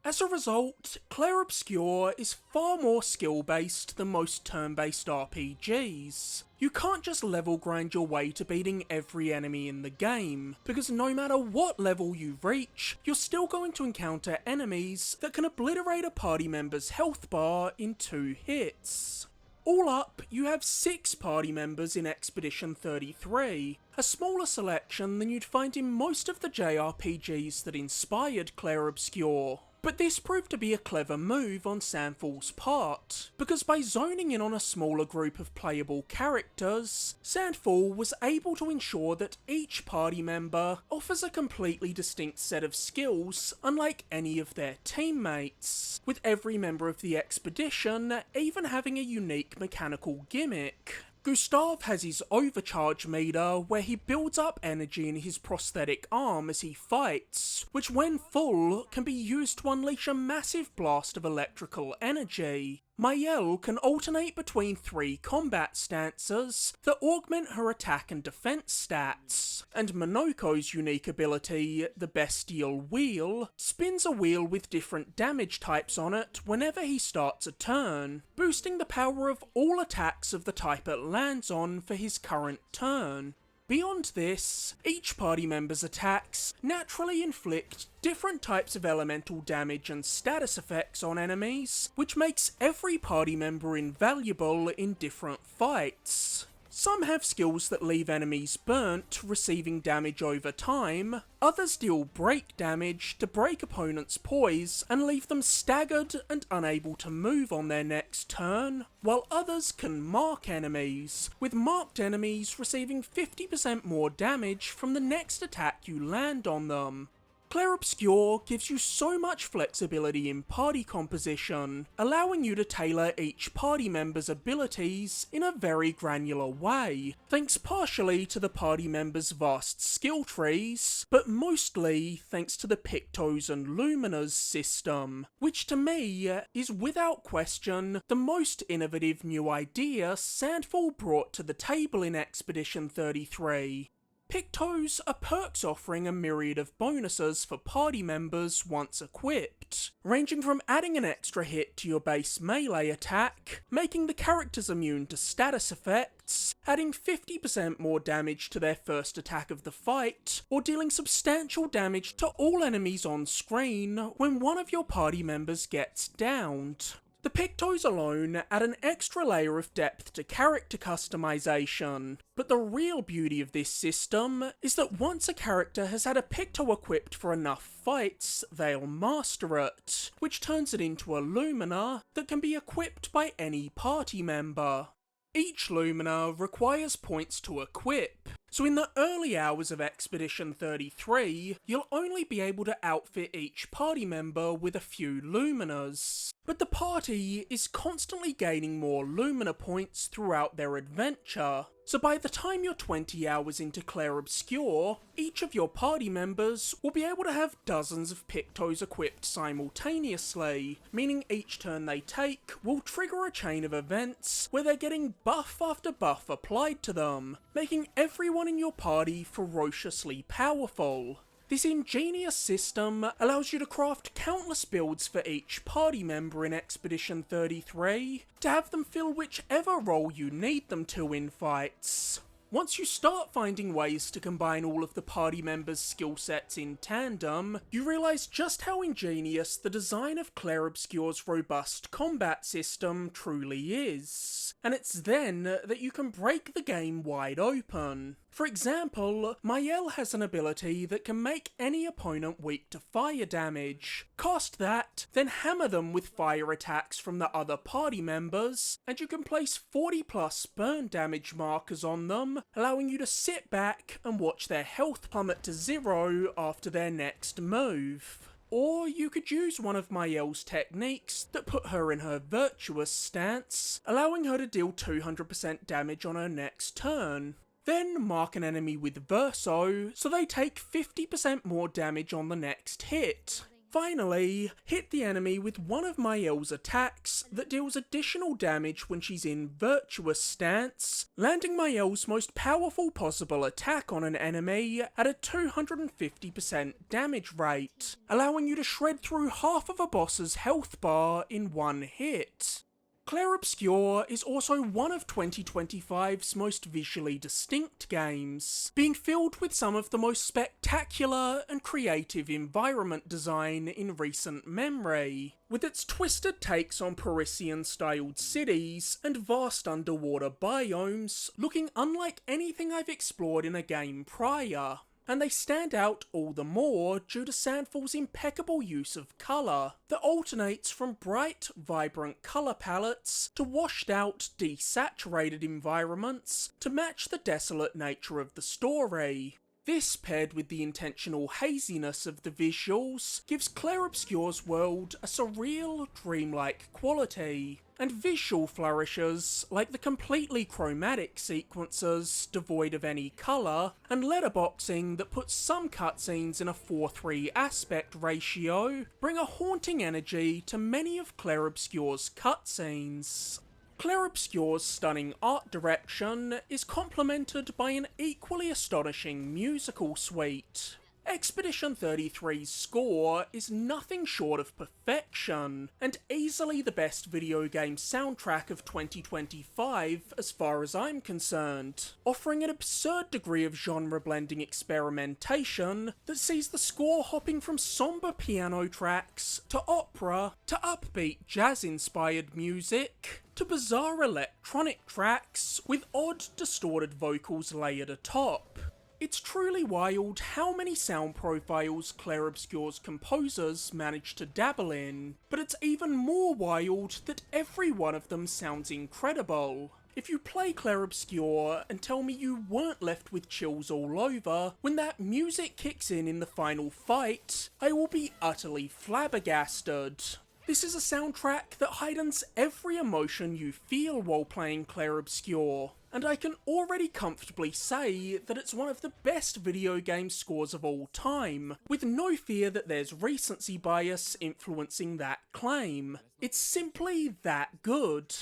As a result, Clair Obscure is far more skill-based than most turn-based RPGs. You can't just level grind your way to beating every enemy in the game, because no matter what level you reach, you're still going to encounter enemies that can obliterate a party member's health bar in 2 hits. All up, you have 6 party members in Expedition 33, a smaller selection than you'd find in most of the JRPGs that inspired Clair Obscure. But this proved to be a clever move on Sandfall's part, because by zoning in on a smaller group of playable characters, Sandfall was able to ensure that each party member offers a completely distinct set of skills unlike any of their teammates, with every member of the expedition even having a unique mechanical gimmick. Gustav has his overcharge meter where he builds up energy in his prosthetic arm as he fights, which when full can be used to unleash a massive blast of electrical energy. Mayel can alternate between 3 combat stances that augment her attack and defense stats, and Monoko's unique ability, the Bestial Wheel, spins a wheel with different damage types on it whenever he starts a turn, boosting the power of all attacks of the type it lands on for his current turn. Beyond this, each party member's attacks naturally inflict different types of elemental damage and status effects on enemies, which makes every party member invaluable in different fights. Some have skills that leave enemies burnt, receiving damage over time. Others deal break damage to break opponents' poise and leave them staggered and unable to move on their next turn, while others can mark enemies, with marked enemies receiving 50% more damage from the next attack you land on them. Clair Obscure gives you so much flexibility in party composition, allowing you to tailor each party member's abilities in a very granular way, thanks partially to the party members' vast skill trees, but mostly thanks to the Pictos and Luminas system, which to me is without question the most innovative new idea Sandfall brought to the table in Expedition 33. Pictos are perks offering a myriad of bonuses for party members once equipped, ranging from adding an extra hit to your base melee attack, making the characters immune to status effects, adding 50% more damage to their first attack of the fight, or dealing substantial damage to all enemies on screen when one of your party members gets downed. The Pictos alone add an extra layer of depth to character customization, but the real beauty of this system is that once a character has had a Picto equipped for enough fights, they'll master it, which turns it into a Lumina that can be equipped by any party member. Each Lumina requires points to equip, so in the early hours of Expedition 33, you'll only be able to outfit each party member with a few Luminas. But the party is constantly gaining more Lumina points throughout their adventure, so by the time you're 20 hours into Clair Obscure, each of your party members will be able to have dozens of Pictos equipped simultaneously, meaning each turn they take will trigger a chain of events where they're getting buff after buff applied to them, making everyone in your party ferociously powerful. This ingenious system allows you to craft countless builds for each party member in Expedition 33, to have them fill whichever role you need them to in fights. Once you start finding ways to combine all of the party members' skill sets in tandem, you realise just how ingenious the design of Clair Obscure's robust combat system truly is. And it's then that you can break the game wide open. For example, Mayel has an ability that can make any opponent weak to fire damage. Cast that, then hammer them with fire attacks from the other party members, and you can place 40+ burn damage markers on them, allowing you to sit back and watch their health plummet to 0 after their next move. or you could use one of Mayel's techniques that put her in her virtuous stance, allowing her to deal 200% damage on her next turn. Then mark an enemy with Verso, so they take 50% more damage on the next hit. Finally, hit the enemy with one of Mayel's attacks that deals additional damage when she's in virtuous stance, landing Mayel's most powerful possible attack on an enemy at a 250% damage rate, allowing you to shred through half of a boss's health bar in one hit. Clair Obscur is also one of 2025's most visually distinct games, being filled with some of the most spectacular and creative environment design in recent memory, with its twisted takes on Parisian-styled cities and vast underwater biomes looking unlike anything I've explored in a game prior. And they stand out all the more due to Sandfall's impeccable use of colour that alternates from bright, vibrant colour palettes to washed out, desaturated environments to match the desolate nature of the story. This, paired with the intentional haziness of the visuals, gives Clair Obscur's world a surreal, dreamlike quality, and visual flourishes like the completely chromatic sequences devoid of any colour, and letterboxing that puts some cutscenes in a 4:3 aspect ratio, bring a haunting energy to many of Clair Obscur's cutscenes. Clair Obscur's stunning art direction is complemented by an equally astonishing musical suite. Expedition 33's score is nothing short of perfection, and easily the best video game soundtrack of 2025 as far as I'm concerned, offering an absurd degree of genre-blending experimentation that sees the score hopping from somber piano tracks to opera to upbeat jazz-inspired music to bizarre electronic tracks with odd, distorted vocals layered atop. It's truly wild how many sound profiles Clair Obscur's composers managed to dabble in, but it's even more wild that every one of them sounds incredible. If you play Clair Obscur and tell me you weren't left with chills all over when that music kicks in the final fight, I will be utterly flabbergasted. This is a soundtrack that heightens every emotion you feel while playing Clair Obscur, and I can already comfortably say that it's one of the best video game scores of all time, with no fear that there's recency bias influencing that claim. It's simply that good.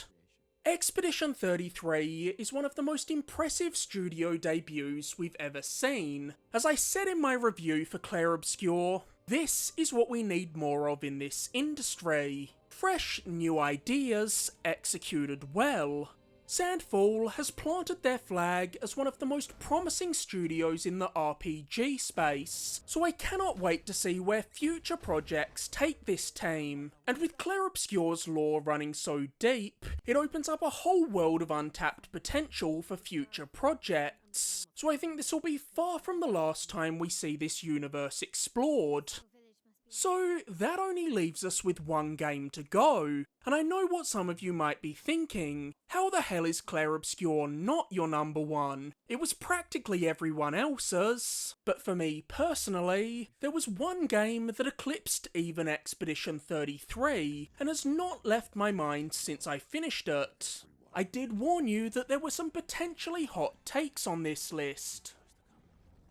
Expedition 33 is one of the most impressive studio debuts we've ever seen. As I said in my review for Clair Obscur, this is what we need more of in this industry. Fresh, new ideas, executed well. Sandfall has planted their flag as one of the most promising studios in the RPG space, so I cannot wait to see where future projects take this team. And with Clair Obscur's lore running so deep, it opens up a whole world of untapped potential for future projects. So I think this will be far from the last time we see this universe explored. So that only leaves us with one game to go, and I know what some of you might be thinking. How the hell is Clair Obscur not your number one? It was practically everyone else's. But for me personally, there was one game that eclipsed even Expedition 33, and has not left my mind since I finished it. I did warn you that there were some potentially hot takes on this list.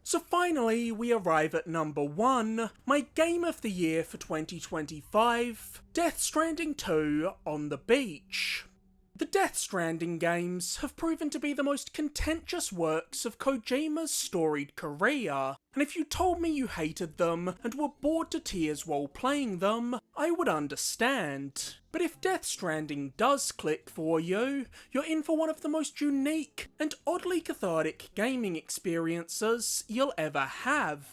So finally, we arrive at number 1, my game of the year for 2025, Death Stranding 2 on the Beach. The Death Stranding games have proven to be the most contentious works of Kojima's storied career, and if you told me you hated them and were bored to tears while playing them, I would understand. But if Death Stranding does click for you, you're in for one of the most unique and oddly cathartic gaming experiences you'll ever have.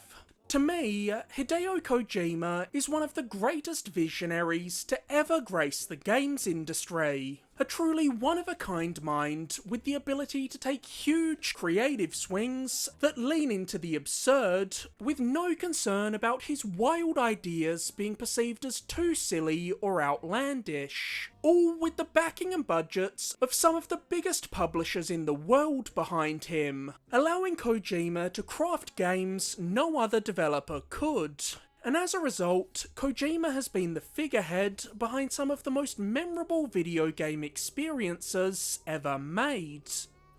To me, Hideo Kojima is one of the greatest visionaries to ever grace the games industry. A truly one-of-a-kind mind with the ability to take huge creative swings that lean into the absurd, with no concern about his wild ideas being perceived as too silly or outlandish. All with the backing and budgets of some of the biggest publishers in the world behind him, allowing Kojima to craft games no other developer could. And as a result, Kojima has been the figurehead behind some of the most memorable video game experiences ever made.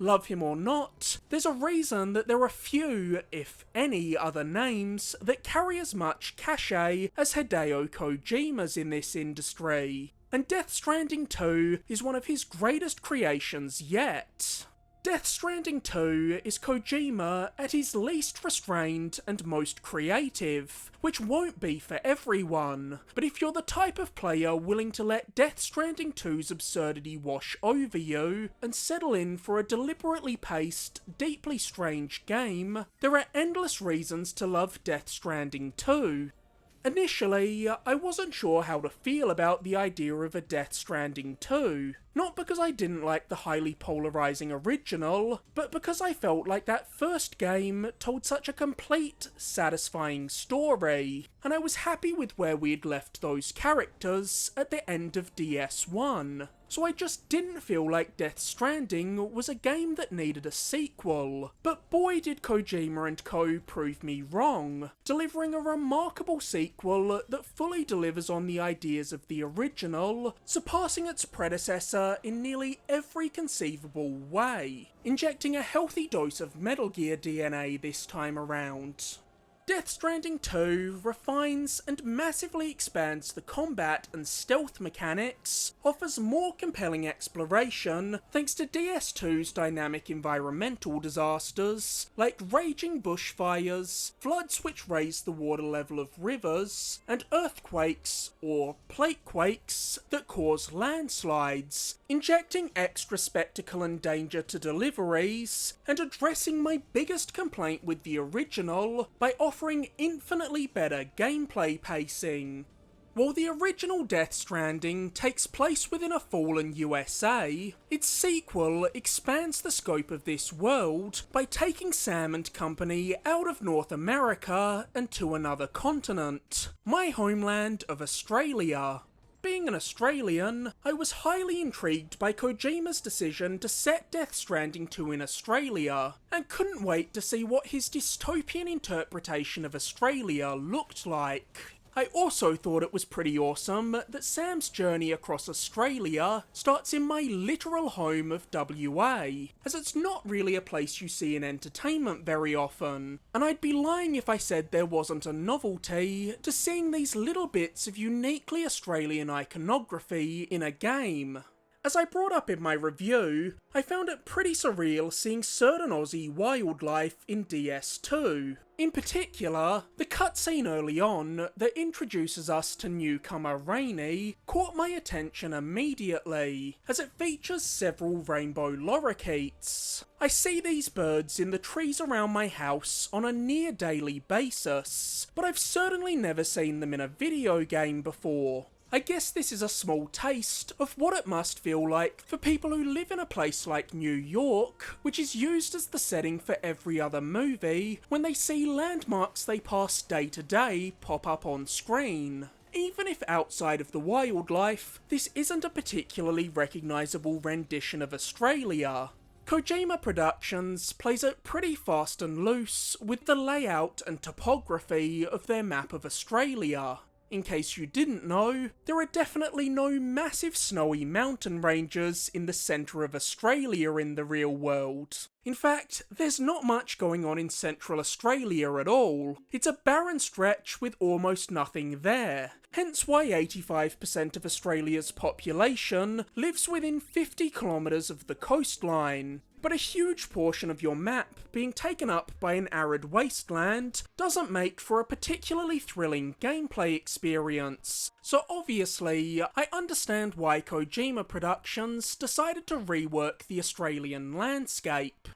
Love him or not, there's a reason that there are few, if any, other names that carry as much cachet as Hideo Kojima's in this industry. And Death Stranding 2 is one of his greatest creations yet. Death Stranding 2 is Kojima at his least restrained and most creative, which won't be for everyone, but if you're the type of player willing to let Death Stranding 2's absurdity wash over you and settle in for a deliberately paced, deeply strange game, there are endless reasons to love Death Stranding 2. Initially, I wasn't sure how to feel about the idea of a Death Stranding 2. Not because I didn't like the highly polarising original, but because I felt like that first game told such a complete, satisfying story, and I was happy with where we'd left those characters at the end of DS1. So I just didn't feel like Death Stranding was a game that needed a sequel. But boy did Kojima and co prove me wrong, delivering a remarkable sequel that fully delivers on the ideas of the original, surpassing its predecessor in nearly every conceivable way, injecting a healthy dose of Metal Gear DNA this time around. Death Stranding 2 refines and massively expands the combat and stealth mechanics, offers more compelling exploration thanks to DS2's dynamic environmental disasters, like raging bushfires, floods which raise the water level of rivers, and earthquakes, or platequakes, that cause landslides, injecting extra spectacle and danger to deliveries, and addressing my biggest complaint with the original by offering infinitely better gameplay pacing. While the original Death Stranding takes place within a fallen USA, its sequel expands the scope of this world by taking Sam and company out of North America and to another continent, my homeland of Australia. Being an Australian, I was highly intrigued by Kojima's decision to set Death Stranding 2 in Australia, and couldn't wait to see what his dystopian interpretation of Australia looked like. I also thought it was pretty awesome that Sam's journey across Australia starts in my literal home of WA, as it's not really a place you see in entertainment very often, and I'd be lying if I said there wasn't a novelty to seeing these little bits of uniquely Australian iconography in a game. As I brought up in my review, I found it pretty surreal seeing certain Aussie wildlife in DS2. In particular, the cutscene early on that introduces us to newcomer Rainey caught my attention immediately, as it features several rainbow lorikeets. I see these birds in the trees around my house on a near daily basis, but I've certainly never seen them in a video game before. I guess this is a small taste of what it must feel like for people who live in a place like New York, which is used as the setting for every other movie, when they see landmarks they pass day to day pop up on screen. Even if outside of the wildlife, this isn't a particularly recognisable rendition of Australia. Kojima Productions plays it pretty fast and loose with the layout and topography of their map of Australia. In case you didn't know, there are definitely no massive snowy mountain ranges in the centre of Australia in the real world. In fact, there's not much going on in Central Australia at all. It's a barren stretch with almost nothing there. Hence why 85% of Australia's population lives within 50 kilometres of the coastline. But a huge portion of your map being taken up by an arid wasteland doesn't make for a particularly thrilling gameplay experience. So obviously, I understand why Kojima Productions decided to rework the Australian landscape.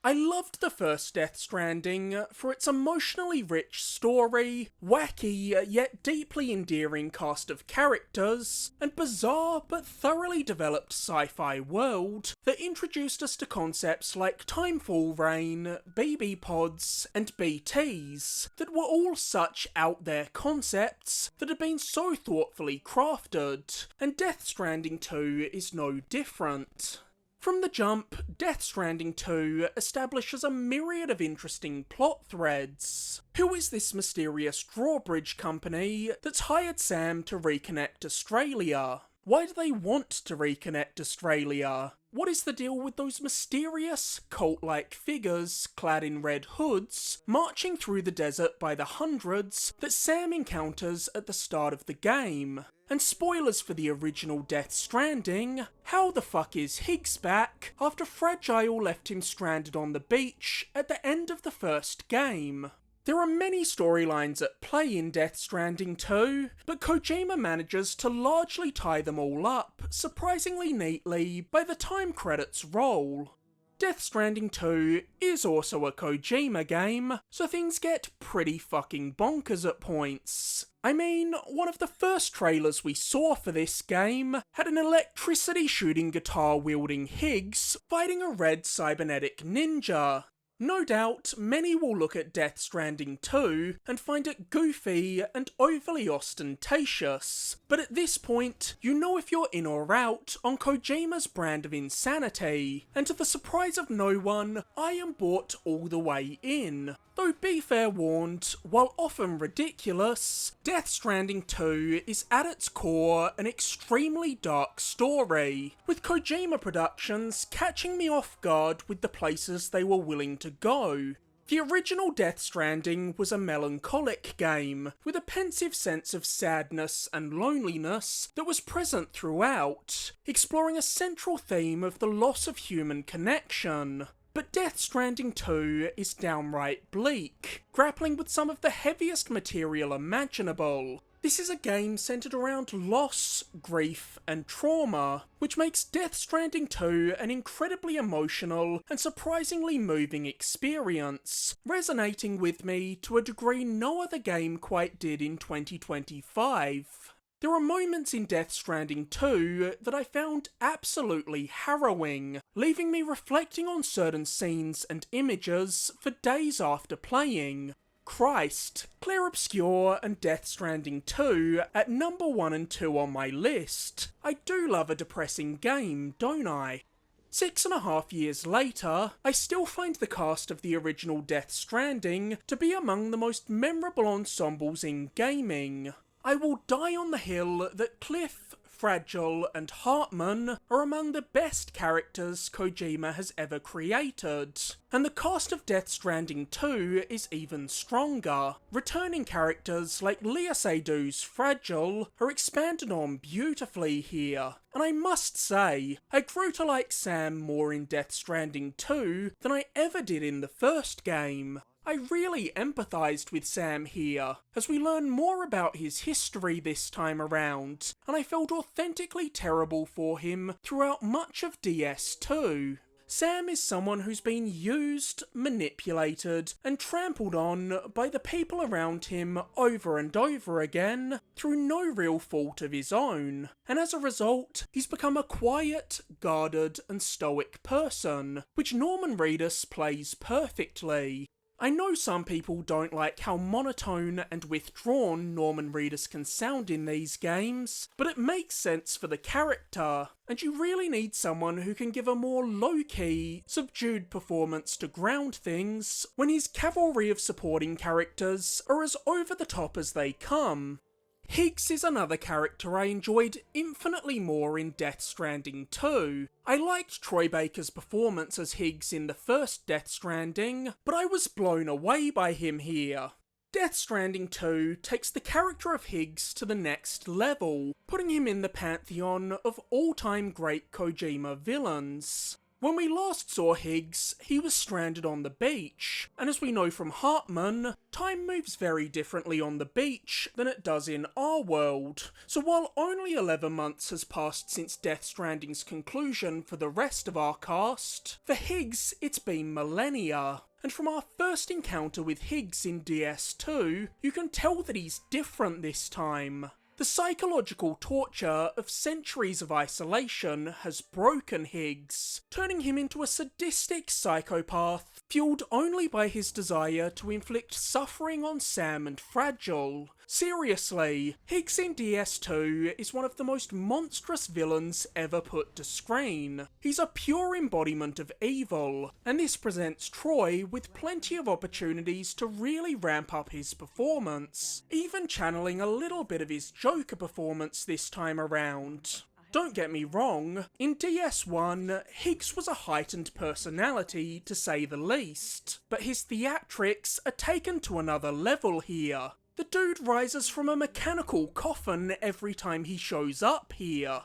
I loved the first Death Stranding for its emotionally rich story, wacky yet deeply endearing cast of characters, and bizarre but thoroughly developed sci-fi world that introduced us to concepts like timefall rain, BB pods, and BTs that were all such out there concepts that had been so thoughtfully crafted, and Death Stranding 2 is no different. From the jump, Death Stranding 2 establishes a myriad of interesting plot threads. Who is this mysterious drawbridge company that's hired Sam to reconnect Australia? Why do they want to reconnect Australia? What is the deal with those mysterious, cult-like figures clad in red hoods marching through the desert by the hundreds that Sam encounters at the start of the game? And spoilers for the original Death Stranding, how the fuck is Higgs back after Fragile left him stranded on the beach at the end of the first game? There are many storylines at play in Death Stranding 2, but Kojima manages to largely tie them all up surprisingly neatly by the time credits roll. Death Stranding 2 is also a Kojima game, so things get pretty fucking bonkers at points. I mean, one of the first trailers we saw for this game had an electricity shooting guitar wielding Higgs fighting a red cybernetic ninja. No doubt, many will look at Death Stranding 2 and find it goofy and overly ostentatious, but at this point, you know if you're in or out on Kojima's brand of insanity, and to the surprise of no one, I am bought all the way in. Though be fair warned, while often ridiculous, Death Stranding 2 is at its core an extremely dark story, with Kojima Productions catching me off guard with the places they were willing to go. The original Death Stranding was a melancholic game, with a pensive sense of sadness and loneliness that was present throughout, exploring a central theme of the loss of human connection. But Death Stranding 2 is downright bleak, grappling with some of the heaviest material imaginable. This is a game centred around loss, grief, and trauma, which makes Death Stranding 2 an incredibly emotional and surprisingly moving experience, resonating with me to a degree no other game quite did in 2025. There are moments in Death Stranding 2 that I found absolutely harrowing, leaving me reflecting on certain scenes and images for days after playing. Christ, Clair Obscure and Death Stranding 2 at number 1 and 2 on my list. I do love a depressing game, don't I? 6.5 years later, I still find the cast of the original Death Stranding to be among the most memorable ensembles in gaming. I will die on the hill that Cliff, Fragile, and Hartman are among the best characters Kojima has ever created, and the cast of Death Stranding 2 is even stronger. Returning characters like Léa Seydoux' Fragile are expanded on beautifully here, and I must say, I grew to like Sam more in Death Stranding 2 than I ever did in the first game. I really empathised with Sam here, as we learn more about his history this time around, and I felt authentically terrible for him throughout much of DS2. Sam is someone who's been used, manipulated, and trampled on by the people around him over and over again, through no real fault of his own, and as a result, he's become a quiet, guarded, and stoic person, which Norman Reedus plays perfectly. I know some people don't like how monotone and withdrawn Norman Reedus can sound in these games, but it makes sense for the character, and you really need someone who can give a more low-key, subdued performance to ground things when his cavalry of supporting characters are as over-the-top as they come. Higgs is another character I enjoyed infinitely more in Death Stranding 2. I liked Troy Baker's performance as Higgs in the first Death Stranding, but I was blown away by him here. Death Stranding 2 takes the character of Higgs to the next level, putting him in the pantheon of all-time great Kojima villains. When we last saw Higgs, he was stranded on the beach, and as we know from Hartman, time moves very differently on the beach than it does in our world, so while only 11 months has passed since Death Stranding's conclusion for the rest of our cast, for Higgs it's been millennia. And from our first encounter with Higgs in DS2, you can tell that he's different this time. The psychological torture of centuries of isolation has broken Higgs, turning him into a sadistic psychopath fueled only by his desire to inflict suffering on Sam and Fragile. Seriously, Higgs in DS2 is one of the most monstrous villains ever put to screen. He's a pure embodiment of evil, and this presents Troy with plenty of opportunities to really ramp up his performance, even channeling a little bit of his Joker performance this time around. Don't get me wrong, in DS1, Higgs was a heightened personality to say the least, but his theatrics are taken to another level here. The dude rises from a mechanical coffin every time he shows up here.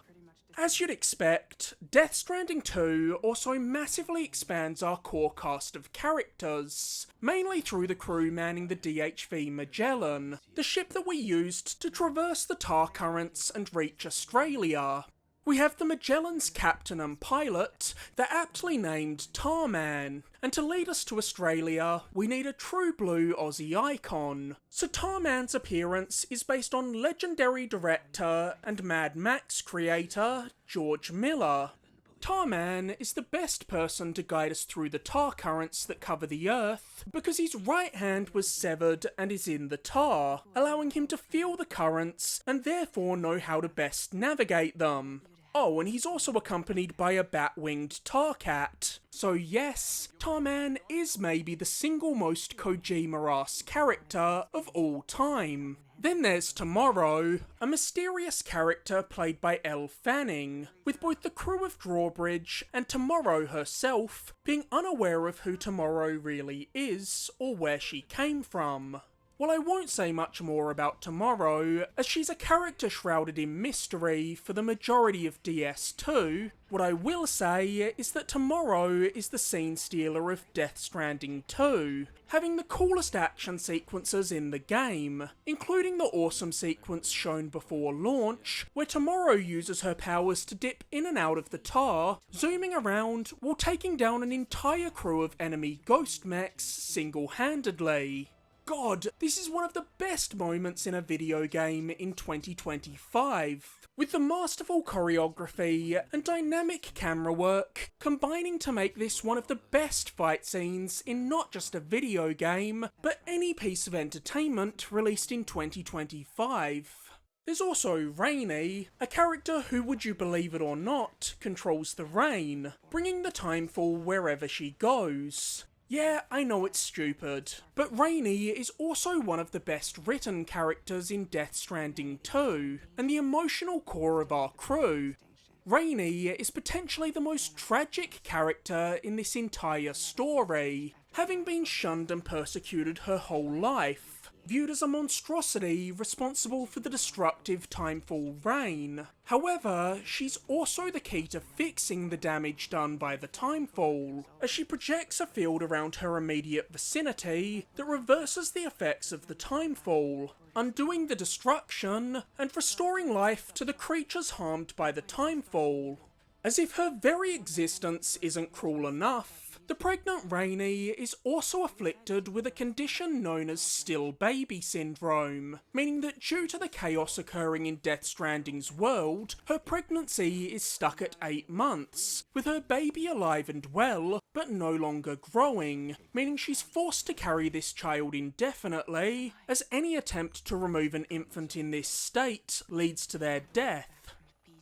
As you'd expect, Death Stranding 2 also massively expands our core cast of characters, mainly through the crew manning the DHV Magellan, the ship that we used to traverse the tar currents and reach Australia. We have the Magellan's captain and pilot, the aptly named Tarman, and to lead us to Australia, we need a true blue Aussie icon. So Tarman's appearance is based on legendary director and Mad Max creator, George Miller. Tarman is the best person to guide us through the tar currents that cover the earth, because his right hand was severed and is in the tar, allowing him to feel the currents and therefore know how to best navigate them. Oh, and he's also accompanied by a bat-winged tar cat. So yes, Tarman is maybe the single most Kojima-ass character of all time. Then there's Tomorrow, a mysterious character played by Elle Fanning, with both the crew of Drawbridge and Tomorrow herself being unaware of who Tomorrow really is or where she came from. Well, I won't say much more about Tomorrow, as she's a character shrouded in mystery for the majority of DS2. What I will say is that Tomorrow is the scene stealer of Death Stranding 2, having the coolest action sequences in the game, including the awesome sequence shown before launch, where Tomorrow uses her powers to dip in and out of the tar, zooming around while taking down an entire crew of enemy ghost mechs single-handedly. God, this is one of the best moments in a video game in 2025, with the masterful choreography and dynamic camera work combining to make this one of the best fight scenes in not just a video game, but any piece of entertainment released in 2025. There's also Rainy, a character who, would you believe it or not, controls the rain, bringing the timefall wherever she goes. Yeah, I know it's stupid, but Rainy is also one of the best written characters in Death Stranding 2, and the emotional core of our crew. Rainy is potentially the most tragic character in this entire story, having been shunned and persecuted her whole life, viewed as a monstrosity responsible for the destructive timefall rain. However, she's also the key to fixing the damage done by the timefall, as she projects a field around her immediate vicinity that reverses the effects of the timefall, undoing the destruction and restoring life to the creatures harmed by the timefall. As if her very existence isn't cruel enough, the pregnant Rainy is also afflicted with a condition known as still baby syndrome, meaning that due to the chaos occurring in Death Stranding's world, her pregnancy is stuck at 8 months, with her baby alive and well, but no longer growing, meaning she's forced to carry this child indefinitely, as any attempt to remove an infant in this state leads to their death.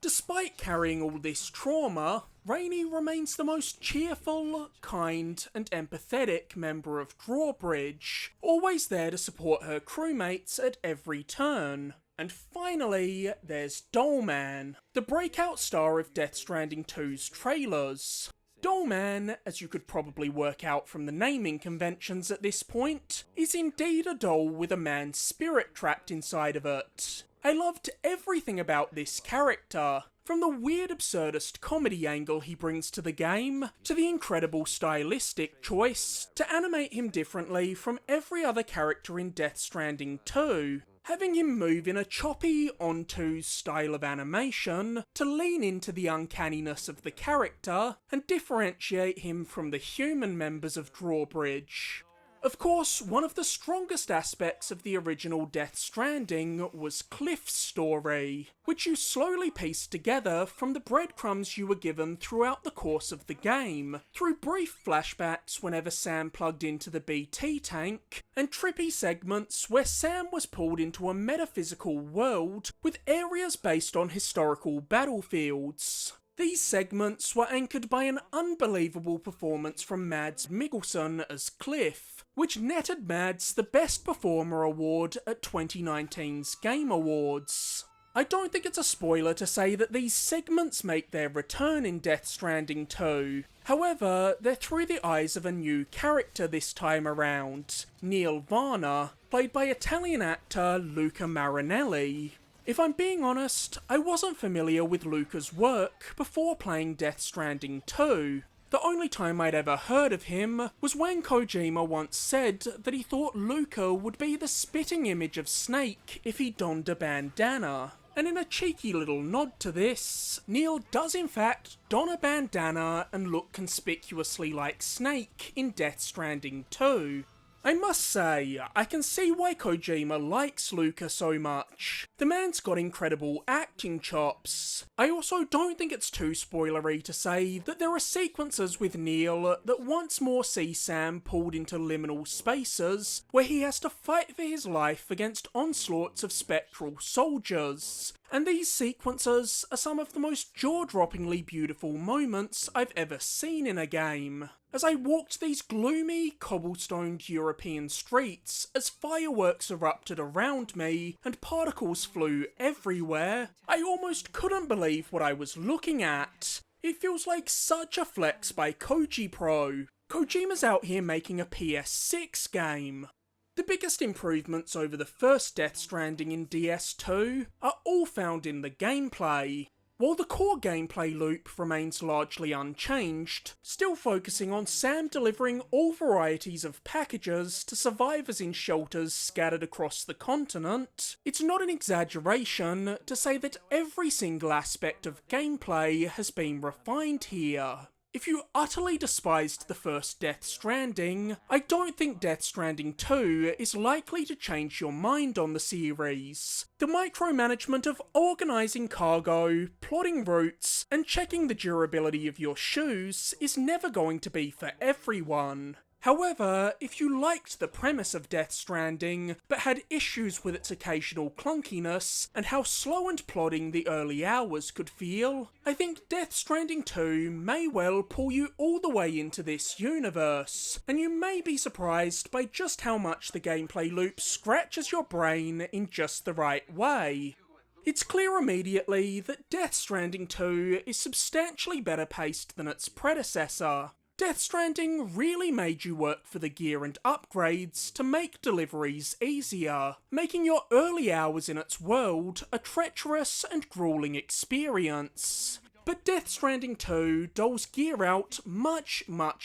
Despite carrying all this trauma, Rainy remains the most cheerful, kind, and empathetic member of Drawbridge, always there to support her crewmates at every turn. And finally, there's Dollman, the breakout star of Death Stranding 2's trailers. Dollman, as you could probably work out from the naming conventions at this point, is indeed a doll with a man's spirit trapped inside of it. I loved everything about this character, from the weird absurdist comedy angle he brings to the game, to the incredible stylistic choice to animate him differently from every other character in Death Stranding 2, having him move in a choppy, onto style of animation to lean into the uncanniness of the character and differentiate him from the human members of Drawbridge. Of course, one of the strongest aspects of the original Death Stranding was Cliff's story, which you slowly pieced together from the breadcrumbs you were given throughout the course of the game, through brief flashbacks whenever Sam plugged into the BT tank, and trippy segments where Sam was pulled into a metaphysical world with areas based on historical battlefields. These segments were anchored by an unbelievable performance from Mads Mikkelsen as Cliff, which netted Mads the Best Performer award at 2019's Game Awards. I don't think it's a spoiler to say that these segments make their return in Death Stranding 2. However, they're through the eyes of a new character this time around, Neil Varner, played by Italian actor Luca Marinelli. If I'm being honest, I wasn't familiar with Luca's work before playing Death Stranding 2. The only time I'd ever heard of him was when Kojima once said that he thought Luca would be the spitting image of Snake if he donned a bandana. And in a cheeky little nod to this, Neil does in fact don a bandana and look conspicuously like Snake in Death Stranding 2. I must say, I can see why Kojima likes Luca so much. The man's got incredible acting chops. I also don't think it's too spoilery to say that there are sequences with Neil that once more see Sam pulled into liminal spaces where he has to fight for his life against onslaughts of spectral soldiers. And these sequences are some of the most jaw-droppingly beautiful moments I've ever seen in a game. As I walked these gloomy, cobblestoned European streets, as fireworks erupted around me and particles flew everywhere, I almost couldn't believe what I was looking at. It feels like such a flex by Koji Pro. Kojima's out here making a PS6 game. The biggest improvements over the first Death Stranding in DS2 are all found in the gameplay. While the core gameplay loop remains largely unchanged, still focusing on Sam delivering all varieties of packages to survivors in shelters scattered across the continent, it's not an exaggeration to say that every single aspect of gameplay has been refined here. If you utterly despised the first Death Stranding, I don't think Death Stranding 2 is likely to change your mind on the series. The micromanagement of organising cargo, plotting routes, and checking the durability of your shoes is never going to be for everyone. However, if you liked the premise of Death Stranding, but had issues with its occasional clunkiness and how slow and plodding the early hours could feel, I think Death Stranding 2 may well pull you all the way into this universe, and you may be surprised by just how much the gameplay loop scratches your brain in just the right way. It's clear immediately that Death Stranding 2 is substantially better paced than its predecessor. Death Stranding really made you work for the gear and upgrades to make deliveries easier, making your early hours in its world a treacherous and grueling experience. But Death Stranding 2 doles gear out much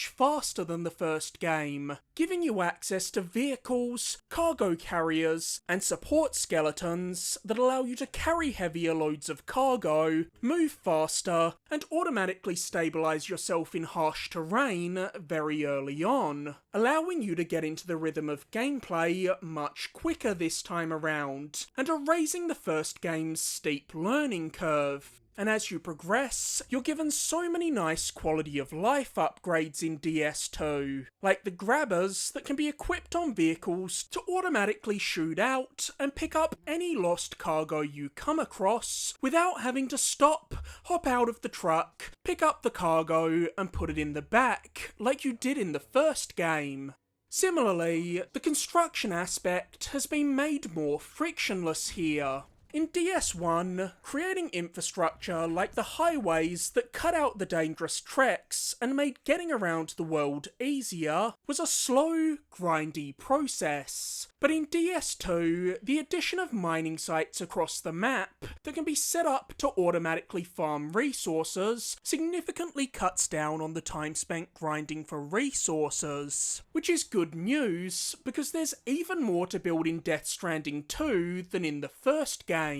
faster than the first game, giving you access to vehicles, cargo carriers, and support skeletons that allow you to carry heavier loads of cargo, move faster, and automatically stabilise yourself in harsh terrain very early on, allowing you to get into the rhythm of gameplay much quicker this time around, and erasing the first game's steep learning curve. And as you progress, you're given so many nice quality of life upgrades in DS2, like the grabbers that can be equipped on vehicles to automatically shoot out and pick up any lost cargo you come across without having to stop, hop out of the truck, pick up the cargo and put it in the back, like you did in the first game. Similarly, the construction aspect has been made more frictionless here. In DS1, creating infrastructure like the highways that cut out the dangerous treks and made getting around the world easier was a slow, grindy process. But in DS2, the addition of mining sites across the map that can be set up to automatically farm resources significantly cuts down on the time spent grinding for resources, which is good news because there's even more to build in Death Stranding 2 than in the first game.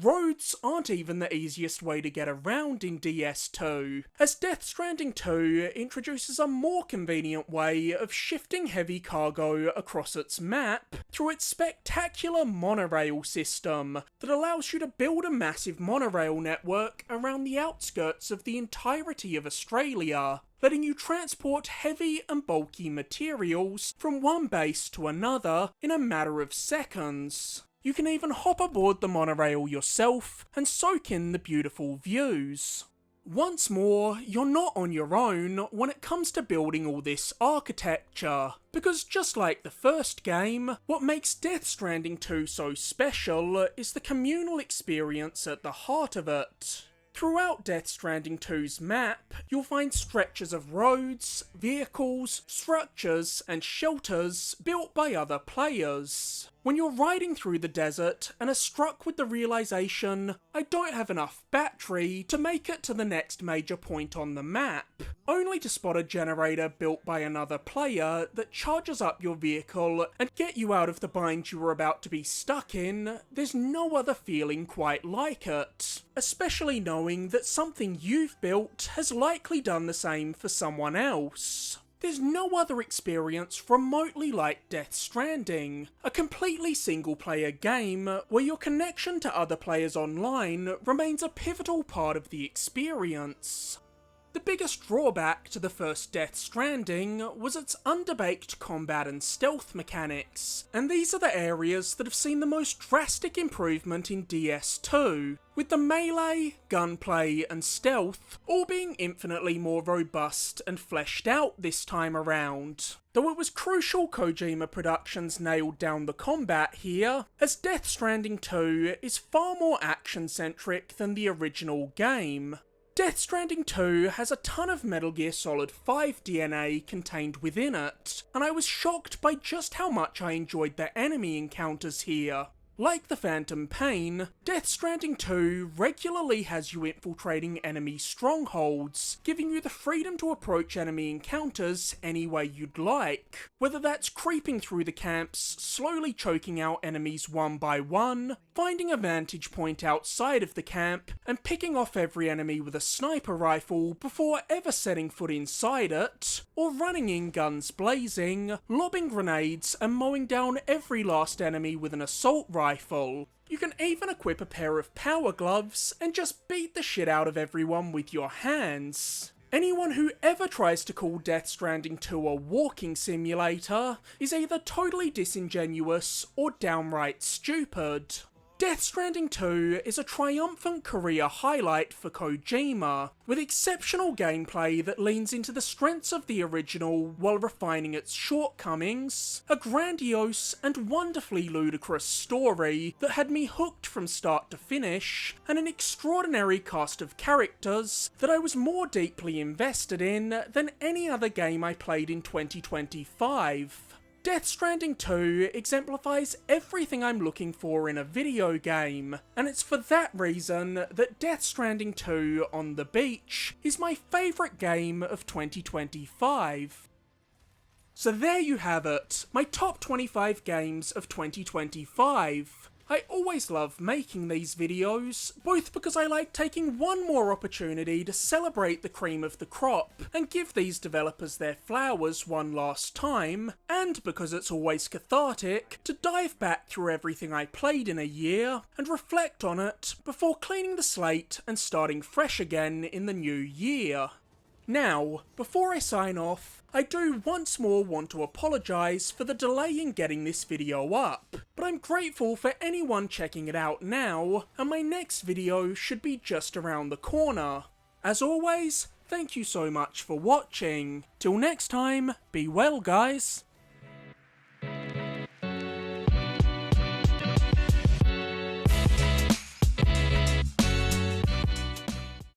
Roads aren't even the easiest way to get around in DS2, as Death Stranding 2 introduces a more convenient way of shifting heavy cargo across its map through its spectacular monorail system that allows you to build a massive monorail network around the outskirts of the entirety of Australia, letting you transport heavy and bulky materials from one base to another in a matter of seconds. You can even hop aboard the monorail yourself and soak in the beautiful views. Once more, you're not on your own when it comes to building all this architecture, because just like the first game, what makes Death Stranding 2 so special is the communal experience at the heart of it. Throughout Death Stranding 2's map, you'll find stretches of roads, vehicles, structures, and shelters built by other players. When you're riding through the desert and are struck with the realization, I don't have enough battery to make it to the next major point on the map, only to spot a generator built by another player that charges up your vehicle and get you out of the bind you were about to be stuck in, there's no other feeling quite like it. Especially knowing that something you've built has likely done the same for someone else. There's no other experience remotely like Death Stranding, a completely single-player game where your connection to other players online remains a pivotal part of the experience. The biggest drawback to the first Death Stranding was its underbaked combat and stealth mechanics, and these are the areas that have seen the most drastic improvement in DS2, with the melee, gunplay, and stealth all being infinitely more robust and fleshed out this time around. Though it was crucial Kojima Productions nailed down the combat here, as Death Stranding 2 is far more action-centric than the original game. Death Stranding 2 has a ton of Metal Gear Solid 5 DNA contained within it, and I was shocked by just how much I enjoyed the enemy encounters here. Like the Phantom Pain, Death Stranding 2 regularly has you infiltrating enemy strongholds, giving you the freedom to approach enemy encounters any way you'd like. Whether that's creeping through the camps, slowly choking out enemies one by one, finding a vantage point outside of the camp, and picking off every enemy with a sniper rifle before ever setting foot inside it, or running in guns blazing, lobbing grenades, and mowing down every last enemy with an assault rifle. You can even equip a pair of power gloves and just beat the shit out of everyone with your hands. Anyone who ever tries to call Death Stranding 2 a walking simulator is either totally disingenuous or downright stupid. Death Stranding 2 is a triumphant career highlight for Kojima, with exceptional gameplay that leans into the strengths of the original while refining its shortcomings, a grandiose and wonderfully ludicrous story that had me hooked from start to finish, and an extraordinary cast of characters that I was more deeply invested in than any other game I played in 2025. Death Stranding 2 exemplifies everything I'm looking for in a video game, and it's for that reason that Death Stranding 2 on the Beach is my favourite game of 2025. So there you have it, my top 25 games of 2025. I always love making these videos, both because I like taking one more opportunity to celebrate the cream of the crop and give these developers their flowers one last time, and because it's always cathartic to dive back through everything I played in a year and reflect on it before cleaning the slate and starting fresh again in the new year. Now, before I sign off, I do once more want to apologise for the delay in getting this video up, but I'm grateful for anyone checking it out now, and my next video should be just around the corner. As always, thank you so much for watching. Till next time, be well guys.